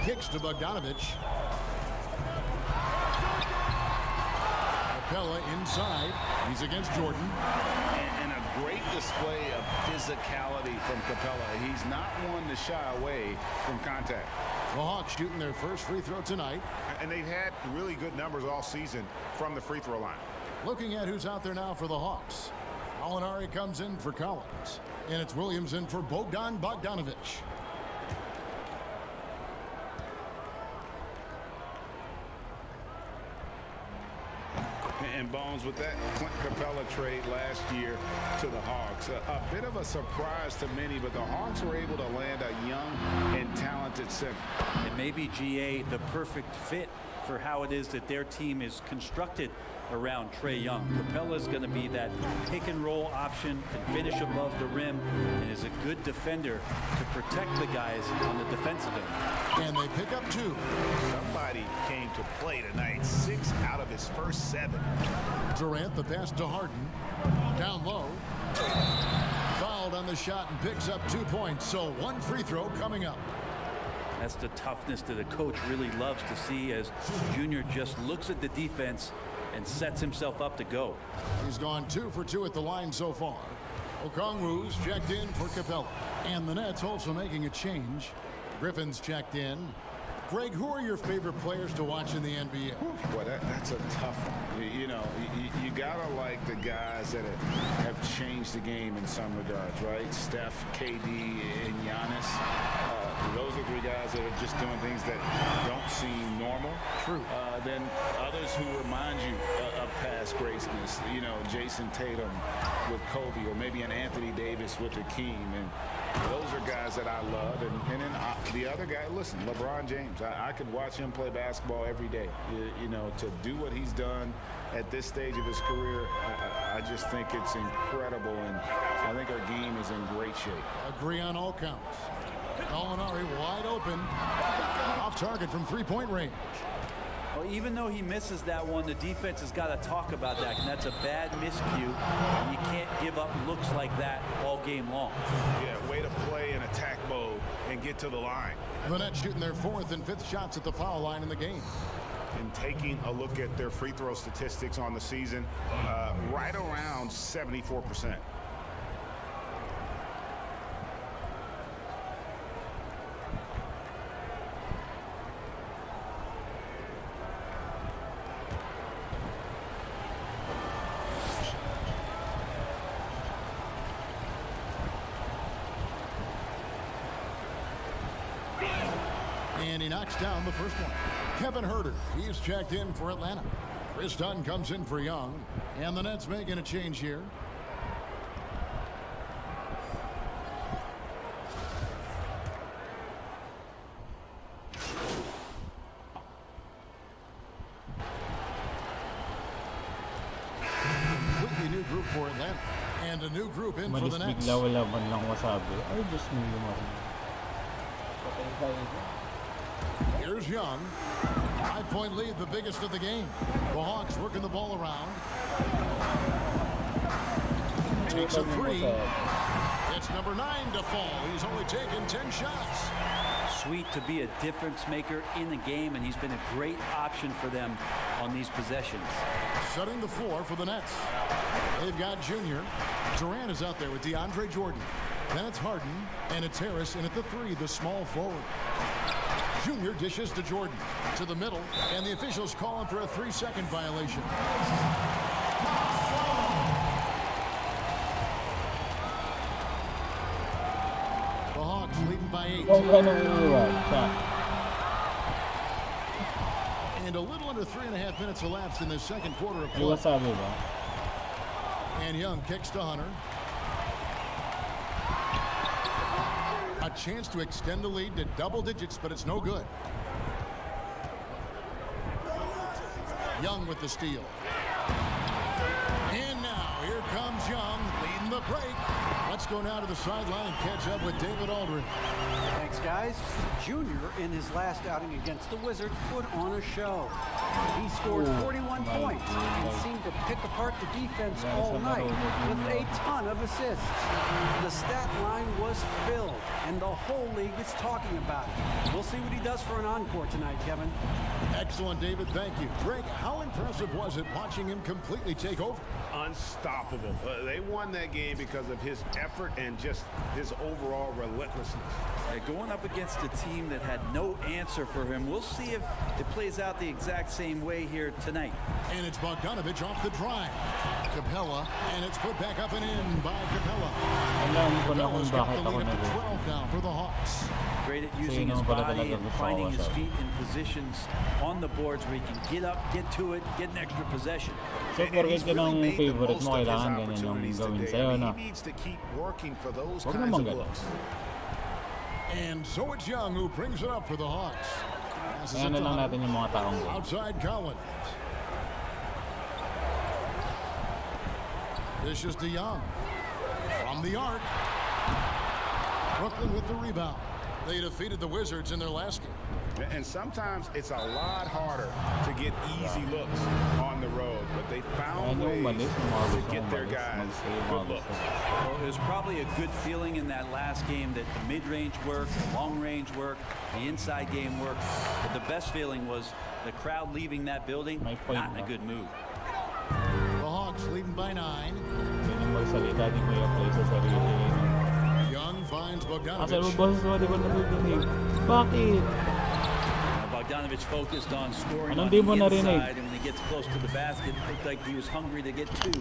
Kicks to Bogdanovich. Capella inside. He's against Jordan. And a great display of physicality from Capella. He's not one to shy away from contact. The Hawks shooting their first free throw tonight. And they've had really good numbers all season from the free throw line. Looking at who's out there now for the Hawks. Alinari comes in for Collins. And it's Williams in for Bogdanovich. And Bones, with that Clint Capella trade last year to the Hawks, a bit of a surprise to many, but the Hawks were able to land a young and talented center. And maybe GA the perfect fit for how it is that their team is constructed around Trae Young. Capella's going to be that pick and roll option, can finish above the rim, and is a good defender to protect the guys on the defensive end. And they pick up 2. Somebody came to play tonight. 6 out of his first 7. Durant, the pass to Harden. Down low. Fouled on the shot and picks up 2 points. So 1 free throw coming up. That's the toughness that a coach really loves to see as Junior just looks at the defense and sets himself up to go. He's gone 2 for 2 at the line so far. Okongwu's checked in for Capella. And the Nets also making a change. Griffin's checked in. Greg, who are your favorite players to watch in the NBA? Well, that's a tough one. You know, you gotta like the guys that have changed the game in some regards, right? Steph, KD, and Giannis. Those are 3 guys that are just doing things that don't seem normal. True. Then others who remind you of past greatness. You know, Jason Tatum with Kobe, or maybe an Anthony Davis with Hakeem. And those are guys that I love. And then the other guy, listen, LeBron James. I could watch him play basketball every day. You know, to do what he's done at this stage of his career, I just think it's incredible. And I think our game is in great shape. Agree on all counts. Alinari wide open. Off target from 3-point range. Well, even though he misses that one, the defense has got to talk about that, and that's a bad miscue. And you can't give up looks like that all game long. Yeah, way to play in attack mode and get to the line. The Nets shooting their 4th and 5th shots at the foul line in the game. And taking a look at their free throw statistics on the season, right around 74%. And he knocks down the first one. Kevin Huerter, he's checked in for Atlanta. Chris Dunn comes in for Young. And the Nets making a change here. Completely new group for Atlanta. And a new group in for the Nets. Bigla wala man lang masabi. Ay, just me lumaki. Here's Young. 5-point lead, the biggest of the game. The Hawks working the ball around. Takes a 3. It's number 9 to fall. He's only taken 10 shots. Sweet to be a difference maker in the game, and he's been a great option for them on these possessions. Setting the floor for the Nets. They've got Junior. Durant is out there with DeAndre Jordan. Then it's Harden, and it's Harris, and at the 3, the small forward. Junior dishes to Jordan, to the middle, and the officials calling for a 3-second violation. The Hawks leading by 8. And a little under 3.5 minutes elapsed in the second quarter of Ay, play. wasabi ba? And Young kicks to Hunter. A chance to extend the lead to double digits, but it's no good. Young with the steal. And now here comes Young leading the break. Let's go now to the sideline and catch up with David Aldridge. Thanks, guys. Junior, in his last outing against the Wizards, put on a show. He scored 41 points and seemed to pick apart the defense all night with a ton of assists. The stat line was filled, and the whole league is talking about it. We'll see what he does for an encore tonight, Kevin. Excellent, David. Thank you. Greg, how impressive was it watching him completely take over? Unstoppable. They won that game because of his effort and just his overall relentlessness. Going up against a team that had no answer for him. We'll see if it plays out the exact same way here tonight. And it's Bogdanovich off the drive. Capella, and it's put back up and in by Capella. Alam ko na kung Capella's got bakit the ako lead up to nag- 12 now for the Hawks. Great at using his body and finding his feet in positions on the boards where he can get up, get to it, get an extra possession. So, porket yun ang favorite mo, kailangan ganyan yung gawin sa'yo, no? He needs to keep working for those Huwag kinds naman of ganun. looks. And so it's Young who brings it up for the Hawks. Passes it Ayan na to lang Hunter. natin yung mga taong ganyan. Outside Collins. This is to Young. From the arc. Brooklyn with the rebound. They defeated the Wizards in their last game. And sometimes it's a lot harder to get easy looks on the road, but they found ways to get their guys good looks. Well, it was probably a good feeling in that last game that the mid-range worked, the long-range worked, the inside game worked. But the best feeling was the crowd leaving that building not in a good mood. The Hawks leading by 9. Hindi na magsalita, di mo yung play sa sarili. Young finds Kasi Bogdanovich. boses mo, di ko narinig. Bakit? Bogdanovich focused on scoring Anong on di the mo narinig? inside, and when he gets close to the basket, it looked like he was hungry to get two.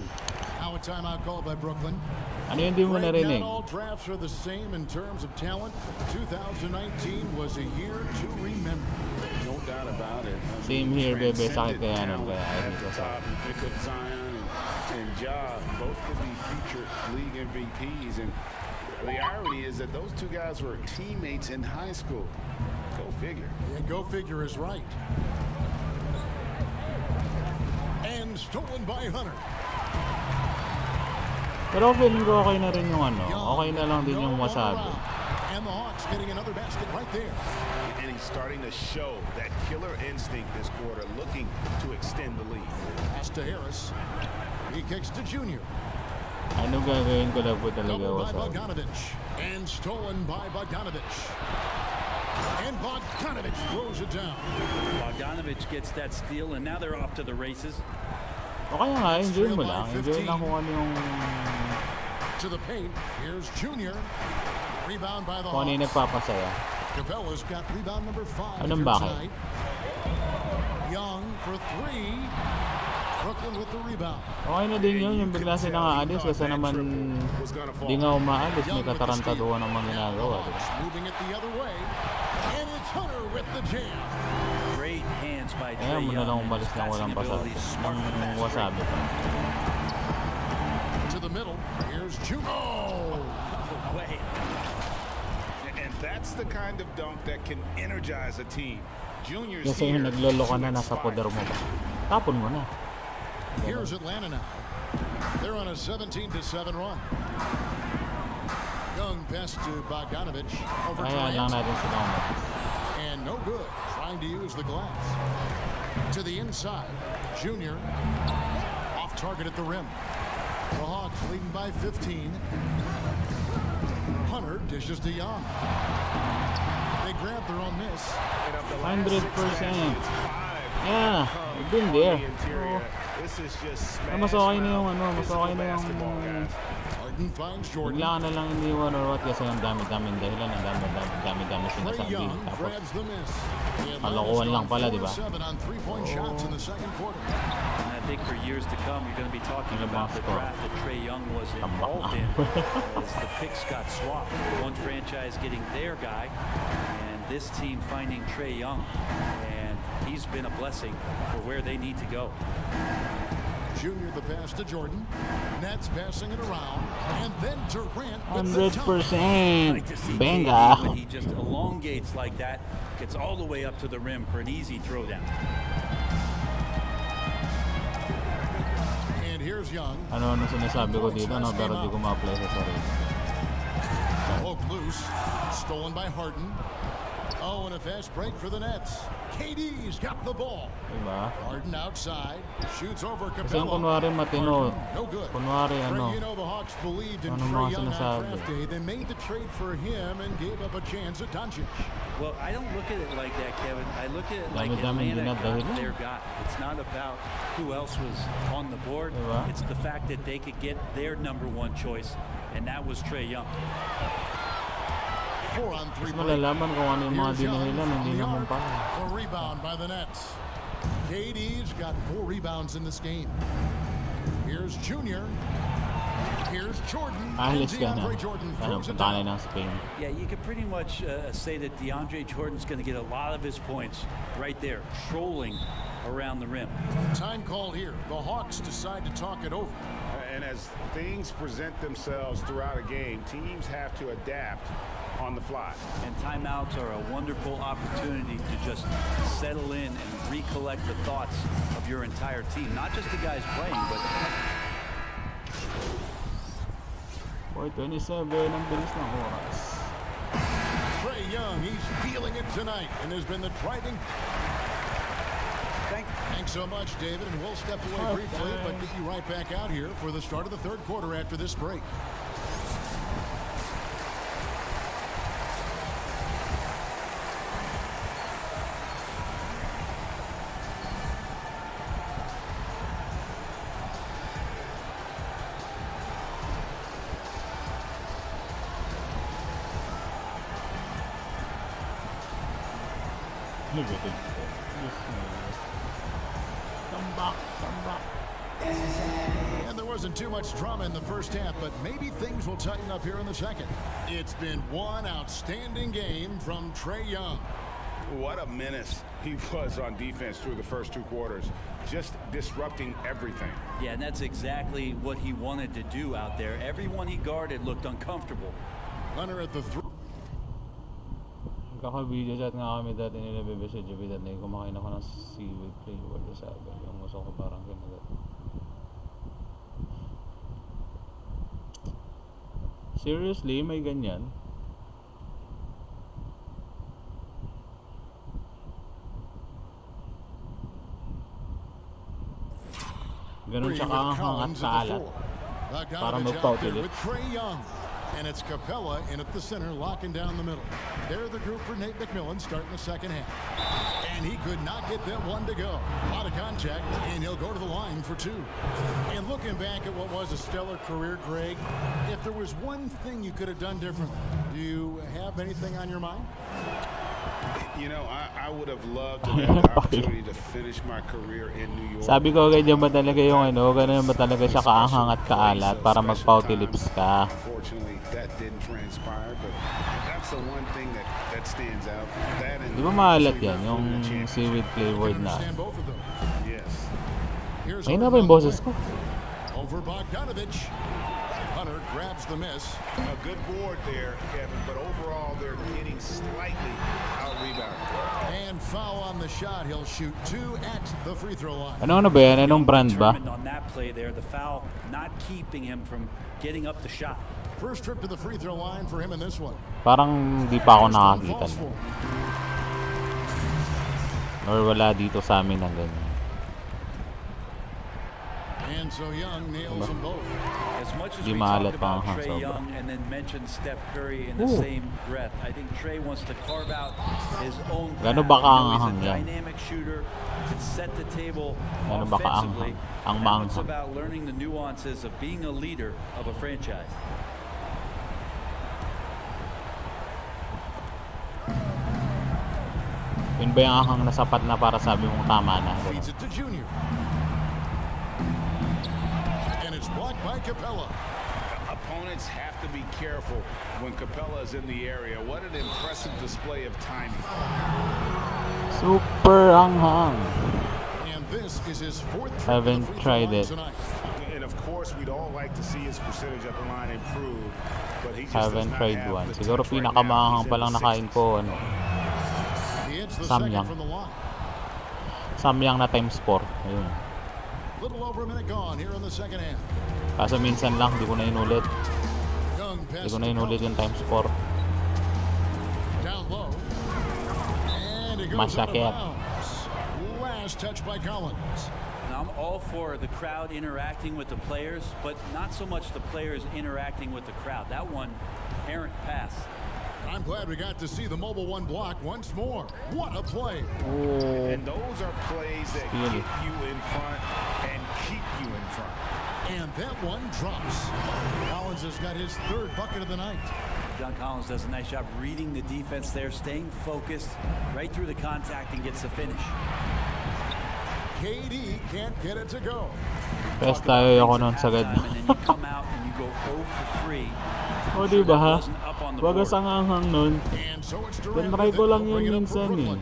Now a timeout called by Brooklyn. Ano yung di mo Greg, narinig? not all drafts are the same in terms of talent. 2019 was a year to remember. No doubt about it. Same here, bebe. Sakit kaya nun. Talent Kaya at the top. You pick up Zion and Ja. Both could be future league MVPs. And the irony is that those two guys were teammates in high school. Go figure. Yeah, go figure is right. And stolen by Hunter. Pero feeling ko okay na rin yung ano. Okay na lang din yung No wasabi. more out. And the Hawks getting another basket right there. And he's starting to show that killer instinct this quarter, looking to extend the lead. Pass to Harris. He kicks to Junior. Ano gagawin ko lang po talaga Double by wasabi? Bogdanovich. And stolen by Bogdanovich. And Bogdanovich throws it down. Bogdanovich gets that steal, and now they're off to the races. O kaya nga, enjoy mo lang. Enjoy lang kung ano yung... To the paint. Here's Junior. Rebound by the Kung ano yung Hawks. nagpapasaya. Capella's got rebound number 5 Anong here bakit? tonight. Young for 3. Brooklyn with the rebound. Okay na din yun, yung bigla silang aalis kasi naman di nga umaalis, may katarantaduhan ng mga ginagawa. Diba? Moving it the other way. And it's Hunter with the jam. Great hands by Kaya Trae mo na lang Young. umalis na walang pasabi. Ng wasabi. To the middle. Here's Junior. Oh! Wait. And that's the kind of dunk that can energize a team. Junior's Kasi yung here naglolo ka to na, nasa inspire. poder mo ba? Tapon mo na. Here's Atlanta now. They're on a 17-7 run. Young pass to Bogdanovich. Over Kaya lang Durant. natin sila umalis. And no good. Trying to use the glass. To the inside. Junior. Off target at the rim. The Hawks leading by 15. Hunter dishes to Young. They grab their own miss. 100%. Yeah, we've been there. This is just Mas okay na yung ano, mas okay na yung... Harden finds Jordan. Bigla ka na lang iniwan or what kasi ang dami-daming dahilan, ang dami-dami Trae sinasabi. Young Tapos, grabs the miss. kalokohan lang pala, di ba? 4-7 on three-point shots in the second quarter. And I think for years to come, you're going to be talking about the draft that Trae Young was involved in as the picks got swapped. One franchise getting their guy, and this team finding Trae Young. And he's been a blessing for where they need to go. Junior the pass to Jordan. Nets passing it around. And then Durant with the 100%. Like to see Benga. KD when he just elongates like that, gets all the way up to the rim for an easy throwdown. And here's Young. Ano sinasabi ko dito, no? Pero di ko ma-apply sa sarili. Poked loose. Stolen by Harden. Oh, and a fast break for the Nets. KD's got the ball. Diba? Harden outside. Shoots over Kasi yung Capella. kunwari matino. No good. Kunwari ano. You know the Hawks believed in Ano Trae mga Young on sinasabi? draft day. They made the trade for him and gave up a chance at Doncic. Well, I don't look at it like that, Kevin. I look at it like Dami-daming Atlanta got dinadahilan. their guy. It's not about who else was on the board. Diba? It's the fact that they could get their #1 choice, and that was Trae Young. 4-on-3 break. Malalaman kung ano yung mga Here's Young dinahilan, from hindi the naman arc. pala. A rebound by the Nets. KD's got 4 rebounds in this game. Here's Junior. Here's Jordan. Alis ka na. DeAndre Jordan Ano, throws it punta ka down. na ng Spain. Yeah, you could pretty much say that DeAndre Jordan's going to get a lot of his points right there, trolling around the rim. Time call here. The Hawks decide to talk it over. And as things present themselves throughout a game, teams have to adapt on the fly. And timeouts are a wonderful opportunity to just settle in and recollect the thoughts of your entire team, not just the guys playing, but 4:27 ang bilis ng oras. Trae Young, he's feeling it tonight and has been the driving. Thanks so much, David, and we'll step away briefly, but get you right back out here for the start of the third quarter after this break. Look at it. Come back, come back. And there wasn't too much drama in the first half, but maybe things will tighten up here in the second. It's been one outstanding game from Trae Young. What a menace he was on defense through the first 2 quarters, just disrupting everything. yeah, and that's exactly what he wanted to do out there. Everyone he guarded looked uncomfortable. Hunter at the Kaka-video chat nga kami dati nila Bebe sa Javi dati kumakain ako ng seaweed flavor sa akin. Yung gusto ko parang kinagat. Seriously, may ganyan? Ganun siya kaanghang at saalat. Para magpa-ulit. And it's Capella in at the center, locking down the middle. They're the group for Nate McMillan starting the second half. And he could not get that one to go. A lot of contact, and he'll go to the line for 2. And looking back at what was a stellar career, Greg, if there was one thing you could have done differently, do you have anything on your mind? You know, I would have loved to have the opportunity to finish my career in New York. Sabi ko, ganyan ba talaga yung ano, ganyan ba talaga siya kaanghang at kaalat para mag-pouty lips ka? Unfortunately, that didn't transpire, but that's the one thing that stands out. That and Di ba maalat yan, yung seaweed flavored na? Yes. Ayun na ba yung boses ko? Over Bogdanovich. Hunter grabs the miss. A good board there, Kevin, but overall they're getting slightly out-rebounded. And foul on the shot. He'll shoot 2 at the free throw line. Ano ba yan? Anong brand ba? On that play there, the foul not keeping him from getting up the shot. First trip to the free throw line for him in this one. Parang di pa ako nakakita na. Or wala dito sa amin ng ganyan. And so Young nails them both. As much as Di we maalat talk about pa ang Trae sobra. Young and then mention Steph Curry in the Ooh. same breath, I think Trae wants to carve out his own Gano path. ba You know, kaanghang he's a yan? dynamic shooter, can set the table Gano ba offensively. kaanghang? Ang And it's maanghang. about learning the nuances of being a leader of a franchise. Yun ba yung anghang na sapat na para sabi mong tama na? Feeds it to Junior. And it's blocked by Capella. A opponents have to be careful when Capella is in the area. What an impressive display of timing. Super anghang. And this is his fourth trip Haven't to the free tried throw line it. tonight. And of course, we'd all like to see his percentage at the line improve, but he just Haven't does not tried have one. the Siguro touch right now. pinakamanghang He's pa in lang the nakain 60s. ko, ano, He hits the Samyang. second from the line. Samyang na times 4. Ayun. Little over a minute gone here in the second half. Kaso minsan lang, di ko na inulit. Young Di pass ko na to inulit yung times 4. down low. And it goes out of Masakit. bounds. Last touch by Collins. Now, I'm all for the crowd interacting with the players, but not so much the players interacting with the crowd. That one, errant pass. I'm glad we got to see the mobile one block once more. What a play. And those are plays that get you in front and keep you in front. And that one drops. Collins has got his third bucket of the night. John Collins does a nice job reading the defense there, staying focused right through the contact and gets the finish. KD can't get it to go. Best tayo ako nun sagad. And then you come out and you go 0 for 3. O diba ha? Wagas ang anghang nun. And so it's Durant Tinry with ko it. lang They'll bring yun it up for minsan eh. Brooklyn.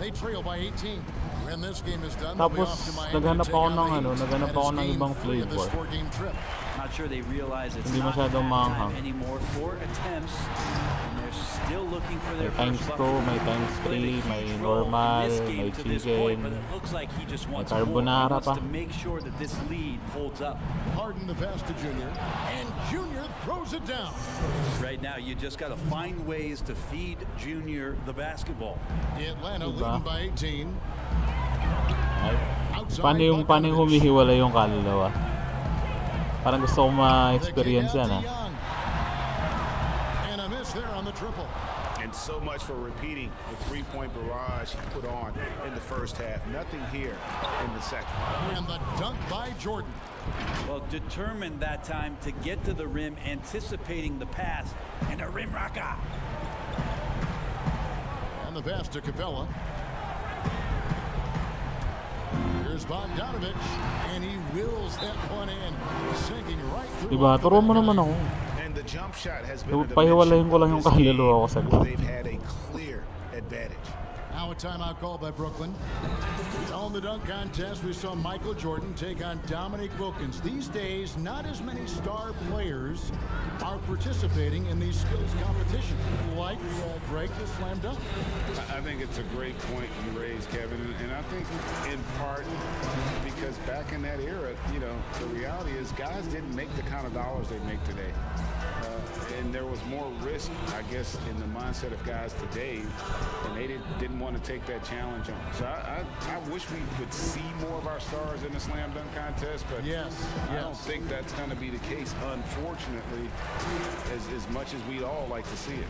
They trail by 18. When this game is done, they'll be Tapos off to Miami naghanap to ako take ng on the ano, Heat. naghanap That ako is ng game ibang 3 of this flavor. 4-game trip. Not sure they realize it's Hindi not masyadong that time maanghang. anymore. 4 attempts, and they're still looking for May their times first 2, bucket. may times Played a 3, may huge role in normal, this may game to this point, but chicken, it looks like he just may wants more. He carbonara wants pa. to make sure that this lead holds up. Harden the pass to Junior. And Junior throws it down. Right now, you just got to find ways to feed Junior the basketball. Atlanta Diba? leading by 18. Ay, Outside paano yung Bogdanovich. humihiwalay yung kaluluwa? Parang gusto ko The ma-experience kick out yan to ah. Young. And a miss there on the triple. And so much for repeating the three-point barrage he put on in the first half. Nothing here in the second. And the dunk by Jordan. Well, determined that time to get to the rim, anticipating the pass, and a rim rocker. And the pass to Capella. Here's Bogdanovich, and he wills that one in, sinking right through. Diba? off the Turo mo back of naman the ako. And the jump shot has been a Pahiwalayin ko lang yung dimension of this kaluluwa ko game saglit. where they've had a clear advantage. Now a timeout called by Brooklyn. On the dunk contest, we saw Michael Jordan take on Dominique Wilkins. These days, not as many star players are participating in these skills competitions, like Drake the slam dunk. I think it's a great point you raised, Kevin, and I think in part because back in that era, you know, the reality is guys didn't make the kind of dollars they make today. And there was more risk, I guess, in the mindset of guys today, and they didn't want to take that challenge on. So I wish we would see more of our stars in the slam dunk contest, but I don't think that's going to be the case, unfortunately, as much as we'd all like to see it.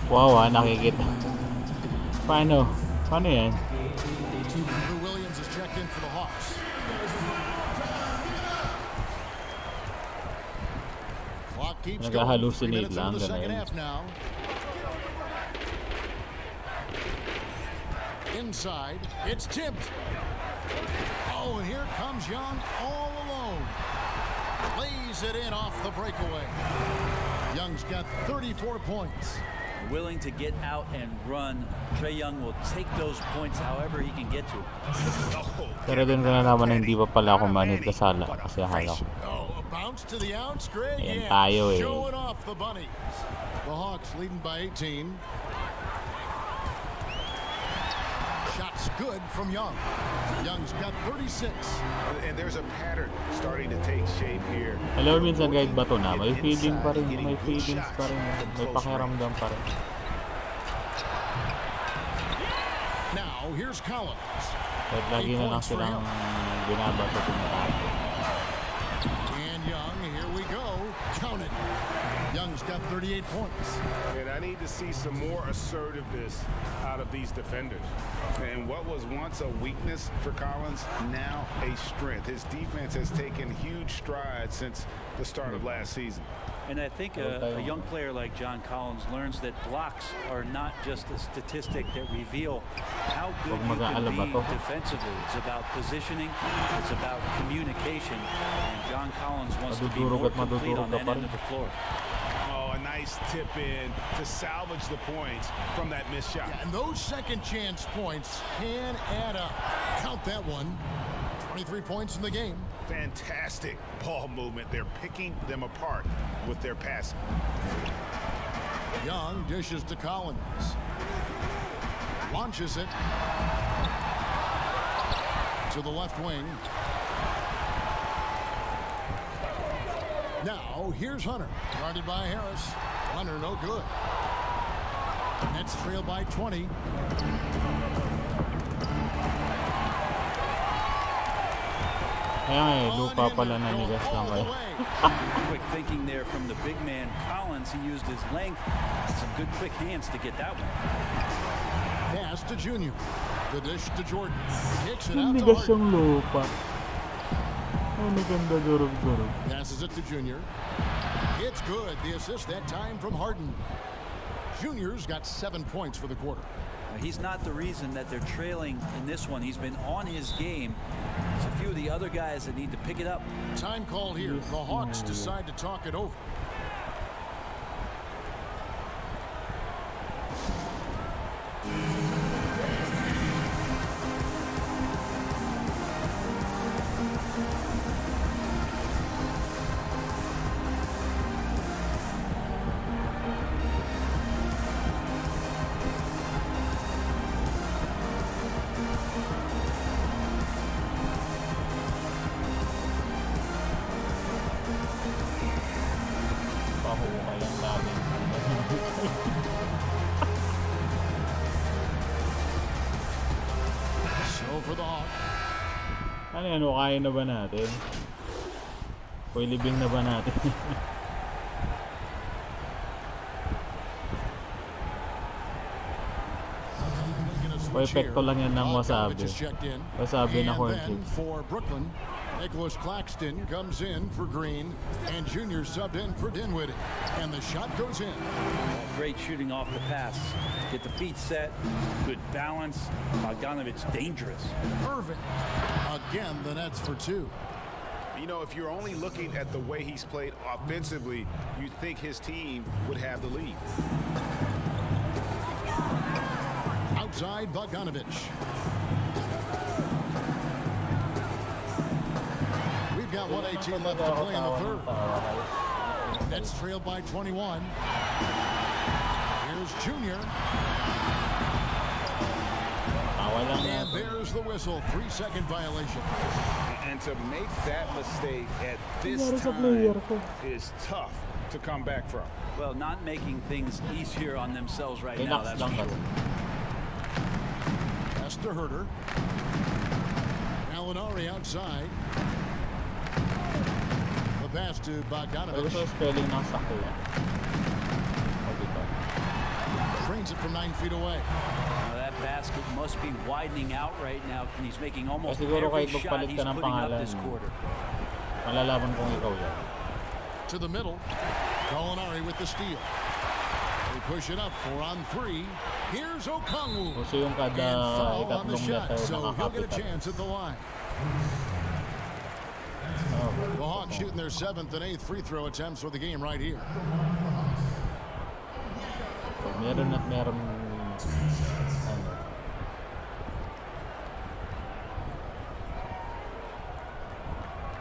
Wow nakikita. Paano? Paano yan? Lou Williams is checked in for the Hawks. Clock keeps going. 3 Nag-hallucinate minutes lang, into the second ganun. half now. Inside, it's tipped. Oh, and here comes Young all alone. Lays it in off the breakaway. Young's got 34 points. Willing to get out and run. Trae Young will take those points however he can get to. Pero din ko nalaman na hindi pa pala ako manid kasala kasi akala ko. Oh, a bounce to the outs, Greg. Ayan Yeah, tayo eh. showing off the bunnies. The Hawks leading by 18. Shots good from Young. Young's got 36. And there's a pattern starting to take shape here. Alam mo minsan kahit bato na, may feeling pa rin, may feelings pa rin, may pakiramdam pa rin. Now, here's Collins. Kahit lagi na lang silang binabato tumatago. And Young, here we go. Count it. Young's got 38 points. And I need to see some more assertiveness out of these defenders. And what was once a weakness for Collins, now a strength. His defense has taken huge strides since the start of last season. And I think a young player like John Collins learns that blocks are not just a statistic that reveal how good you can be defensively. It's about positioning. It's about communication. And John Collins wants to be more complete on that end of the floor. Oh, a nice tip in to salvage the points from that missed shot. Yeah, and those second chance points can add up. Count that one. 23 points in the game. Fantastic ball movement. They're picking them apart with their passing. Young dishes to Collins. Launches it to the left wing. Now, here's Hunter. Guarded by Harris. Hunter, no good. Nets trail by 20. Lupa pala nanigas lang kayo. Quick thinking there from the big man Collins. He used his length and some good quick hands to get that one. Pass to Junior. The dish to Jordan. Kicks it out to Nanigas Harden. yung lupa. Ano ganda durog-durog. Passes it to Junior. It's good. The assist that time from Harden. Junior's got 7 points for the quarter. He's not the reason that they're trailing in this one. He's been on his game. There's a few of the other guys that need to pick it up. Time call here. The Hawks decide to talk it over. For the Hawks. Ano yan? Kaya na ba natin? Koy libing na ba natin? Epekto lang yan ng wasabi. Wasabi na corn chips. For Brooklyn, Nicholas Claxton comes in for Green, and Junior subbed in for Dinwiddie, and the shot goes in. Great shooting off the pass. Get the feet set, good balance. Bogdanovich dangerous. Irving, again the Nets for 2. You know, if you're only looking at the way he's played offensively, you'd think his team would have the lead. Outside Bogdanovich. We've got 1:18 left to play in the third. Nets trail by 21. Here's Junior. And there's the whistle. 3-second violation. And to make that mistake at this time is tough to come back from. Well, not making things easier on themselves right now. That's for sure. Pass to Herter. Alinari outside. The pass to Bogdanovich. Trains it from 9 feet away. Now that basket must be widening out right now, and he's making almost every shot he's putting up this quarter. Malalaman kung ikaw yan. To the middle. Alinari with the steal. They push it up 4 on 3. Here's Okongwu. Puso yung kada ikatlong letter so he'll get a nakakapital. chance at the line. The Hawks shooting their 7th and 8th free throw attempts for the game right here. Meron at meron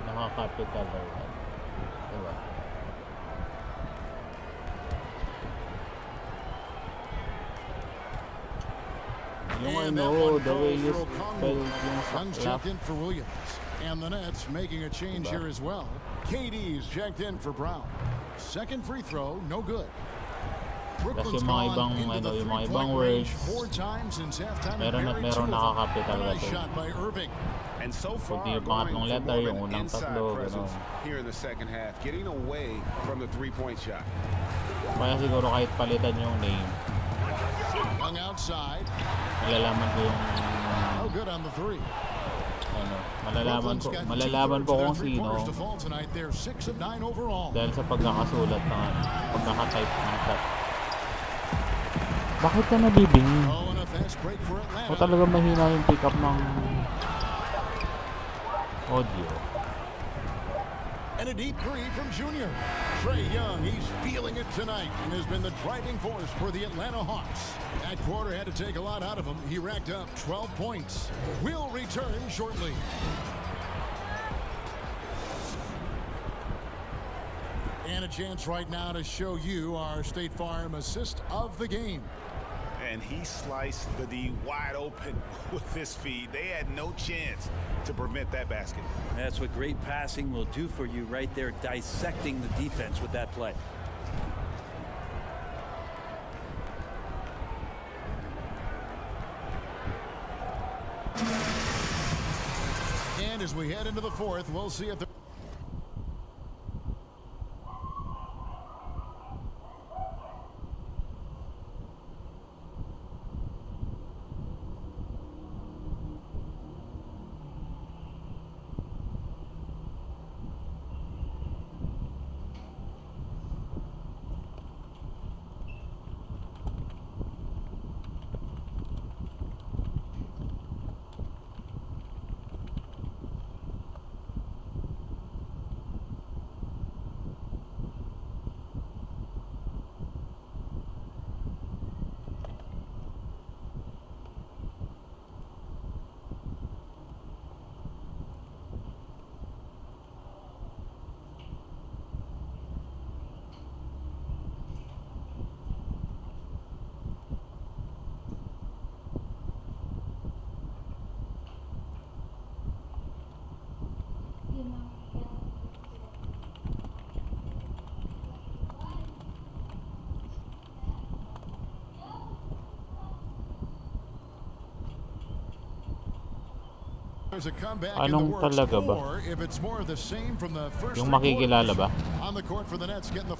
nakakapital daw. Diba? Yung ano, the way you spelled yung Young's checked in for Williams. And the Nets making a change here as well. KD's checked in for Brown. Second free throw, no good. Brooklyn's gone into the three-point range 4 times since halftime. Meron at meron nakakapital Nice natin. shot by Irving. And so far, Puti yung going pangatlong for letter, more yung of an unang inside tatlo, presence gano'n. here in the second half, getting away from the three-point shot. Kaya siguro kahit palitan yung name, Young outside. malalaman ko yung No good on the 3. ano, ano, malalaman po kung sino dahil sa pagkakasulat ng pagkakatype ng chat. Bakit ka nabibingi? O talaga mahina yung pick up ng audio? And a deep three from Junior. Trae Young, he's feeling it tonight and has been the driving force for the Atlanta Hawks. That quarter had to take a lot out of him. He racked up 12 points. We'll return shortly. And a chance right now to show you our State Farm assist of the game. And he sliced the D wide open with this feed. They had no chance to prevent that basket. That's what great passing will do for you right there, dissecting the defense with that play. And as we head into the fourth, we'll see if the Anong talaga ba? Yung makikilala ba?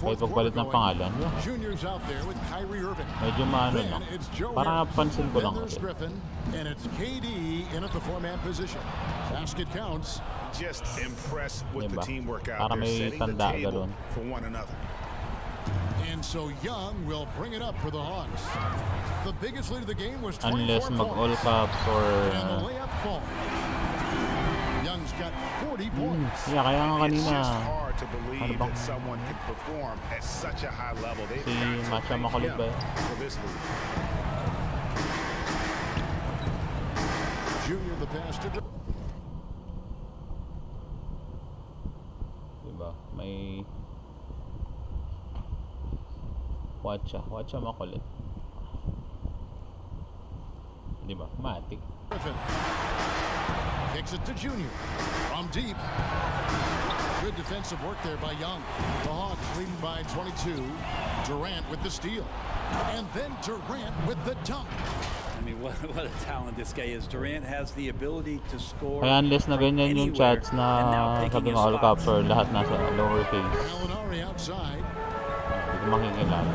Kahit pagpalit ng pangalan? Medyo maano lang. Parang napansin ko lang kasi. Just impressed with the teamwork out Para there, may setting the tanda table galon. for one another. And so Young will bring it up for the Hawks. The biggest lead of the game was 24 Unless mag-all caps or and the layup fall. Young's got 40 points. yeah, kaya nga kanina It's just hard to believe that someone can perform at such a high level. They've si got to Matcha rank makulit him ba? for this league. Junior the pass to Diba? May Watcha makulit. Diba? Matik. Griffin. Kicks it to Junior. From deep. Good defensive work there by Young. The Hawks leading by 22. Durant with the steal. And then Durant with the dunk. I mean, what a talent this guy is. Durant has the ability to score. Kaya unless na ganyan yung chats na sabi ng all caps or lahat nasa lowercase. Gallinari outside. Hindi ko makikilala.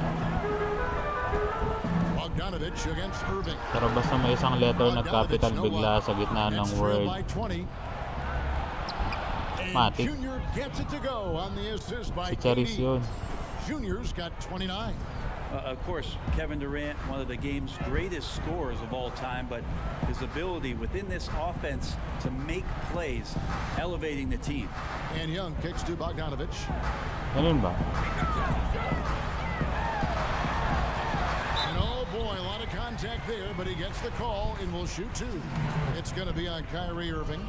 Bogdanovich against Irving. Pero basta may isang letter na capital bigla sa gitna ng word. Matik. Junior gets it to go on the assist by Si Charis KD. yun. Junior's got 29. Of course, Kevin Durant, one of the game's greatest scorers of all time, but his ability within this offense to make plays, elevating the team. And Young kicks to Bogdanovich. Ganun ba? And oh boy, a lot of contact there, but he gets the call and will shoot two. It's going to be on Kyrie Irving.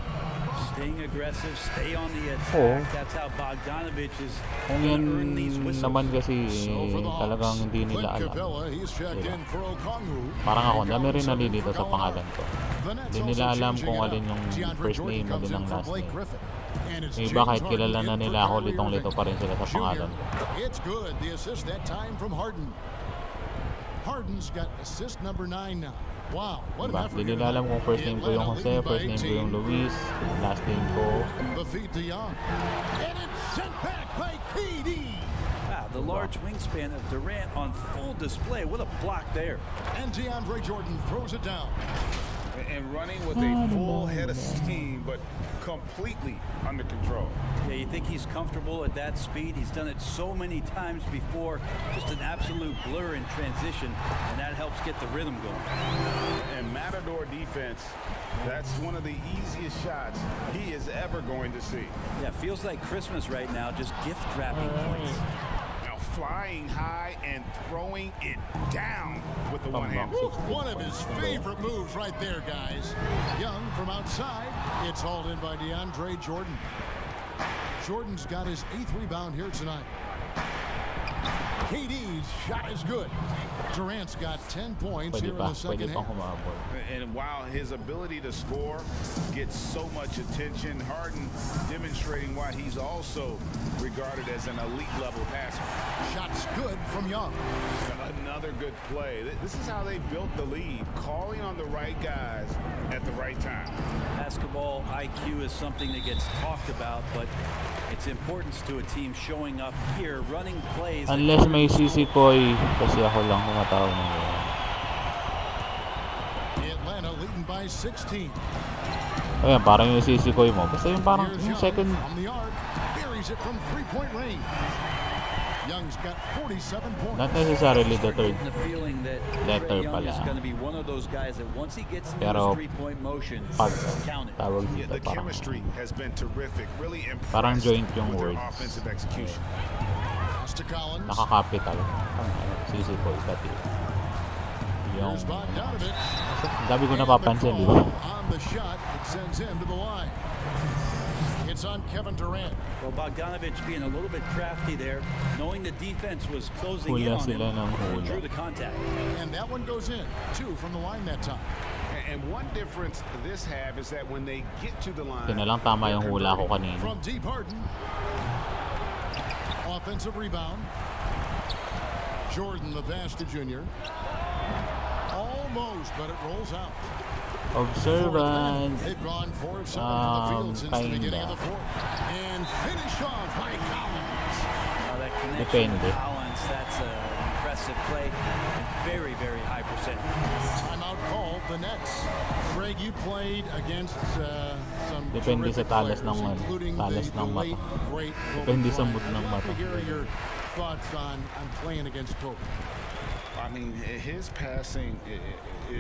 Staying aggressive, stay on the attack. Oo. That's how Bogdanovich is Kung going yan to earn these whistles. naman kasi talagang hindi nila alam. Diba? Parang ako, dami rin nalilito sa pangalan ko. Hindi nila alam kung alin yung first name o din ang last name. Yung iba kahit kilala na nila ako, litong-lito pa rin sila sa pangalan ko. It's good. The assist that time from Harden. Harden's got assist number 9 now. Wow, what an Diba? effort. Hindi nila alam kung first name ko yung Jose, first name ko yung Luis, last name ko. The feed to Young. And it's sent back by KD. Wow, the large wingspan of Durant on full display. What a block there. And DeAndre Jordan throws it down. and running with a full head of steam, but completely under control. Yeah, you think he's comfortable at that speed? He's done it so many times before. Just an absolute blur in transition, and that helps get the rhythm going. And Matador defense, that's one of the easiest shots he is ever going to see. Yeah, feels like Christmas right now, just gift wrapping points. Now flying high and throwing it down with the one hand. One of his favorite moves right there, guys. Young from outside. It's hauled in by DeAndre Jordan. Jordan's got his 8th rebound here tonight. KD's shot is good. Durant's got 10 points here in the second half. And while his ability to score gets so much attention, Harden demonstrating why he's also regarded as an elite level passer. Shots good from Young. Another good play. This is how they built the lead, calling on the right guys at the right time. Basketball IQ is something that gets talked about, but its importance to a team showing up here, running plays. Unless may sisikoy, kasi ako lang kumatawag ng Atlanta leading by 16. Ayan, parang yung sisikoy mo. Basta yung parang yung second. From the arc, buries it from 3-point range. Young's got 47 points. Not necessarily the third The feeling that letter Young pala. is going to be one of those guys that once he gets into Pero those 3-point motions, pag count it. tawag Yeah, dito the parang chemistry has been terrific. Really parang impressed joint yung with their words. offensive execution. To Collins. Nakakapital. Sisikoy pati. Yung Here's Bogdanovich. dami ko napapansin, di ba? On the shot, it sends him to the line. It's on Kevin Durant. Well, Bogdanovich being a little bit crafty there, knowing the defense was closing in Hula on him, sila ng and hula. drew the contact. And that one goes in. 2 from the line that time. And one difference this have is that when they get to the line, Yun na lang tama yung hula ko kanina. From deep Harden. Offensive rebound. Jordan, the pass to Junior. Almost, but it rolls out. Observant. They've gone 4 of 7 from the field since the beginning of the Kinda. fourth. And finish off by Collins. That connection Depende. with Collins, that's an impressive play. And very, very high percentage. Timeout called the Nets. Greg, you played against some Depende sa terrific talas ng players, ano, including talas the ng mata. late, great Kobe Depende sa Bryant. mood ng I'd love mata. to hear your thoughts on playing against Kobe. I mean, his passing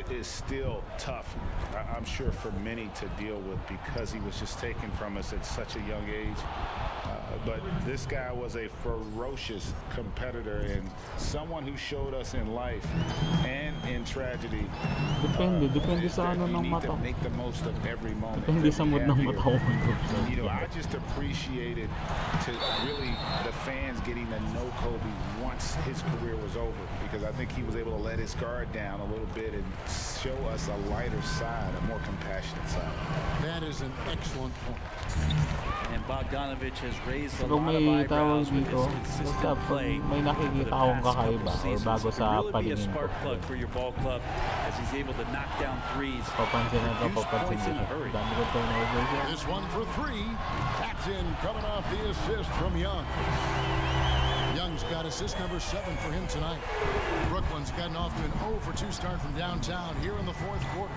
is still tough, I'm sure, for many to deal with because he was just taken from us at such a young age. But this guy was a ferocious competitor and someone who showed us in life and in tragedy. Depende sa ano You ng need mata. to make the most of every moment. Depende that sa we mood have ng here. mata ko. You know, I just appreciated to really the fans getting to know Kobe once his career was over because I think he was able to let his guard down a little bit and show us a lighter side, a more compassionate side. That is an excellent point. And Bogdanovich has raised a Kung lot of may eyebrows tawag with his dito, basta consistent pag play may for the nakikita akong past couple kakaiba or seasons. bago sa Could really be a paningin ko. spark plug for your ball club as he's able to knock down threes. Papansin na ito, Use papansin points in a dito. hurry. Dami ko turnover dyan. This one for 3. Taps in, coming off the assist from Young. Young's got assist number 7 for him tonight. Brooklyn's gotten off to an 0 for 2 start from downtown here in the fourth quarter.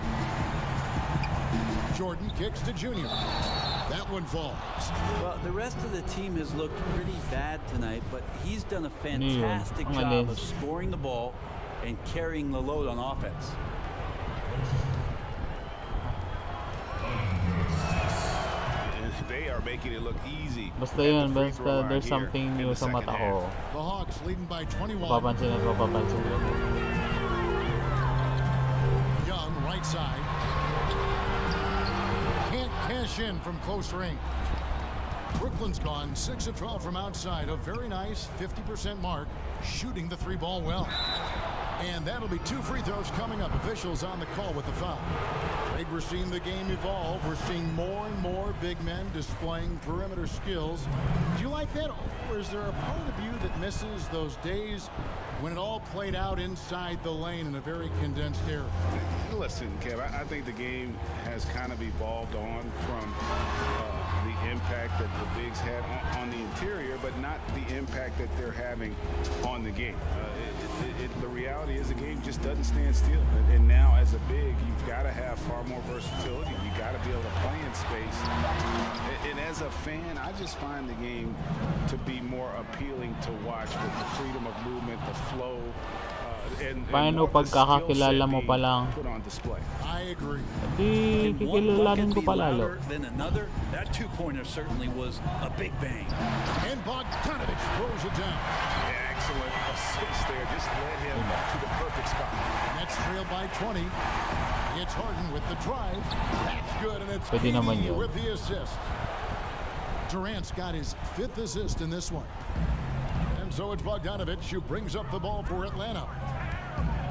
Jordan kicks to Junior. That one falls. Well, the rest of the team has looked pretty bad tonight, but he's done a Ano yun? fantastic Ang job of alis. scoring the ball and carrying the load on offense. They are making it look easy. Basta at the yun, free basta throw line there's here something in new the sa second mata half. ko. The Hawks leading by 21. Papansin na ito, papansin na ito. Young, right side. Can't cash in from close range. Brooklyn's gone 6 of 12 from outside. A very nice 50% mark, shooting the 3-ball well. And that'll be 2 free throws coming up. Officials on the call with the foul. Greg, we're seeing the game evolve. We're seeing more and more big men displaying perimeter skills. Do you like that? Or is there a part of you that misses those days when it all played out inside the lane in a very condensed area? Listen, Kev, I think the game has kind of evolved on from the impact that the bigs had on the interior, but not the impact that they're having on the game. The reality is the game just doesn't stand still. And now as a big, you've got to have far more versatility. You got to be able to play in space. And as a fan, I just find the game to be more appealing to watch with the freedom of movement, the flow. Paano pagkakakilala mo pa lang? I agree. Di kikilalanin ko pa lalo. Then another. That two-pointer certainly was a big bang. And Bogdanovich throws it down. Excellent assist there. Just led him to the perfect spot. Nets trail by 20. It's Harden with the drive. That's good, and it's Pwede naman KD yun. with the assist. Durant's got his 5th assist in this one. And so it's Bogdanovich who brings up the ball for Atlanta.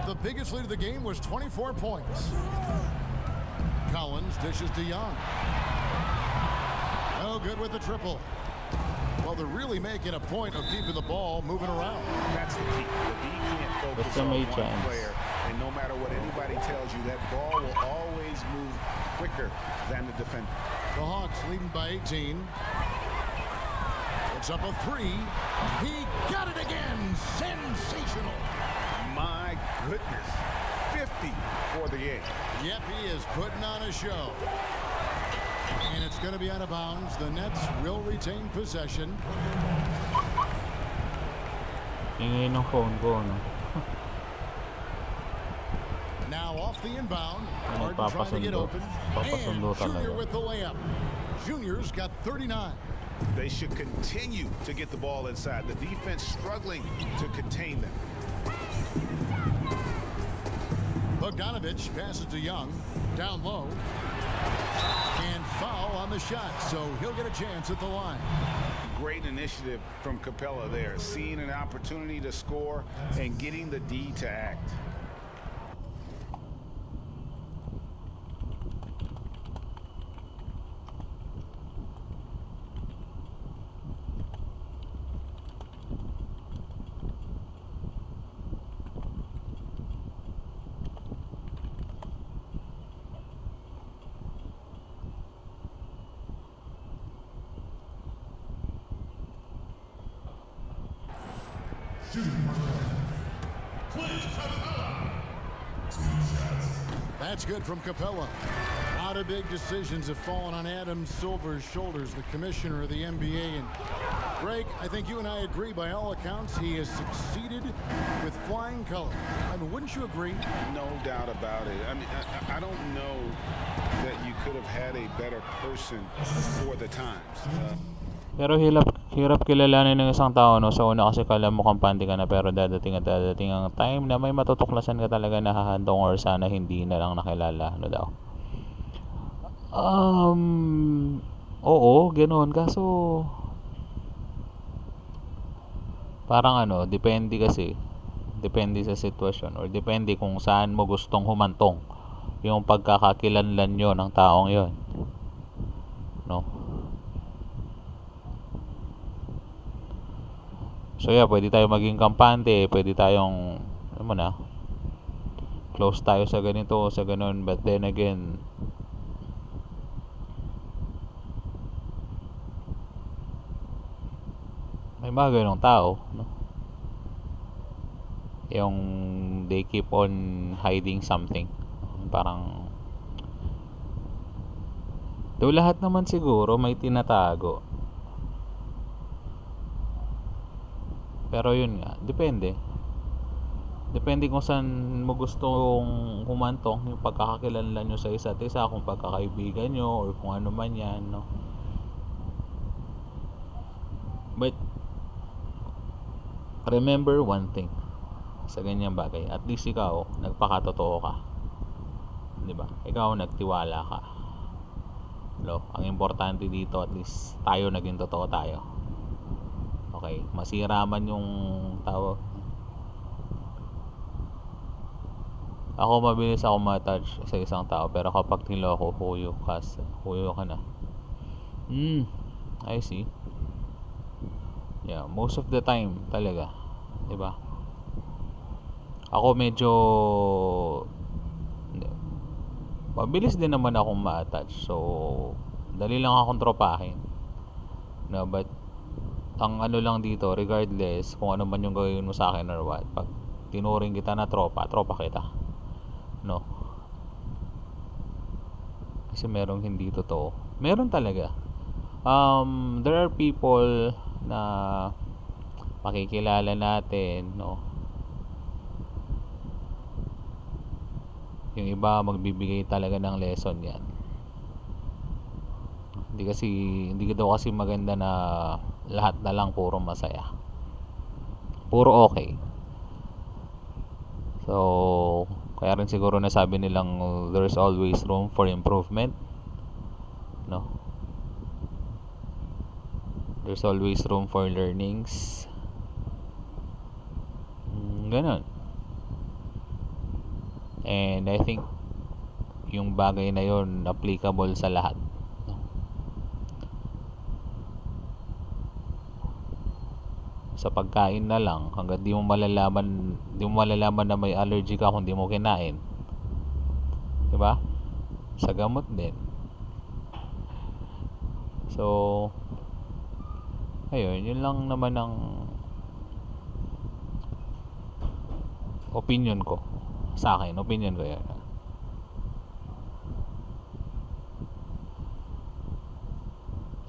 The biggest lead of the game was 24 points. Collins dishes to Young. Oh, good with the triple. Well, they're really making a point of keeping the ball moving around. That's the key. The D can't focus on one player, and no matter what anybody tells you, that ball will always move quicker than the defender. The Hawks leading by 18. It's up a 3. He got it again. Sensational. My goodness. 50 for the game. Yep, he is putting on a show. And it's going to be out of bounds. The Nets will retain possession. Ingay ng phone ko, no? Now off the inbound. Harden trying to get open. And Junior with the layup. Junior's got 39. They should continue to get the ball inside. The defense struggling to contain them. Bogdanovich passes to Young. Down low. And foul on the shot, so he'll get a chance at the line. Great initiative from Capella there. Seeing an opportunity to score and getting the D to act. That's good from Capella. A lot of big decisions have fallen on Adam Silver's shoulders, the commissioner of the NBA. And Greg, I think you and I agree by all accounts he has succeeded with flying colors. I mean, wouldn't you agree? No doubt about it. I mean, I don't know that you could have had a better person for the times. Pero hirap kilalanin ng isang tao, no? Sa una kasi kala mo kampante ka na, pero dadating at dadating ang time na may matutuklasan ka talaga na hahandong or sana hindi na lang nakilala. Ano daw? Oo, ganoon. Kaso parang ano, depende kasi. Depende sa sitwasyon or depende kung saan mo gustong humantong yung pagkakakilanlan nyo ng taong yon, no? So yeah, pwede tayo maging kampante, pwede tayong, ano mo na, close tayo sa ganito, sa ganun, but then again, may mga ganong tao, no? Yung they keep on hiding something. Parang, do lahat naman siguro may tinatago. Pero yun nga, depende. Depende kung saan mo gustong humantong yung pagkakakilanlan nyo sa isa't isa, kung pagkakaibigan nyo or kung ano man yan, no? But remember one thing sa ganyang bagay, at least ikaw nagpakatotoo ka, di ba? Ikaw nagtiwala ka, no? Ang importante dito, at least tayo naging totoo tayo. Okay, masira man yung tao. Ako mabilis ako ma-touch sa isang tao, pero kapag niloko, huyo ka na. I see. Yeah, most of the time talaga, 'di ba? Ako medyo mabilis din naman akong ma-attach. So, dali lang akong tropahin. No, but ang ano lang dito, regardless kung ano man yung gawin mo sa akin or what, pag tinuring kita na tropa, tropa kita. No. Kasi merong hindi totoo. Meron talaga. There are people na makikilala natin, no. Yung iba magbibigay talaga ng lesson yan. Hindi daw kasi maganda na lahat na lang puro masaya. Puro okay. So, kaya rin siguro nasabi nilang there's always room for improvement. No? There's always room for learnings. Ganon. And I think yung bagay na yon applicable sa lahat. Sa pagkain na lang, hanggang di mo malalaman na may allergy ka kung di mo kinain. 'Di ba? Sa gamot din. So, ayun, yun lang naman ang opinion ko. Sa akin, opinion ko yan.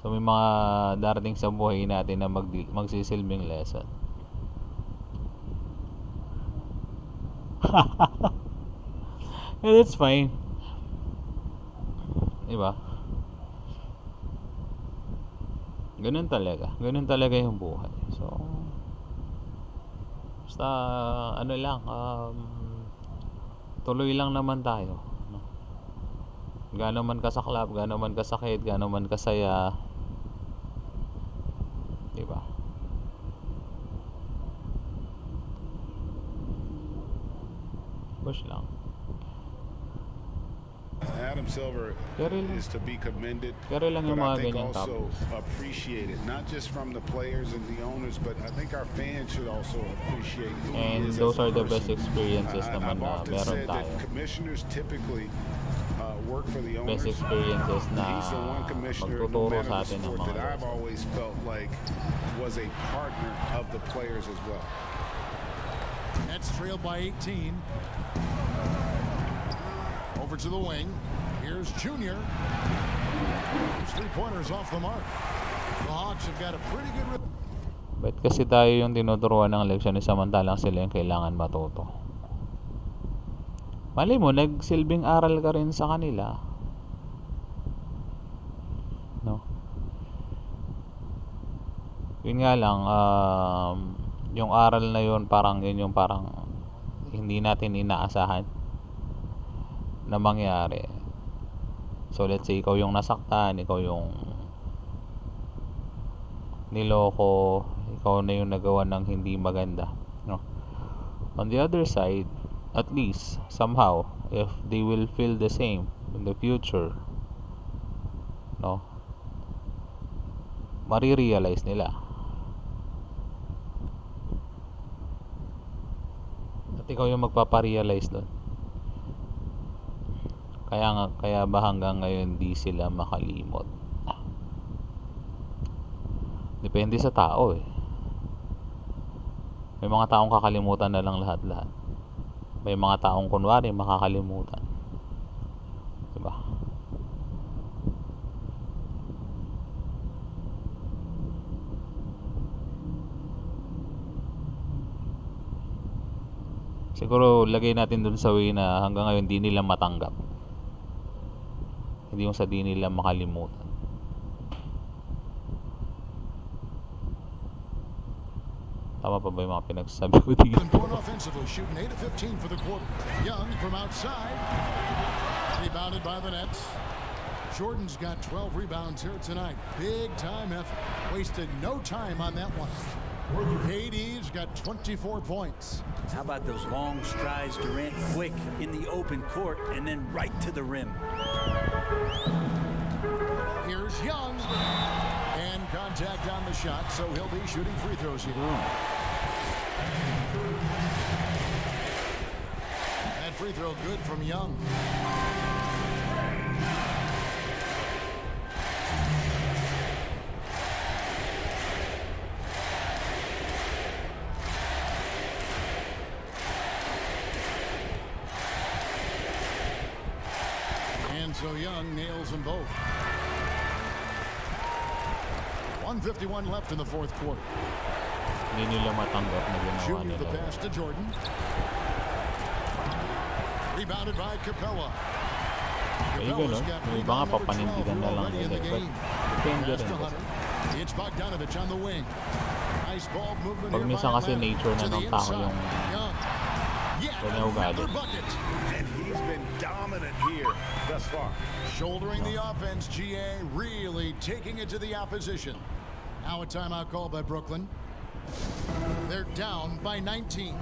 So may mga darating sa buhay natin na magsisilbing lesson. Yeah, that's fine. Diba? Ganun talaga yung buhay. So basta ano lang, tuloy lang naman tayo, no? Gaano man kasaklap, gaano man kasakit, gaano man kasaya, diba? Push lang. Adam Silver is to be commended, but I think also appreciated, not just from the players and the owners, but I think our fans should also appreciate who he And is those as a are the person. best experiences naman I've na often meron said that tayo. commissioners typically work for the owners. Best experiences na He's the one commissioner, no magtuturo matter sa the atin ng sport, mga that I've always felt like was a partner of the players as well. Nets trailed by 18. Over to the wing. Here's Junior. His three-pointers off the mark. The Hawks have got a pretty good... Ba't kasi tayo yung tinuturuan ng leksyon samantalang sila yung kailangan matuto? Mali mo, nagsilbing aral ka rin sa kanila. No? Yun nga lang, yung aral na yun, parang yun yung parang hindi natin inaasahan na mangyari. So let's say ikaw yung nasaktan, ikaw yung niloko, ikaw na yung nagawa ng hindi maganda, no? On the other side, at least somehow, if they will feel the same in the future, no, marirealize nila. At ikaw yung magpaparealize doon. Kaya ba hanggang ngayon di sila makalimot? Depende sa tao eh. May mga taong kakalimutan na lang lahat-lahat. May mga taong kunwari makakalimutan. Diba? Siguro lagay natin dun sa way na hanggang ngayon di nila matanggap. Hindi yung sa di nila makalimutan. Tama pa ba yung mga pinagsasabi ko dito? Offensively, shooting 8 of 15 for the quarter. Young from outside. Rebounded by the Nets. Jordan's got 12 rebounds here tonight. Big time effort. Wasted no time on that one. KD's got 24 points. How about those long strides, Durant, quick in the open court and then right to the rim. Here's Young. And contact on the shot, so he'll be shooting free throws here. That free throw good from Young. So Young nails them both. 1:51 left in the fourth quarter. Hindi nila matanggap na ginawa Junior the nila. pass to Jordan. Rebounded by Capella. Ay, gano'n. May iba nga papanindigan na lang nila. But depende rin kasi. It's Bogdanovich on the wing. Nice ball movement Pag here minsan by kasi Atlanta. nature na To the ng tao inside. yung Young. Yet ganyan ugali. another bucket. And he's been dominant here thus far. Shouldering the offense, GA really taking it to the opposition. Now a timeout called by Brooklyn. They're down by 19.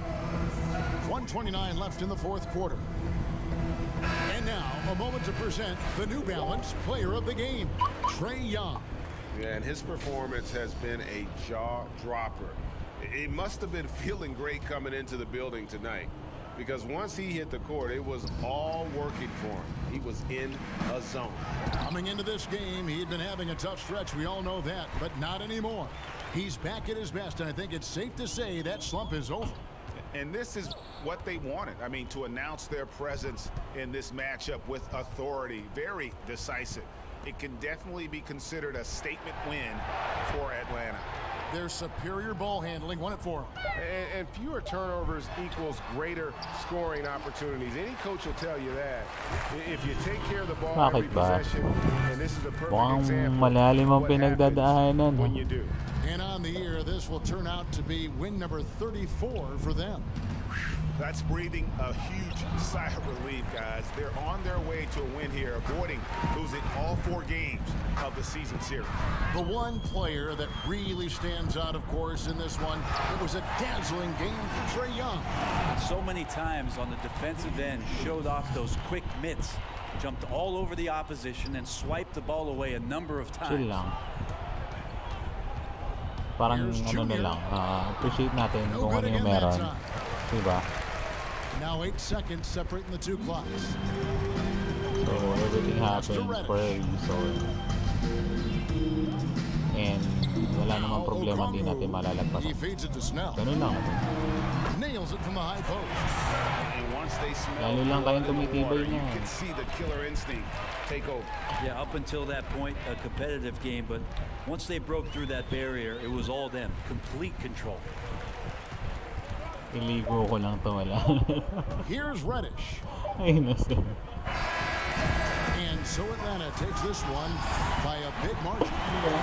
1:29 left in the fourth quarter. And now a moment to present the New Balance Player of the Game, Trae Young. Yeah, and his performance has been a jaw dropper. He must have been feeling great coming into the building tonight, because once he hit the court, it was all working for him. He was in a zone. Coming into this game, he had been having a tough stretch. We all know that, but not anymore. He's back at his best, and I think it's safe to say that slump is over. And this is what they wanted. I mean, to announce their presence in this matchup with authority, very decisive. It can definitely be considered a statement win for Atlanta. Their superior ball handling won it for him. And fewer turnovers equals greater scoring opportunities. Any coach will tell you that. If you take care of the ball every Bakit ba? possession, and this is a perfect Mukhang example malalim ang of what happens pinagdadaanan. when you do. And on the year, this will turn out to be win number 34 for them. That's breathing a huge sigh of relief, guys. They're on their way to a win here, avoiding losing all 4 games of the season series. The one player that really stands out, of course, in this one, it was a dazzling game for Trae Young. So many times on the defensive end, showed off those quick mitts, jumped all over the opposition and swiped the ball away a number of Chill times. lang. Parang ano na lang, appreciate natin kung ano yung meron. Diba? Now 8 seconds separating the two clocks. So everything happens for a reason. And wala namang problema, hindi natin malalagpasan. He feeds it to Snell. Ganun lang. Nails it from the high post. And once they smell Lalo lang kayong blood in the tumitibay water, you na. can see the killer instinct take over. Yeah, up until that point, a competitive game, but once they broke through that barrier, it was all them. Complete control. Iligo ko lang to, wala. Here's Reddish. Ay, nasa. And so Atlanta takes this one by a big margin.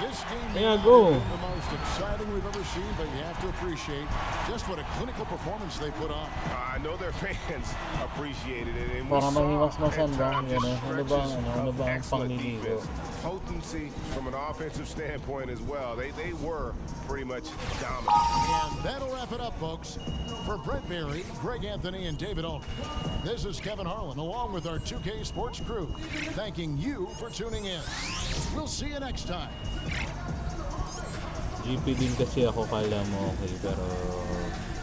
This game may Yeah, not go. have been the most exciting we've ever seen, but you have to appreciate just what a clinical performance they put on. I know their fans appreciated it, and we Parang saw mahiwas-masan at ba? times Yan, ano ba ang stretches of excellent pangliligo? defense. Potency from an offensive standpoint as well. They were pretty much dominant. And that'll wrap it up, folks. For Brett Berry, Greg Anthony, and David Aldridge, this is Kevin Harlan, along with our 2K Sports crew, thanking you for tuning in. We'll see you next time. GP din kasi ako, kala mo okay, pero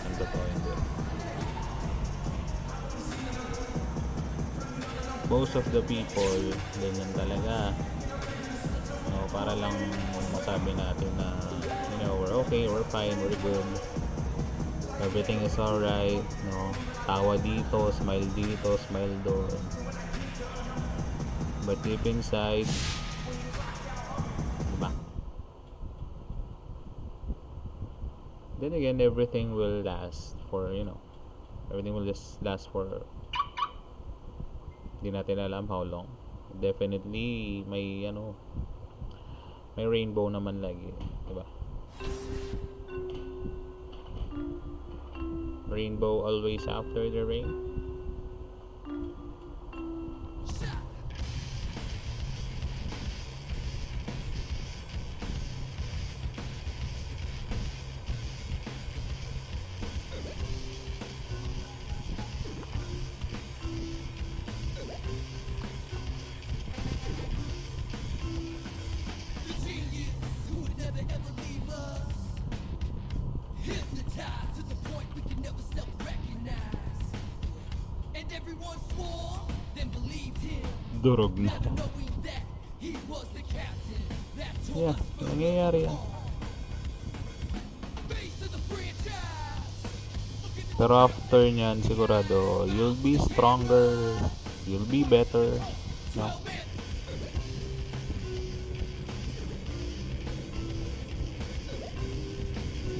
ang totoo hindi. Most of the people, ganyan talaga. Para lang masabi natin na, we're okay, we're fine, we're good. Everything is alright, tawa dito, smile doon. But deep inside, diba? Then again, everything will last for, everything will just last for, hindi natin alam how long. Definitely, may rainbow naman lagi, diba? Rainbow always after the rain. Durog na. Yeah, nangyayari yan. Pero after nyan, sigurado, you'll be stronger, you'll be better. No?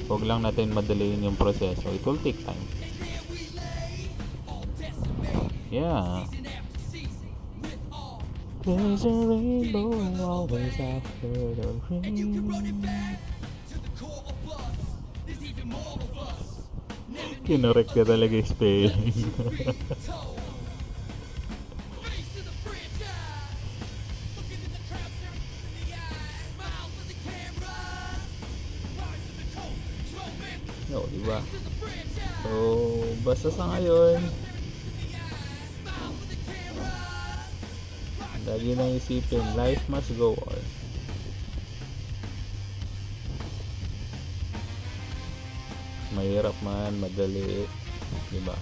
Huwag lang natin madaliin yung proseso. It will take time. Yeah. There's a rainbow always after the rain. Kinorek ka talaga yung spelling. No, diba? So, basta sa ngayon, lagi nang isipin, life must go on. Mahirap man, madali, diba?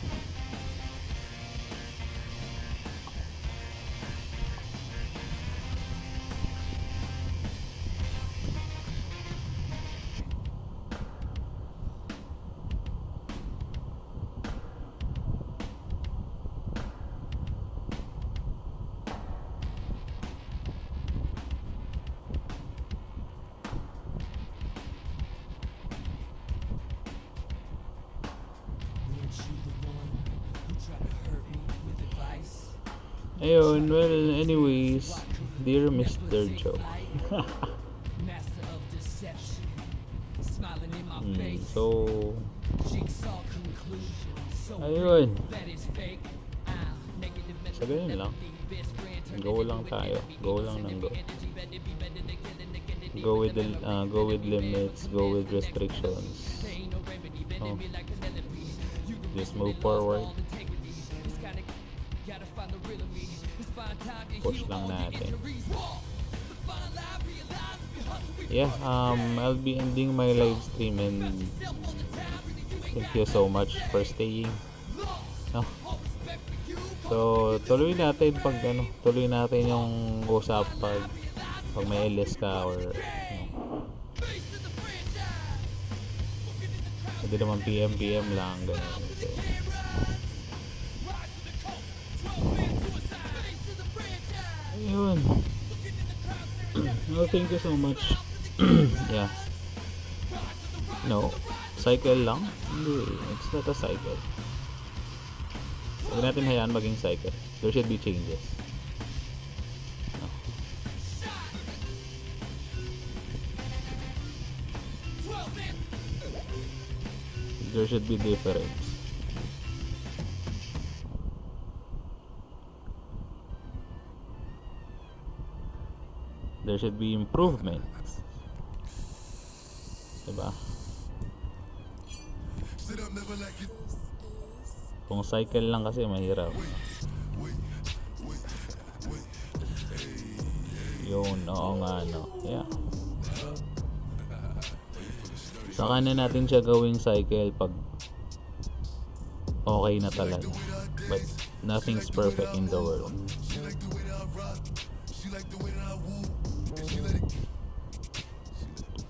Ayun, well, anyways, dear Mr. Joe. So, ayun. So, ganyan lang. Go lang tayo. Go lang ng go. Go with limits, go with restrictions. So, just move forward. Push lang natin. Yeah, I'll be ending my live stream, and thank you so much for staying. No? So, tuloy natin pag tuloy natin yung usap pag may LS ka or hindi naman PM lang ganun. So, ayun. Well, thank you so much. Yeah. No, cycle lang? Hindi, it's not a cycle. Huwag natin hayaan maging cycle. There should be changes. No. There should be difference. There should be improvements. Diba? Kung cycle lang kasi mahirap. Yun, oo nga, no. Yeah. Saka na natin siya gawing cycle pag okay na talaga. But nothing's perfect in the world.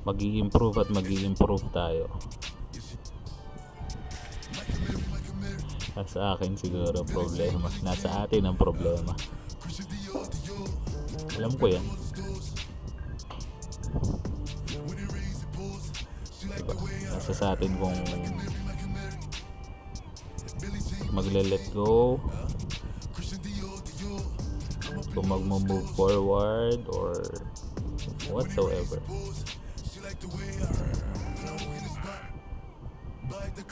Mag-i-improve at mag-i-improve tayo. Sa akin siguro problema. Nasa atin ang problema. Alam ko yan. Diba? Nasa sa atin kung magle-let go, kung mag-move forward or whatsoever.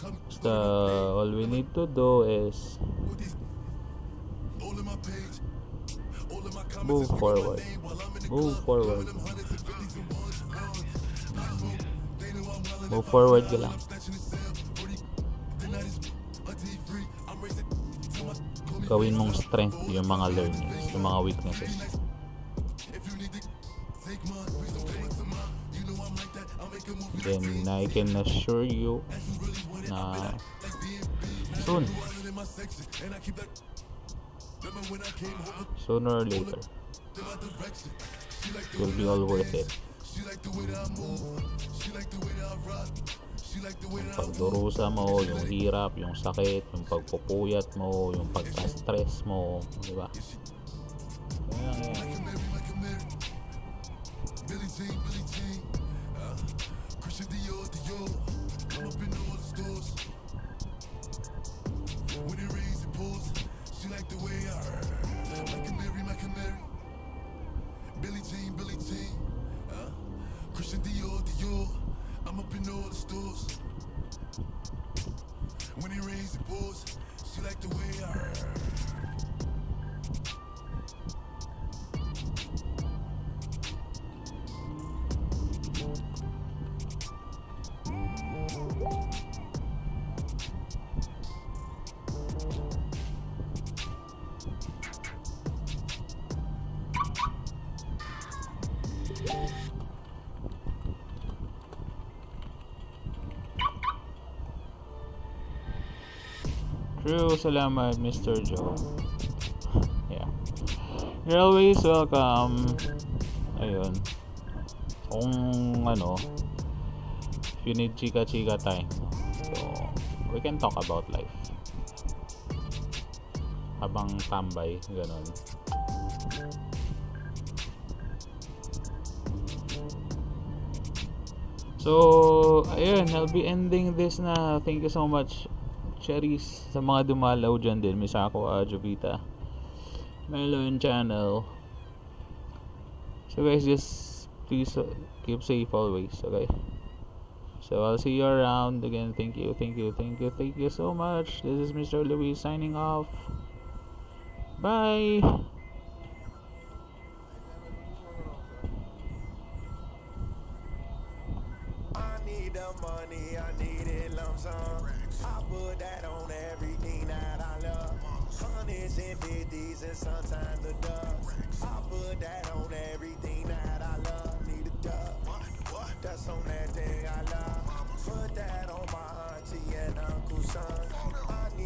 Basta all we need to do is move forward. Move forward. Move forward ka lang. Gawin mong strength yung mga learnings, yung mga weaknesses. Then I can assure you na soon, sooner or later, it will be all worth it. Yung pagdurusa mo, yung hirap, yung sakit, yung pagpupuyat mo, yung pagka-stress mo, di ba? I'm up in all the stores. When it rains, it pours. She like the way I Mike and Mary. Billie Jean. Christian Dior. I'm up in all the stores. When it rains, it pours. She like the way I True, salamat Mr. Joe. Yeah. You're always welcome. Ayun. Kung ano, if you need chika time, so we can talk about life. Habang tambay, ganon. So, ayun, I'll be ending this na. Thank you so much, Cherries, sa mga dumalaw dyan din. Misako, Jovita, Melon Channel. So guys, just please keep safe always, okay? So I'll see you around again. Thank you so much. This is Mr. Luis signing off. Bye. I need the money, I need it lump sum. I put that on everything that I love. Hundreds and fifties and sometimes the dubs. I put that on